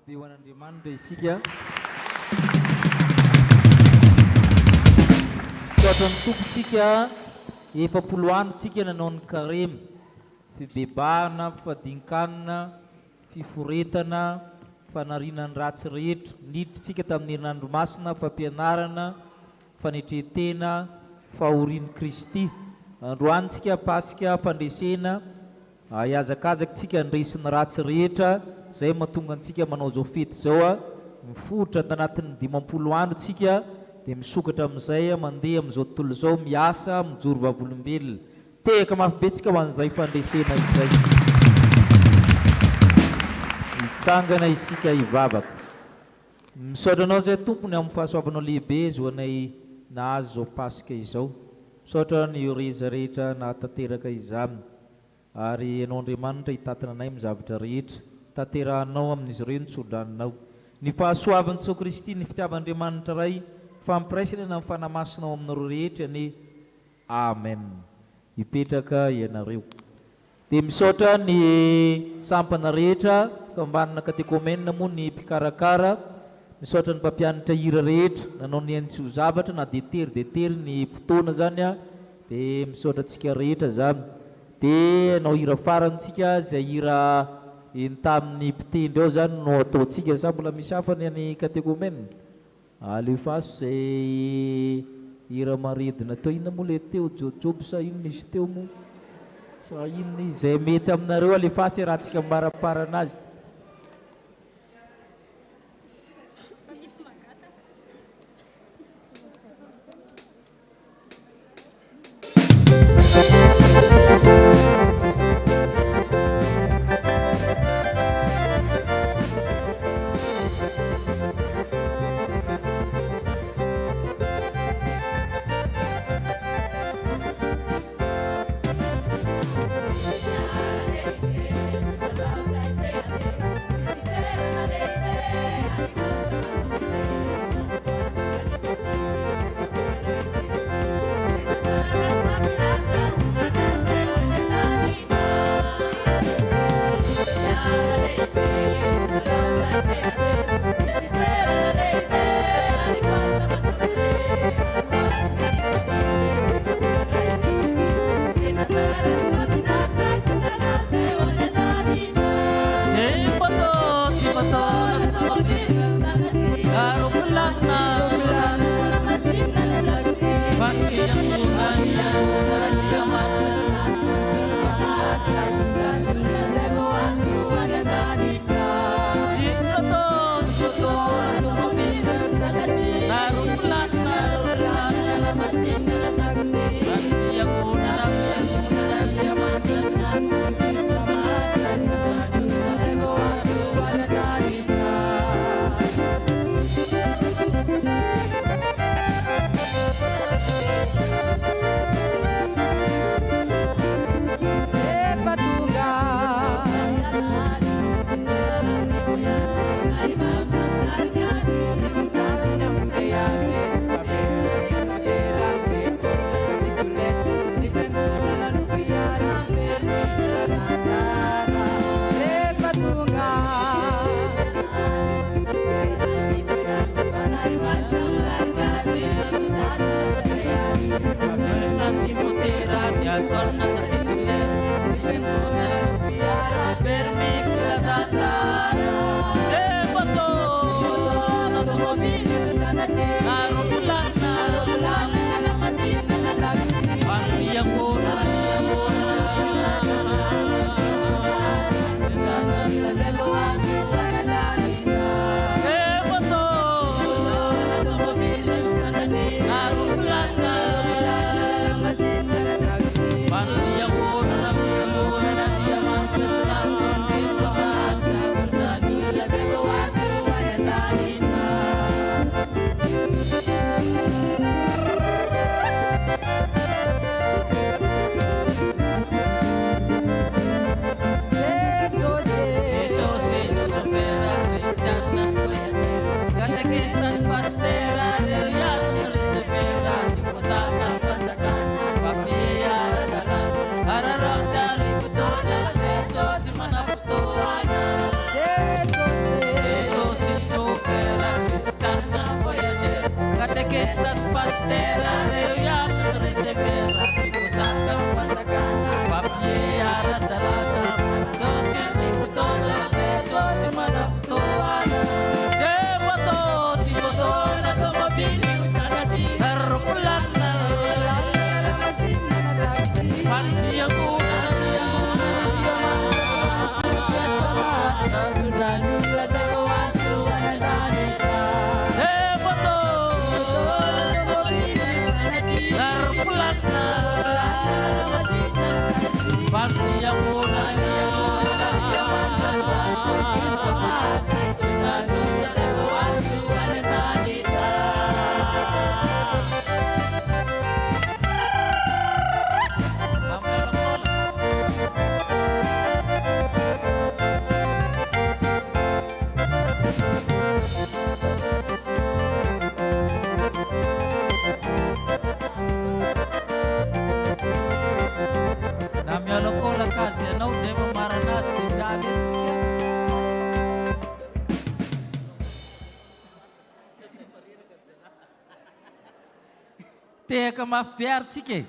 be ho an'Andriamanitra isika. Misaotra ny tompontsika 70 androntsika nanao ny karema, fibebahana, fifadinkanina, fiforetana, fanarinany ratsy rehetra, niditrytsika tamin'ny herinandro masina, fampianarana, fanetretena, fahorian'i Kristy. Androantsika pasika fandresena, iazakazakitsika andresiny ratsy rehetra, zay mahatonga antsika manao zao fety zao mifotra tanatin'ny 50 androtsika, dia misokatra amin'izay mandeha amin'izao tontolo zao miasa mijoro vavolombelona. Tehaka mafy betsika ho an'izay fandresena izay. Mitsangana isika hivavaka. Misaotra anao zay tompony amin'ny fahasoavanao lehibe zoanay nahazo zao pasika izao. Misaotra ny reza rehetra nahatanteraka izaminy, ary ianao Andriamanitra hitatana anay amin'ny zavatra rehetra, tanterahanao amin'izy ireo ny tsodranonao. Ny fahasoavan'i Jesosy Kristy, ny fitiavan'Andriamanitra ray, fampiraisana na fanamasinao aminareo rehetra ny amen. Hipetraka ianareo. Dia misaotra ny sampana rehetra kambanana katekomena moa ny mpikarakara, misaotra ny mpampianatra hira rehetra nanao ny antsio zavatra na detery ny fotoana zany a, dia misaotra antsika rehetra zany. Dia anao hira farantsika zay hira tamin'ny mpitendry ao zany no ataontsika, sa mbola misy hafany any katekomena. Alefaso zay hira maredina teo, inona moa le teo jojobo sa inona izy teo moa, sa inona izy zay mety aminareo alefasy raha tsika mbaraparana azy. Bye. orquestras pastera reo ihany resevera fikosaka fanjakana papier ara-dalàna manjoty ny fotoana leso tsy mana fotoana je moto tsy motoana tomobily sanatry rokolana fanfiangonana tehaka mafipiaritsika e.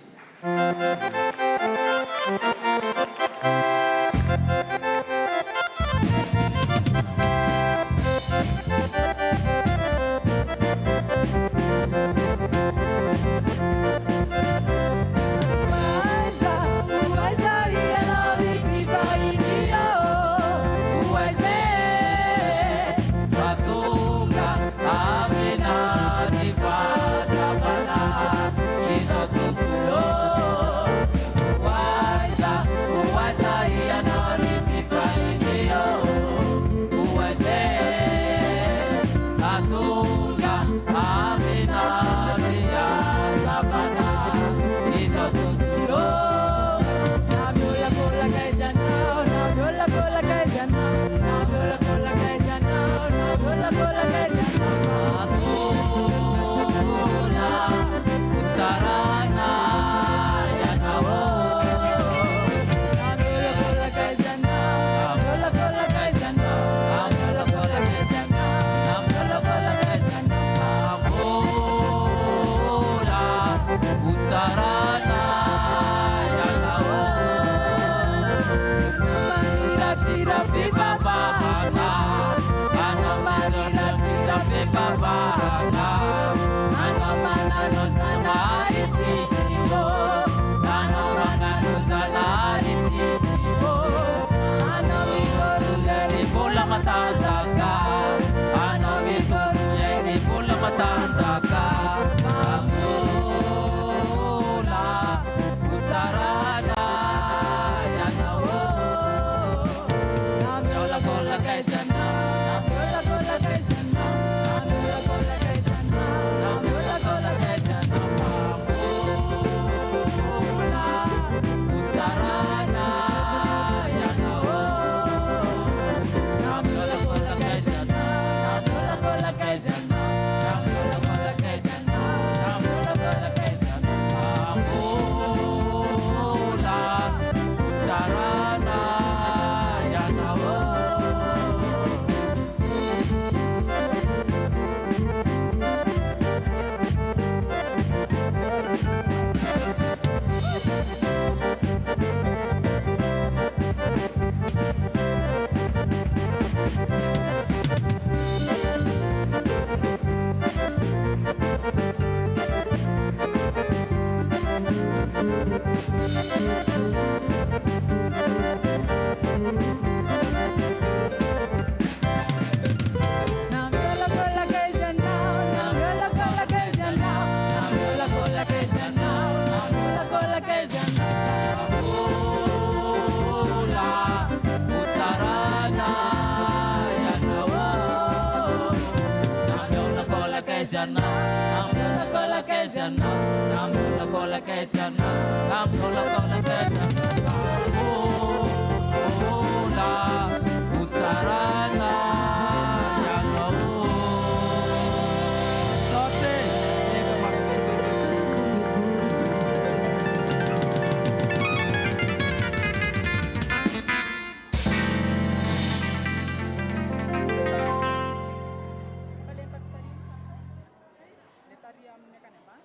amin'ny akany ambany